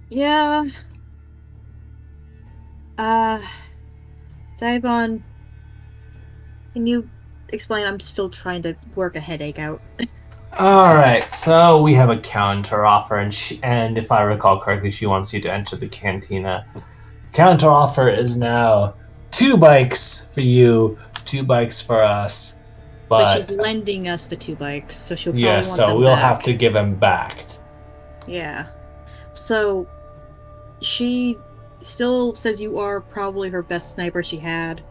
[SPEAKER 4] Yeah. Daibon, can you explain? I'm still trying to work a headache out.
[SPEAKER 3] All right, so we have a counter offer, and if I recall correctly, she wants you to enter the cantina. Counter offer is now 2 bikes for you, 2 bikes for us.
[SPEAKER 4] But she's lending us the 2 bikes, so she'll probably
[SPEAKER 3] yeah,
[SPEAKER 4] want
[SPEAKER 3] so
[SPEAKER 4] them
[SPEAKER 3] we'll
[SPEAKER 4] back.
[SPEAKER 3] have to give them back.
[SPEAKER 4] Yeah. So she still says you are probably her best sniper she had.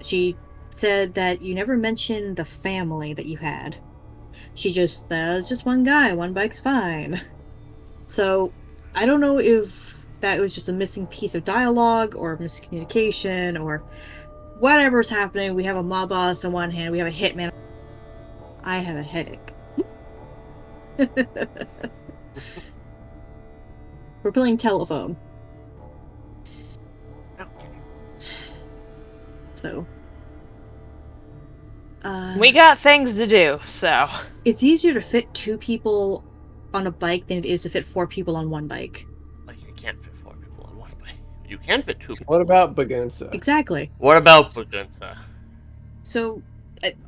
[SPEAKER 4] She said that you never mentioned the family that you had. She just, that was just one guy, 1 bike's fine. So I don't know if that was just a missing piece of dialogue or miscommunication or whatever's happening. We have a mob boss on one hand, we have a hitman. I have a headache. We're playing telephone.
[SPEAKER 1] Okay.
[SPEAKER 4] So
[SPEAKER 5] We got things to do, so.
[SPEAKER 4] it's easier to fit 2 people on a bike than it is to fit 4 people on 1 bike.
[SPEAKER 1] Like you can't fit 4 people on one bike. You can fit 2 people.
[SPEAKER 6] What about Bagunsa?
[SPEAKER 4] Exactly.
[SPEAKER 1] What about Bagunsa?
[SPEAKER 4] So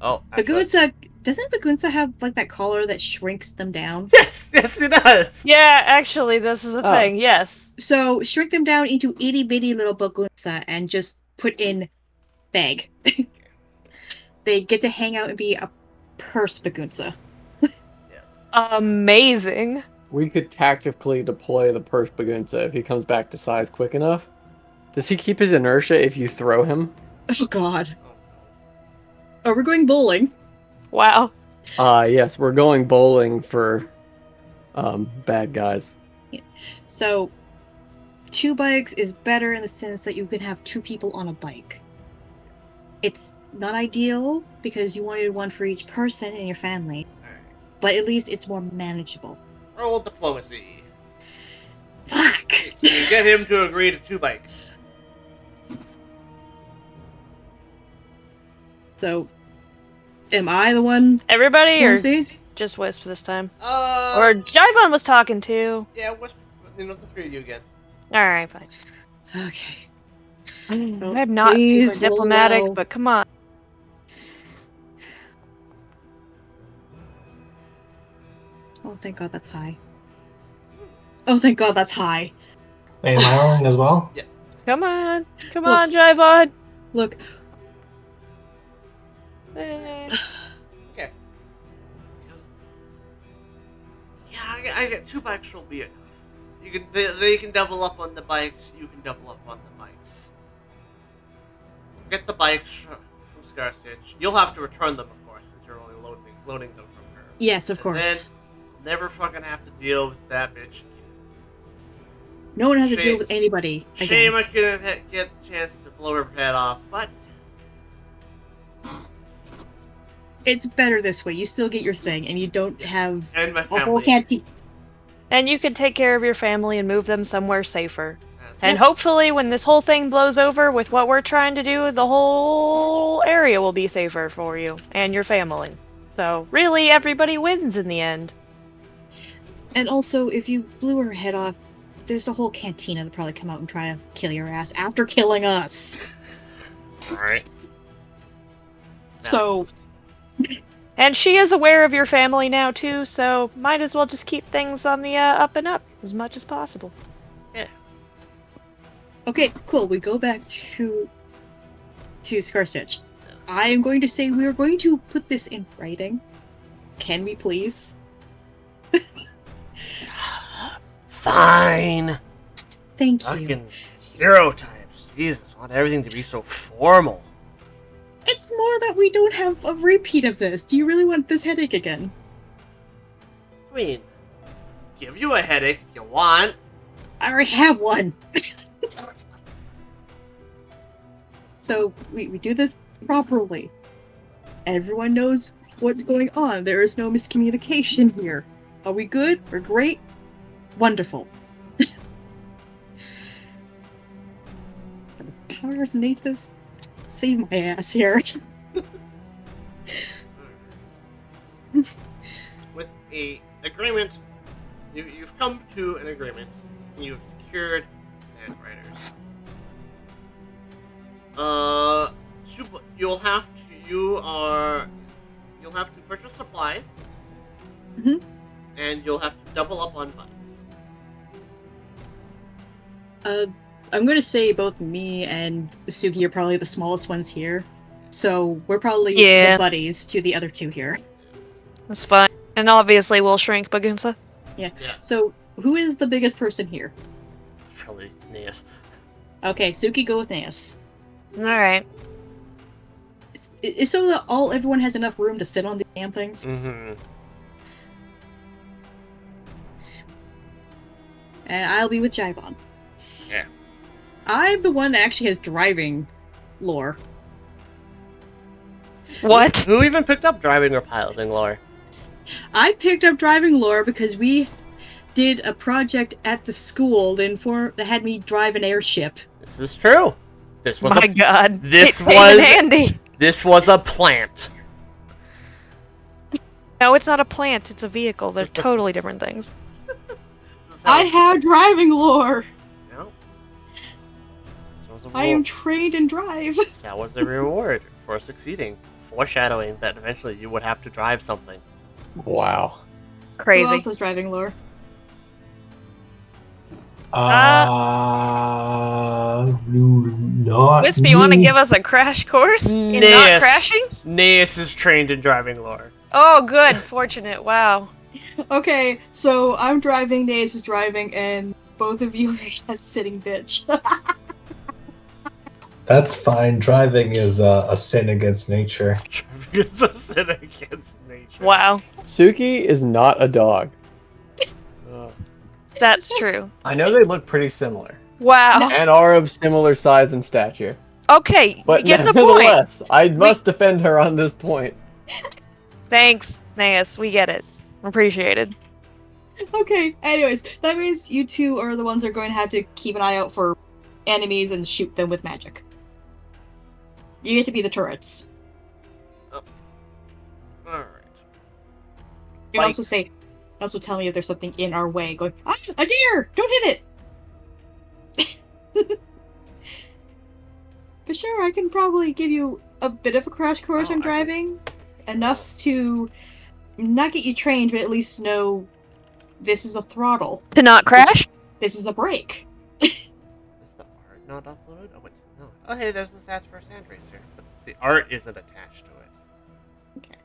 [SPEAKER 1] Oh, actually-
[SPEAKER 4] Bagunsa, doesn't Bagunsa have like that collar that shrinks them down?
[SPEAKER 1] Yes, it does.
[SPEAKER 5] Yeah, actually, this is the
[SPEAKER 6] Oh.
[SPEAKER 5] thing, yes.
[SPEAKER 4] So shrink them down into itty bitty little Bagunsa and just put in bag. They get to hang out and be a purse Bagunsa.
[SPEAKER 1] Yes.
[SPEAKER 5] Amazing.
[SPEAKER 6] We could tactically deploy the Purse Bagunsa if he comes back to size quick enough. Does he keep his inertia if you throw him?
[SPEAKER 4] Oh god. Oh, we're going bowling.
[SPEAKER 5] Wow.
[SPEAKER 6] Yes, we're going bowling for bad guys.
[SPEAKER 4] So 2 bikes is better in the sense that you can have 2 people on a bike. It's not ideal because you wanted 1 for each person in your family,
[SPEAKER 1] Alright.
[SPEAKER 4] but at least it's more manageable.
[SPEAKER 1] Roll diplomacy.
[SPEAKER 4] Fuck!
[SPEAKER 1] Can you get him to agree to 2 bikes?
[SPEAKER 4] So, am I the one?
[SPEAKER 5] Everybody, or
[SPEAKER 4] Lindsay?
[SPEAKER 5] just Wisp this time?
[SPEAKER 1] Or
[SPEAKER 5] Or Jivon was talking too.
[SPEAKER 1] yeah, what's the 3 of you again?
[SPEAKER 5] Alright, fine.
[SPEAKER 4] Okay.
[SPEAKER 5] I'm not
[SPEAKER 4] please
[SPEAKER 5] super
[SPEAKER 4] roll
[SPEAKER 5] diplomatic,
[SPEAKER 4] well.
[SPEAKER 5] but come on.
[SPEAKER 4] Oh, thank God that's high. Oh, thank God that's high.
[SPEAKER 3] Wait, am I rolling as well?
[SPEAKER 1] Yes.
[SPEAKER 5] Come on. Come
[SPEAKER 4] Look.
[SPEAKER 5] on, Jivon.
[SPEAKER 4] Look,
[SPEAKER 5] Eh.
[SPEAKER 1] Okay. Yeah, I get 2 bikes will be enough. You can they can double up on the bikes. You can double up on the bikes. Get the bikes from Scar Stitch. You'll have to return them, of course, since you're only loading them from her.
[SPEAKER 4] yes, of
[SPEAKER 1] And
[SPEAKER 4] course.
[SPEAKER 1] Never fucking have to deal with that bitch.
[SPEAKER 4] No one has to
[SPEAKER 1] shame-
[SPEAKER 4] deal with anybody. Again.
[SPEAKER 1] Shame I couldn't get the chance to blow her head off, but
[SPEAKER 4] It's better this way. You still get your thing, and you don't have
[SPEAKER 1] and my
[SPEAKER 4] a whole
[SPEAKER 1] family.
[SPEAKER 4] canteen.
[SPEAKER 5] And you can take care of your family and move them somewhere safer.
[SPEAKER 1] Yes.
[SPEAKER 5] And hopefully, when this whole thing blows over with what we're trying to do, the whole area will be safer for you and your family. So, really, everybody wins in the end.
[SPEAKER 4] And also, if you blew her head off, there's a whole cantina that'll probably come out and try to kill your ass after killing us.
[SPEAKER 1] Alright.
[SPEAKER 4] So,
[SPEAKER 5] And she is aware of your family now, too, so might as well just keep things on the up and up as much as possible.
[SPEAKER 4] okay, cool. We go back to Scarstitch.
[SPEAKER 1] Yes.
[SPEAKER 4] I am going to say we are going to put this in writing. Can we please?
[SPEAKER 1] Fine.
[SPEAKER 4] Thank you.
[SPEAKER 1] Fucking hero types. Jesus, want everything to be so formal.
[SPEAKER 4] It's more that we don't have a repeat of this. Do you really want this headache again?
[SPEAKER 1] I mean, give you a headache if you want.
[SPEAKER 4] I already have one. So we do this properly. Everyone knows what's going on. There is no miscommunication here. Are we good? We're great? Wonderful. The power of Nathus save my ass here.
[SPEAKER 1] With a agreement, you've come to an agreement, and you've secured Sand Riders. You'll have to purchase supplies,
[SPEAKER 4] Mhm.
[SPEAKER 1] and you'll have to double up on bikes.
[SPEAKER 4] I'm gonna say both me and Suki are probably the smallest ones here. So we're probably
[SPEAKER 5] Yeah.
[SPEAKER 4] the buddies to the other two here.
[SPEAKER 5] That's fine. And obviously, we'll shrink Bagunsa.
[SPEAKER 1] Yeah,
[SPEAKER 4] So who is the biggest person here?
[SPEAKER 1] probably Neas.
[SPEAKER 4] Okay, Suki, go with Naeus.
[SPEAKER 5] Alright.
[SPEAKER 4] It's so that everyone has enough room to sit on the damn things.
[SPEAKER 1] Mm-hmm.
[SPEAKER 4] And I'll be with Jaivon.
[SPEAKER 1] Yeah.
[SPEAKER 4] I'm the one that actually has driving lore.
[SPEAKER 5] What?
[SPEAKER 1] Who even picked up driving or piloting lore?
[SPEAKER 4] I picked up driving lore because we did a project at the school that had me drive an airship.
[SPEAKER 1] This is true. This was
[SPEAKER 5] My
[SPEAKER 1] a
[SPEAKER 5] god.
[SPEAKER 1] this
[SPEAKER 5] It came in
[SPEAKER 1] was-
[SPEAKER 5] handy.
[SPEAKER 1] this was a plant.
[SPEAKER 5] No, it's not a plant, it's a vehicle. They're totally different things.
[SPEAKER 1] This is how
[SPEAKER 4] I have driving lore.
[SPEAKER 1] No. This was a
[SPEAKER 4] I am trained in drive.
[SPEAKER 1] That was the reward for succeeding. Foreshadowing that eventually you would have to drive something.
[SPEAKER 6] Wow.
[SPEAKER 4] Who
[SPEAKER 5] Crazy.
[SPEAKER 4] else has driving lore?
[SPEAKER 3] Not
[SPEAKER 5] Wispy, you want to
[SPEAKER 3] me.
[SPEAKER 5] give us a crash course in not
[SPEAKER 1] Yes.
[SPEAKER 5] crashing?
[SPEAKER 1] Naeus is trained in driving lore.
[SPEAKER 5] Oh, good. Fortunate. Wow.
[SPEAKER 4] Okay, so I'm driving, Naeus is driving, and both of you are a sitting bitch.
[SPEAKER 3] That's fine. Driving is a sin against nature.
[SPEAKER 1] Driving is a sin against nature.
[SPEAKER 5] Wow.
[SPEAKER 6] Suki is not a dog.
[SPEAKER 1] Ugh.
[SPEAKER 5] That's true.
[SPEAKER 2] I know they look pretty similar.
[SPEAKER 5] Wow.
[SPEAKER 6] And are of similar size and stature.
[SPEAKER 5] Okay,
[SPEAKER 6] But
[SPEAKER 5] we get the point.
[SPEAKER 6] nevertheless, I must defend her on this point.
[SPEAKER 5] Thanks, Naeus. We get it. Appreciated.
[SPEAKER 4] Okay, anyways, that means you two are the ones that are going to have to keep an eye out for enemies and shoot them with magic. You get to be the turrets.
[SPEAKER 1] Alright.
[SPEAKER 4] You can also tell me if there's something in our way, going, ah, a deer! Don't hit it! But sure, I can probably give you a bit of a crash course
[SPEAKER 1] Oh,
[SPEAKER 4] on
[SPEAKER 1] I can-
[SPEAKER 4] driving. Enough to not get you trained, but at least know this is a throttle.
[SPEAKER 5] To not crash?
[SPEAKER 4] This is a brake.
[SPEAKER 1] Is the art not uploaded? Oh, wait, no. Oh, hey, there's the stats for Sand Racer. But the art isn't attached to it.
[SPEAKER 4] Okay.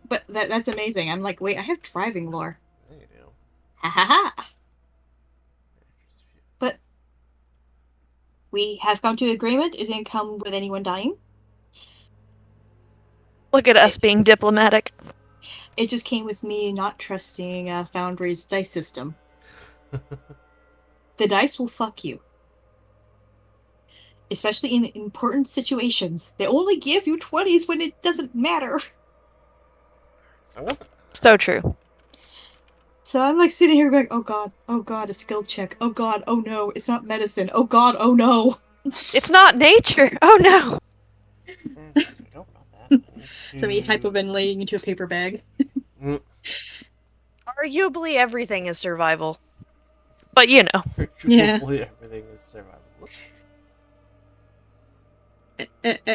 [SPEAKER 4] But that's amazing. I'm like, wait, I have driving lore.
[SPEAKER 1] There you do.
[SPEAKER 4] Ha ha ha! But we have come to agreement. It didn't come with anyone dying.
[SPEAKER 5] Look at us being diplomatic.
[SPEAKER 4] It just came with me not trusting Foundry's dice system. The dice will fuck you. Especially in important situations. They only give you 20s when it doesn't matter.
[SPEAKER 1] So I'm gonna put that
[SPEAKER 5] So true.
[SPEAKER 4] So I'm like sitting here going, oh god, a skill check. Oh god, oh no, it's not medicine. Oh god, oh no.
[SPEAKER 5] It's not nature. Oh no.
[SPEAKER 1] Nope, not that.
[SPEAKER 4] So me hyperventilating into a paper bag.
[SPEAKER 1] Mm,
[SPEAKER 5] Arguably everything is survival. But you know.
[SPEAKER 4] Yeah.
[SPEAKER 1] Everything is survival.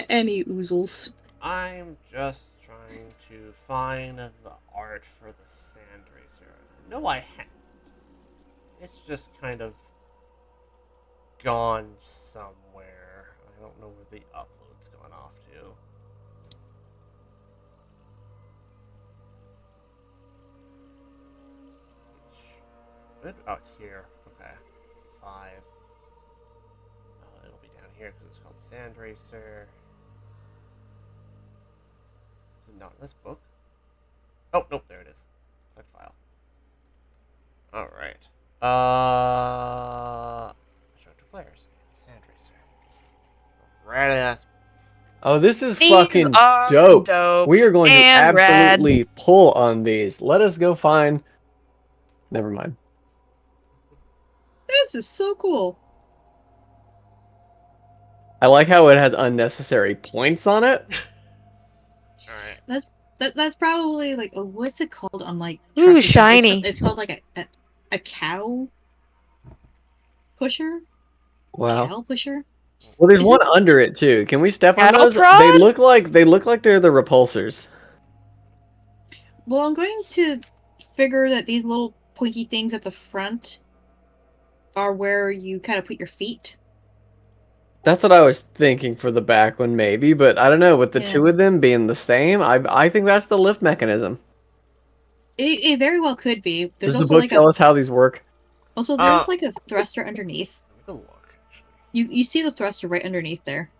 [SPEAKER 4] Any oozles.
[SPEAKER 1] I'm just trying to find the art for the Sand Racer. No, I haven't. It's just kind of gone somewhere. I don't know where the upload's gone off to. Good. Oh, it's here. Okay. 5. It'll be down here because it's called Sand Racer. Is it not in this book? Oh, nope, there it is. Select file. Alright. Show to players. Sand Racer. Rad ass.
[SPEAKER 6] Oh, this is
[SPEAKER 5] These
[SPEAKER 6] fucking
[SPEAKER 5] are
[SPEAKER 6] dope. We are going to
[SPEAKER 5] and
[SPEAKER 6] absolutely pull on these. Let us go find. Never mind.
[SPEAKER 4] This is so cool.
[SPEAKER 6] I like how it has unnecessary points on it.
[SPEAKER 1] Alright.
[SPEAKER 4] That's probably like, oh, what's it called on like
[SPEAKER 5] Ooh,
[SPEAKER 4] trucking?
[SPEAKER 5] shiny.
[SPEAKER 4] It's called like a cow pusher?
[SPEAKER 6] Wow.
[SPEAKER 4] Cow pusher?
[SPEAKER 6] Well, there's
[SPEAKER 4] Is
[SPEAKER 6] one
[SPEAKER 4] it-
[SPEAKER 6] under it too. Can we step on
[SPEAKER 5] Cattle
[SPEAKER 6] those?
[SPEAKER 5] prod?
[SPEAKER 6] They look like they're the repulsors.
[SPEAKER 4] Well, I'm going to figure that these little pointy things at the front are where you kind of put your feet.
[SPEAKER 6] That's what I was thinking for the back one, maybe, but I don't know. With the
[SPEAKER 4] Yeah.
[SPEAKER 6] two of them being the same, I think that's the lift mechanism.
[SPEAKER 4] It very well could be. There's
[SPEAKER 6] Does the
[SPEAKER 4] also
[SPEAKER 6] book
[SPEAKER 4] like
[SPEAKER 6] tell us how these work?
[SPEAKER 4] also there's like a thruster underneath.
[SPEAKER 1] Let me go look, actually.
[SPEAKER 4] You see the thruster right underneath there.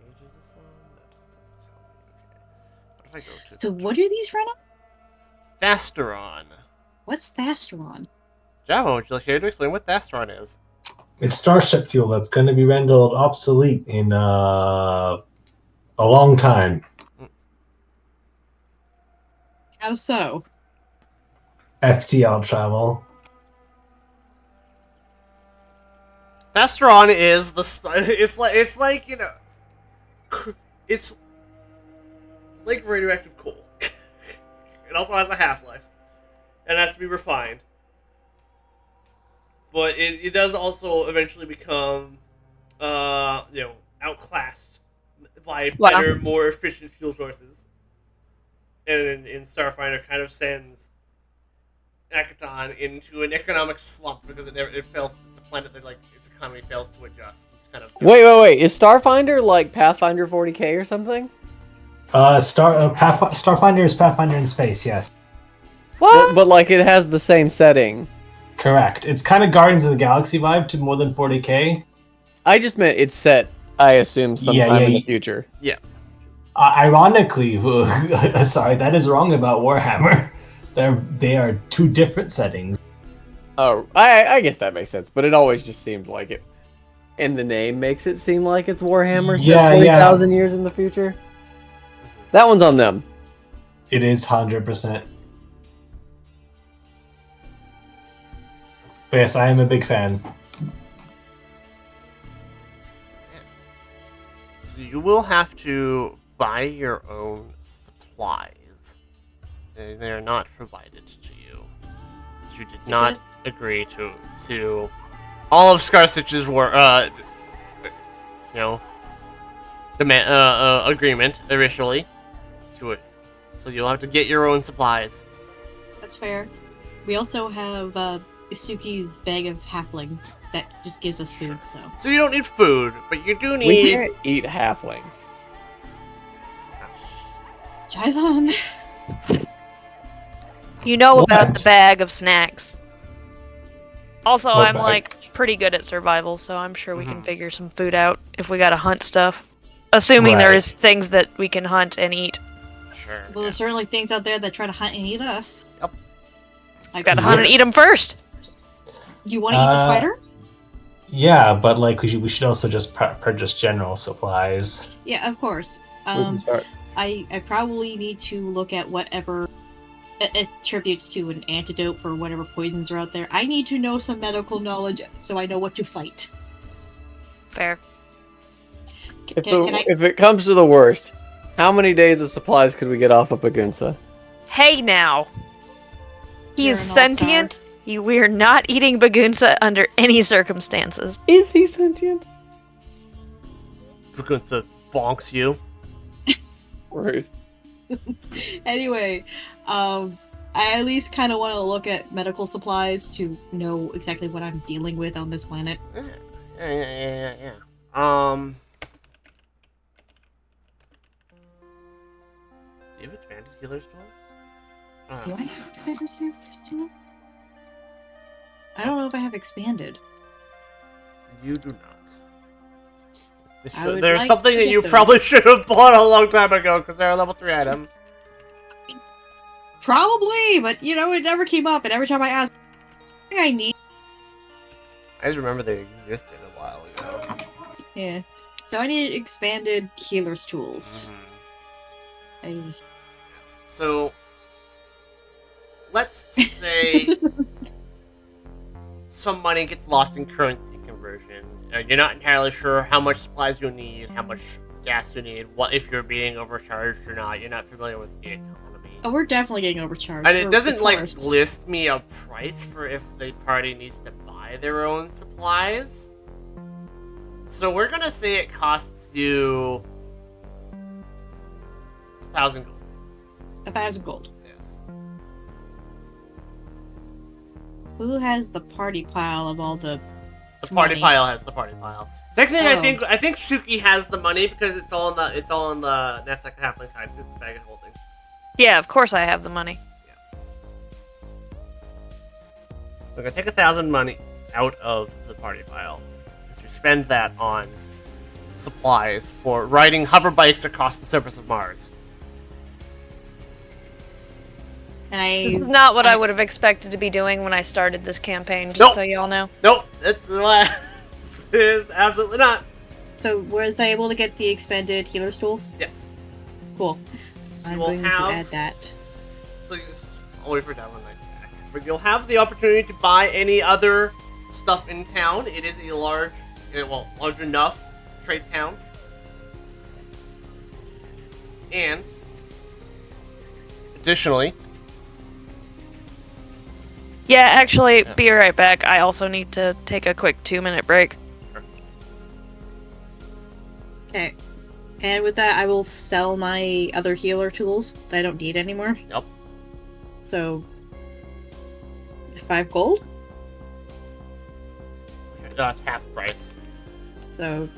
[SPEAKER 1] What page is this on? That just doesn't tell me. Okay. What if I go to
[SPEAKER 4] So
[SPEAKER 1] the
[SPEAKER 4] what are these run on?
[SPEAKER 1] Thasteron?
[SPEAKER 4] What's Thasteron?
[SPEAKER 1] Java, would you like to explain what Thasteron is?
[SPEAKER 3] It's starship fuel that's going to be rendered obsolete in a long time.
[SPEAKER 4] How so?
[SPEAKER 3] FTL travel.
[SPEAKER 1] Thasteron is it's like you know, it's like radioactive coal. It also has a half-life, and has to be refined. But it does also eventually become, outclassed by
[SPEAKER 5] Wow.
[SPEAKER 1] better, more efficient fuel sources. And in Starfinder, kind of sends Akaton into an economic slump because it fails. It's a planet that its economy fails to adjust. It's kind of
[SPEAKER 6] Wait. Is Starfinder like Pathfinder 40k or something?
[SPEAKER 3] Starfinder is Pathfinder in space, yes.
[SPEAKER 5] What?
[SPEAKER 6] But like it has the same setting.
[SPEAKER 3] Correct. It's kind of Guardians of the Galaxy vibe to more than 40k.
[SPEAKER 6] I just meant it's set, I assume, sometime in the future.
[SPEAKER 3] Ironically, sorry, that is wrong about Warhammer. They are two different settings.
[SPEAKER 6] Oh, I guess that makes sense, but it always just seemed like it. And the name makes it seem like it's Warhammer set
[SPEAKER 3] Yeah,
[SPEAKER 6] 40,000 years in the future. That one's on them.
[SPEAKER 3] It is 100%. But yes, I am a big fan.
[SPEAKER 1] So you will have to buy your own supplies. They are not provided to you. You did not agree to all of Scarstitch's agreement initially to it. So you'll have to get your own supplies.
[SPEAKER 4] That's fair. We also have Isuki's bag of halfling that just gives us food, so.
[SPEAKER 1] So you don't need food, but you do
[SPEAKER 6] We
[SPEAKER 1] need.
[SPEAKER 6] can't eat halflings.
[SPEAKER 4] Jivon!
[SPEAKER 5] You know about
[SPEAKER 3] What?
[SPEAKER 5] the bag of snacks. Also,
[SPEAKER 3] What
[SPEAKER 5] I'm
[SPEAKER 3] bag?
[SPEAKER 5] like pretty good at survival, so I'm sure we can
[SPEAKER 1] Mhm.
[SPEAKER 5] figure some food out if we gotta hunt stuff. Assuming
[SPEAKER 3] Right.
[SPEAKER 5] there's things that we can hunt and eat.
[SPEAKER 1] Sure.
[SPEAKER 4] Well, there's certainly things out there that try to hunt and eat us.
[SPEAKER 1] Yep.
[SPEAKER 4] Like
[SPEAKER 5] Gotta
[SPEAKER 4] the
[SPEAKER 5] hunt and
[SPEAKER 4] spider.
[SPEAKER 5] eat them first.
[SPEAKER 4] You want to eat the spider?
[SPEAKER 3] Yeah, but like we should also just purchase general supplies.
[SPEAKER 4] Yeah, of course.
[SPEAKER 6] We can start
[SPEAKER 4] I probably need to look at whatever attributes to an antidote for whatever poisons are out there. I need to know some medical knowledge so I know what to fight.
[SPEAKER 5] Fair.
[SPEAKER 6] If it comes to the worst, how many days of supplies could we get off of Bagunsa?
[SPEAKER 5] Hey now! He
[SPEAKER 4] You're
[SPEAKER 5] is
[SPEAKER 4] an all-star.
[SPEAKER 5] sentient. We are not eating Bagunsa under any circumstances.
[SPEAKER 6] Is he sentient?
[SPEAKER 1] Bagunsa bonks you.
[SPEAKER 6] Rude.
[SPEAKER 4] Anyway, I at least kind of want to look at medical supplies to know exactly what I'm dealing with on this planet.
[SPEAKER 1] Yeah. Do you have expanded healer's tools?
[SPEAKER 4] Do I have expanded here? I don't know if I have expanded.
[SPEAKER 1] You do not.
[SPEAKER 4] I would
[SPEAKER 1] There's
[SPEAKER 4] like
[SPEAKER 1] something
[SPEAKER 4] to
[SPEAKER 1] that
[SPEAKER 4] get
[SPEAKER 1] you
[SPEAKER 4] those.
[SPEAKER 1] probably should have bought a long time ago because they're a level 3 item.
[SPEAKER 4] Probably, but it never came up, and every time I asked, I need.
[SPEAKER 1] I just remember they existed a while ago.
[SPEAKER 4] Yeah. So I need expanded healer's tools.
[SPEAKER 1] Mhm. So, let's say some money gets lost in currency conversion. You're not entirely sure how much supplies you'll need, how much gas you need, what if you're being overcharged or not. You're not familiar with the economy.
[SPEAKER 4] Oh, we're definitely getting overcharged.
[SPEAKER 1] And it
[SPEAKER 4] We're
[SPEAKER 1] doesn't
[SPEAKER 4] the
[SPEAKER 1] like
[SPEAKER 4] tourists.
[SPEAKER 1] list me a price for if the party needs to buy their own supplies. So we're gonna say it costs you 1,000 gold.
[SPEAKER 4] 1,000 gold.
[SPEAKER 1] Yes.
[SPEAKER 4] Who has the party pile of all the?
[SPEAKER 1] The party
[SPEAKER 4] Money.
[SPEAKER 1] pile has the party pile. Technically,
[SPEAKER 4] Oh.
[SPEAKER 1] I think Suki has the money because it's all in the next like halfling side. It's the bag of holding.
[SPEAKER 5] Yeah, of course I have the money.
[SPEAKER 1] So I'm gonna take 1,000 money out of the party pile. To spend that on supplies for riding hover bikes across the surface of Mars.
[SPEAKER 4] And
[SPEAKER 5] This is
[SPEAKER 4] I.
[SPEAKER 5] not what I would have expected to be doing when I started this campaign, just
[SPEAKER 1] Nope.
[SPEAKER 5] so y'all know.
[SPEAKER 1] Nope, that's the last. Is absolutely not.
[SPEAKER 4] So was I able to get the expanded healer's tools?
[SPEAKER 1] Yes.
[SPEAKER 4] Cool.
[SPEAKER 1] So
[SPEAKER 4] I'm
[SPEAKER 1] you will
[SPEAKER 4] going
[SPEAKER 1] have.
[SPEAKER 4] to add that.
[SPEAKER 1] So I'll wait for Devlin Knight back. But you'll have the opportunity to buy any other stuff in town. It is a large enough trade town. And additionally,
[SPEAKER 5] Yeah, actually,
[SPEAKER 1] Yeah.
[SPEAKER 5] be right back. I also need to take a quick 2-minute break.
[SPEAKER 4] Okay. And with that, I will sell my other healer tools that I don't need anymore.
[SPEAKER 1] Yep.
[SPEAKER 4] So, 5 gold.
[SPEAKER 1] that's half price.
[SPEAKER 4] So,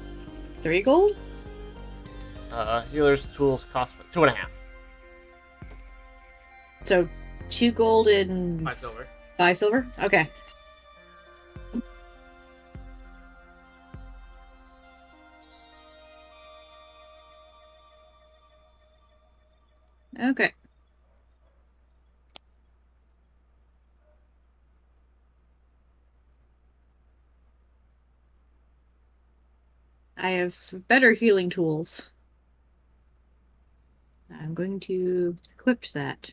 [SPEAKER 4] 3 gold.
[SPEAKER 1] Healer's tools cost 2.5.
[SPEAKER 4] So, 2 gold and
[SPEAKER 1] 5 silver.
[SPEAKER 4] 5 silver. Okay. Okay. I have better healing tools. I'm going to equip that.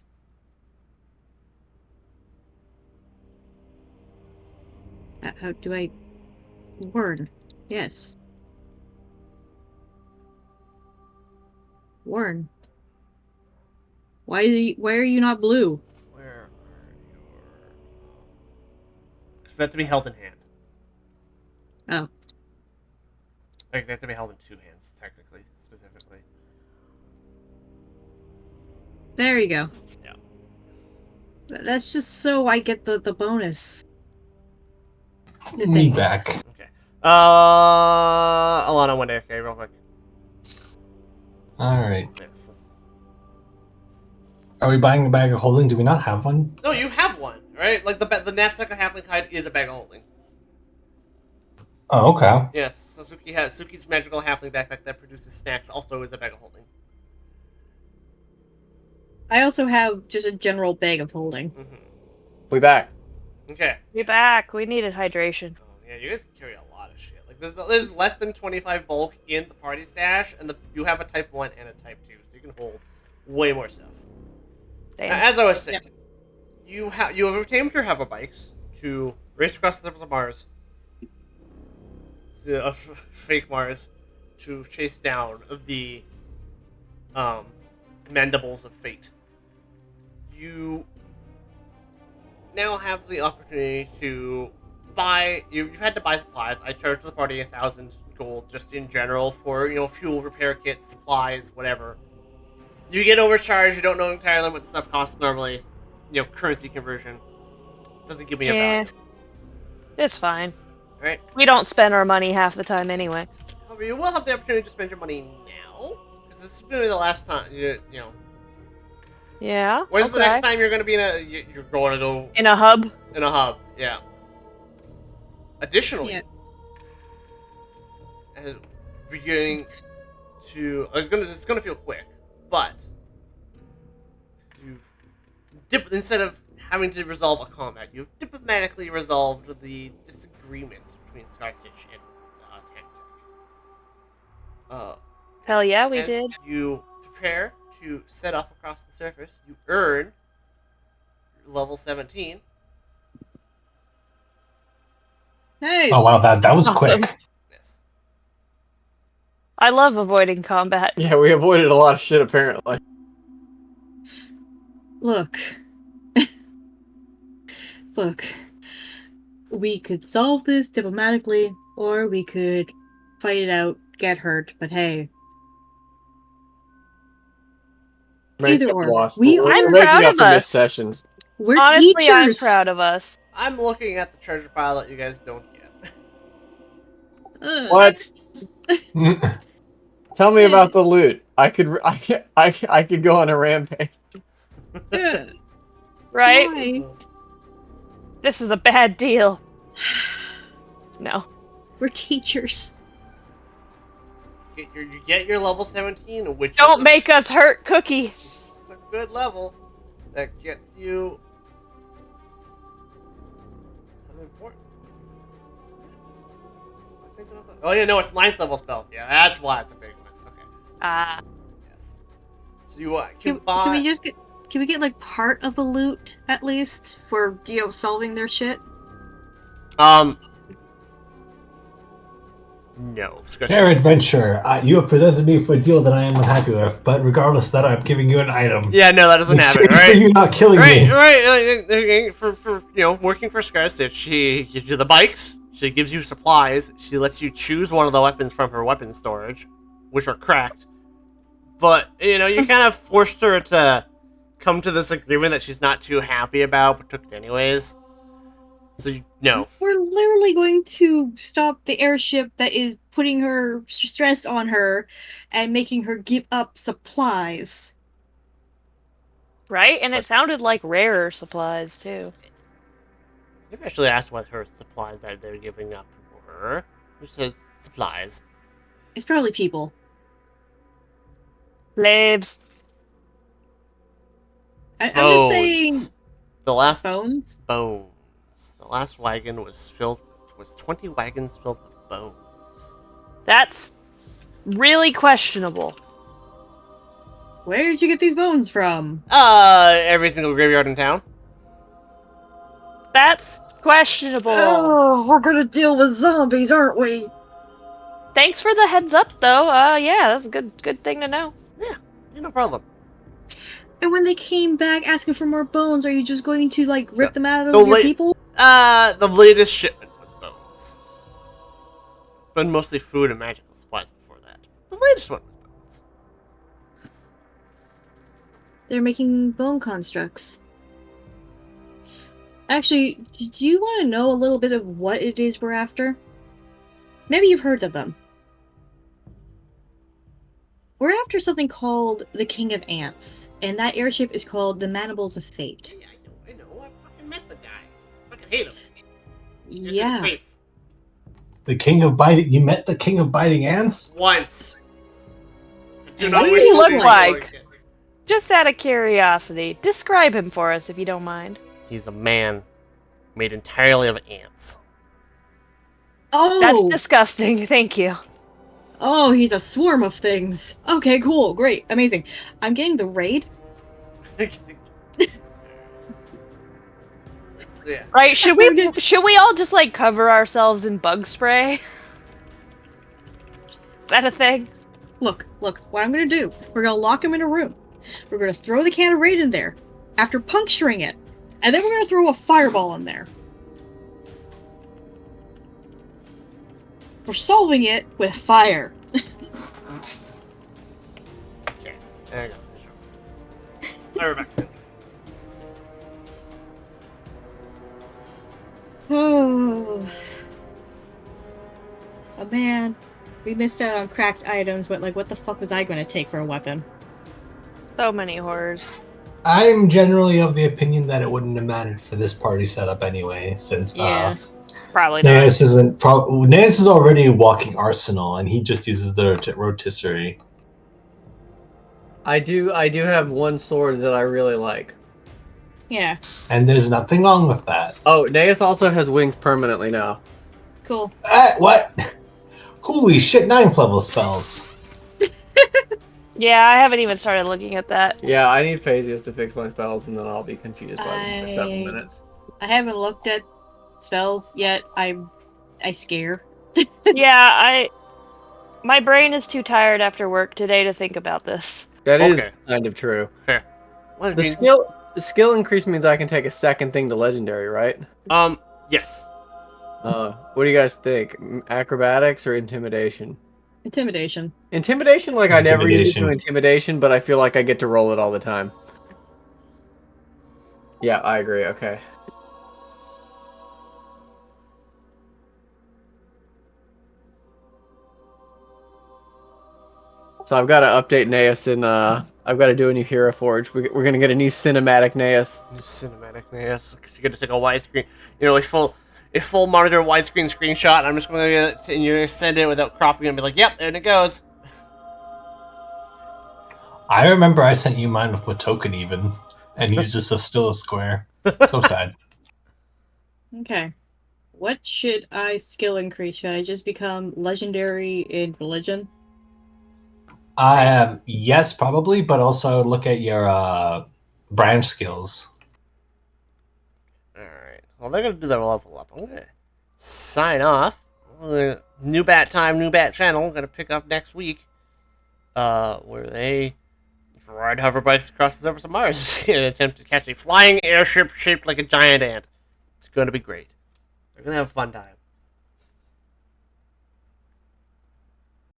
[SPEAKER 4] How do I warn? Yes. Warn. Why are you not blue?
[SPEAKER 1] Where are your? Because they have to be held in hand.
[SPEAKER 4] Oh.
[SPEAKER 1] Like they have to be held in 2 hands, technically, specifically.
[SPEAKER 4] There you go.
[SPEAKER 1] Yeah.
[SPEAKER 4] That's just so I get the bonus. The
[SPEAKER 3] Me
[SPEAKER 4] things.
[SPEAKER 3] back.
[SPEAKER 1] Okay. Alana, one day, okay, real quick.
[SPEAKER 3] Alright.
[SPEAKER 1] Yes.
[SPEAKER 3] Are we buying a bag of holding? Do we not have one?
[SPEAKER 1] No, you have one, right? Like the knapsack of halfling hide is a bag of holding.
[SPEAKER 3] Oh, okay.
[SPEAKER 1] Yes, so Suki's magical halfling backpack that produces snacks also is a bag of holding.
[SPEAKER 4] I also have just a general bag of holding.
[SPEAKER 1] Mm-hmm.
[SPEAKER 6] We back.
[SPEAKER 1] Okay.
[SPEAKER 5] Be back. We needed hydration.
[SPEAKER 1] Oh, yeah, you guys carry a lot of shit. Like there's less than 25 bulk in the party stash, and you have a type 1 and a type 2, so you you can hold way more stuff. Now,
[SPEAKER 5] Damn.
[SPEAKER 1] as I was saying, you have obtained your hover bikes to race across the surface of Mars, fake Mars, to chase down the mandibles of fate. You now have the opportunity to buy. You've had to buy supplies. I charged the party 1,000 gold just in general for fuel, repair kits, supplies, whatever. You get overcharged. You don't know entirely what the stuff costs normally. Currency conversion doesn't give me a
[SPEAKER 5] Yeah.
[SPEAKER 1] value.
[SPEAKER 5] It's fine.
[SPEAKER 1] Right?
[SPEAKER 5] We don't spend our money half the time anyway.
[SPEAKER 1] However, you will have the opportunity to spend your money now, because this is going to be the last time.
[SPEAKER 5] Yeah.
[SPEAKER 1] When's the
[SPEAKER 5] okay.
[SPEAKER 1] next time you're going to be you're going to go
[SPEAKER 5] In a hub?
[SPEAKER 1] in a hub? Yeah. Additionally,
[SPEAKER 4] Yeah.
[SPEAKER 1] and beginning to, it's gonna feel quick, but instead of having to resolve a combat, you've diplomatically resolved the disagreement between Skystitch and Tactic.
[SPEAKER 5] Hell yeah, we
[SPEAKER 1] As
[SPEAKER 5] did.
[SPEAKER 1] you prepare to set off across the surface, you earn level 17.
[SPEAKER 4] Nice.
[SPEAKER 3] Oh wow, that was
[SPEAKER 5] Awesome.
[SPEAKER 3] quick.
[SPEAKER 1] Yes.
[SPEAKER 5] I love avoiding combat.
[SPEAKER 6] Yeah, we avoided a lot of shit apparently.
[SPEAKER 4] Look. Look. We could solve this diplomatically, or we could fight it out, get hurt, but hey.
[SPEAKER 6] Make
[SPEAKER 4] Either
[SPEAKER 6] up
[SPEAKER 4] or.
[SPEAKER 6] lost.
[SPEAKER 4] We
[SPEAKER 6] We're
[SPEAKER 5] I'm
[SPEAKER 6] making
[SPEAKER 5] proud
[SPEAKER 6] up
[SPEAKER 5] of
[SPEAKER 6] for
[SPEAKER 5] us.
[SPEAKER 6] missed sessions.
[SPEAKER 4] We're
[SPEAKER 5] Honestly,
[SPEAKER 4] teachers.
[SPEAKER 5] I'm proud of us.
[SPEAKER 1] I'm looking at the treasure pile that you guys don't get.
[SPEAKER 4] Ugh.
[SPEAKER 6] What? Tell me about the loot. I could go on a rampage.
[SPEAKER 4] Ugh.
[SPEAKER 5] Right?
[SPEAKER 4] Why?
[SPEAKER 5] This was a bad deal. No.
[SPEAKER 4] We're teachers.
[SPEAKER 1] You get your level 17, which
[SPEAKER 5] Don't make us hurt Cookie.
[SPEAKER 1] it's a good level that gets you something important. Oh yeah, no, it's 9th level spells. Yeah, that's why it's a big one. Okay.
[SPEAKER 5] Ah.
[SPEAKER 1] Yes. So you can buy.
[SPEAKER 4] Can we just get? Can we get like part of the loot at least for solving their shit?
[SPEAKER 1] No.
[SPEAKER 3] Fair adventure. You have presented me for a deal that I am unhappy with, but regardless of that, I'm giving you an item.
[SPEAKER 1] Yeah, no, that doesn't
[SPEAKER 3] In
[SPEAKER 1] happen,
[SPEAKER 3] exchange
[SPEAKER 1] right?
[SPEAKER 3] for you not killing me.
[SPEAKER 1] Right. For working for Skystitch, she gives you the bikes. She gives you supplies. She lets you choose one of the weapons from her weapon storage, which are cracked. But you kind of forced her to come to this agreement that she's not too happy about, but took it anyways. So no.
[SPEAKER 4] We're literally going to stop the airship that is putting her stress on her and making her give up supplies.
[SPEAKER 5] Right? And it sounded like rarer supplies, too.
[SPEAKER 1] You've actually asked what her supplies that they're giving up were. Who says supplies?
[SPEAKER 4] It's probably people.
[SPEAKER 5] Slaves.
[SPEAKER 4] I'm just saying
[SPEAKER 1] The last
[SPEAKER 4] bones.
[SPEAKER 1] bones. The last wagon was 20 wagons filled with bones.
[SPEAKER 5] That's really questionable.
[SPEAKER 4] Where did you get these bones from?
[SPEAKER 1] Every single graveyard in town.
[SPEAKER 5] That's questionable.
[SPEAKER 4] Oh, we're gonna deal with zombies, aren't we?
[SPEAKER 5] Thanks for the heads up, though. Yeah, that's a good thing to know.
[SPEAKER 1] Yeah, no problem.
[SPEAKER 4] And when they came back asking for more bones, are you just going to rip them out of
[SPEAKER 1] The
[SPEAKER 4] your
[SPEAKER 1] la-
[SPEAKER 4] people?
[SPEAKER 1] The latest shipment was bones. But mostly food and magical supplies before that. The latest one was bones.
[SPEAKER 4] They're making bone constructs. Actually, do you want to know a little bit of what it is we're after? Maybe you've heard of them. We're after something called the King of Ants, and that airship is called the Mandibles of Fate.
[SPEAKER 1] Yeah, I know. I fucking met the guy. I fucking hate him. Just his
[SPEAKER 4] Yeah.
[SPEAKER 1] face.
[SPEAKER 3] The king of biting. You met the king of biting ants?
[SPEAKER 1] Once. I do
[SPEAKER 4] And
[SPEAKER 1] not
[SPEAKER 4] what
[SPEAKER 1] wish
[SPEAKER 4] did he
[SPEAKER 1] to
[SPEAKER 4] look
[SPEAKER 1] do so
[SPEAKER 5] like?
[SPEAKER 1] again.
[SPEAKER 5] Just out of curiosity, describe him for us if you don't mind.
[SPEAKER 1] He's a man made entirely of ants.
[SPEAKER 5] That's
[SPEAKER 4] Oh!
[SPEAKER 5] disgusting. Thank you.
[SPEAKER 4] Oh, he's a swarm of things. Okay, cool, great, amazing. I'm getting the raid.
[SPEAKER 1] Yeah.
[SPEAKER 5] Right? Should
[SPEAKER 4] Okay.
[SPEAKER 5] we all just like cover ourselves in bug spray? Is that a thing?
[SPEAKER 4] Look, what I'm gonna do, we're gonna lock him in a room. We're gonna throw the can of raid in there after puncturing it. And then we're gonna throw a fireball in there. We're solving it with fire.
[SPEAKER 1] Okay. There you go. All right, we're back.
[SPEAKER 4] Oh. Oh man, we missed out on cracked items, but like, what the fuck was I gonna take for a weapon?
[SPEAKER 5] So many horrors.
[SPEAKER 3] I'm generally of the opinion that it wouldn't have mattered for this party setup anyway, since
[SPEAKER 4] Yeah.
[SPEAKER 5] Probably not.
[SPEAKER 3] Naeus isn't. Naeus is already a walking arsenal, and he just uses the rotisserie.
[SPEAKER 6] I do have one sword that I really like.
[SPEAKER 4] Yeah,
[SPEAKER 3] And there's nothing wrong with that.
[SPEAKER 6] Oh, Naeus also has wings permanently now.
[SPEAKER 4] cool.
[SPEAKER 3] What? Holy shit! 9th level spells.
[SPEAKER 5] Yeah, I haven't even started looking at that.
[SPEAKER 6] Yeah, I need Phaseus to fix my spells, and then I'll be confused by the first couple minutes.
[SPEAKER 4] I haven't looked at spells yet. I scare.
[SPEAKER 5] Yeah, my brain is too tired after work today to think about this.
[SPEAKER 6] That is
[SPEAKER 1] Okay.
[SPEAKER 6] kind of true.
[SPEAKER 1] Well, I
[SPEAKER 6] The
[SPEAKER 1] mean,
[SPEAKER 6] skill increase means I can take a second thing to legendary, right?
[SPEAKER 1] yes.
[SPEAKER 6] What do you guys think? Acrobatics or intimidation?
[SPEAKER 4] Intimidation.
[SPEAKER 6] Intimidation, like I never use it to
[SPEAKER 3] Intimidation.
[SPEAKER 6] intimidation, but I feel like I get to roll it all the time. Yeah, I agree. Okay. So I've got to update Naeus and I've got to do a new Hero Forge. We're gonna get a new cinematic Naeus.
[SPEAKER 1] New cinematic, yes. Because you're gonna take a widescreen, a full monitor widescreen screenshot. I'm just gonna and you're gonna send it without cropping it and be like, "Yep, there it goes."
[SPEAKER 3] I remember I sent you mine with token even, and he's just still a square. So sad.
[SPEAKER 4] Okay. What should I skill increase? Should I just become legendary in religion?
[SPEAKER 3] Yes, probably, but also look at your branch skills.
[SPEAKER 1] All right. Well, they're gonna do their level up. I'm gonna sign off. New bat time, new bat channel. Gonna pick up next week. Where they ride hover bikes across the surface of Mars in an attempt to catch a flying airship shaped like a giant ant. It's gonna be great. They're gonna have a fun time.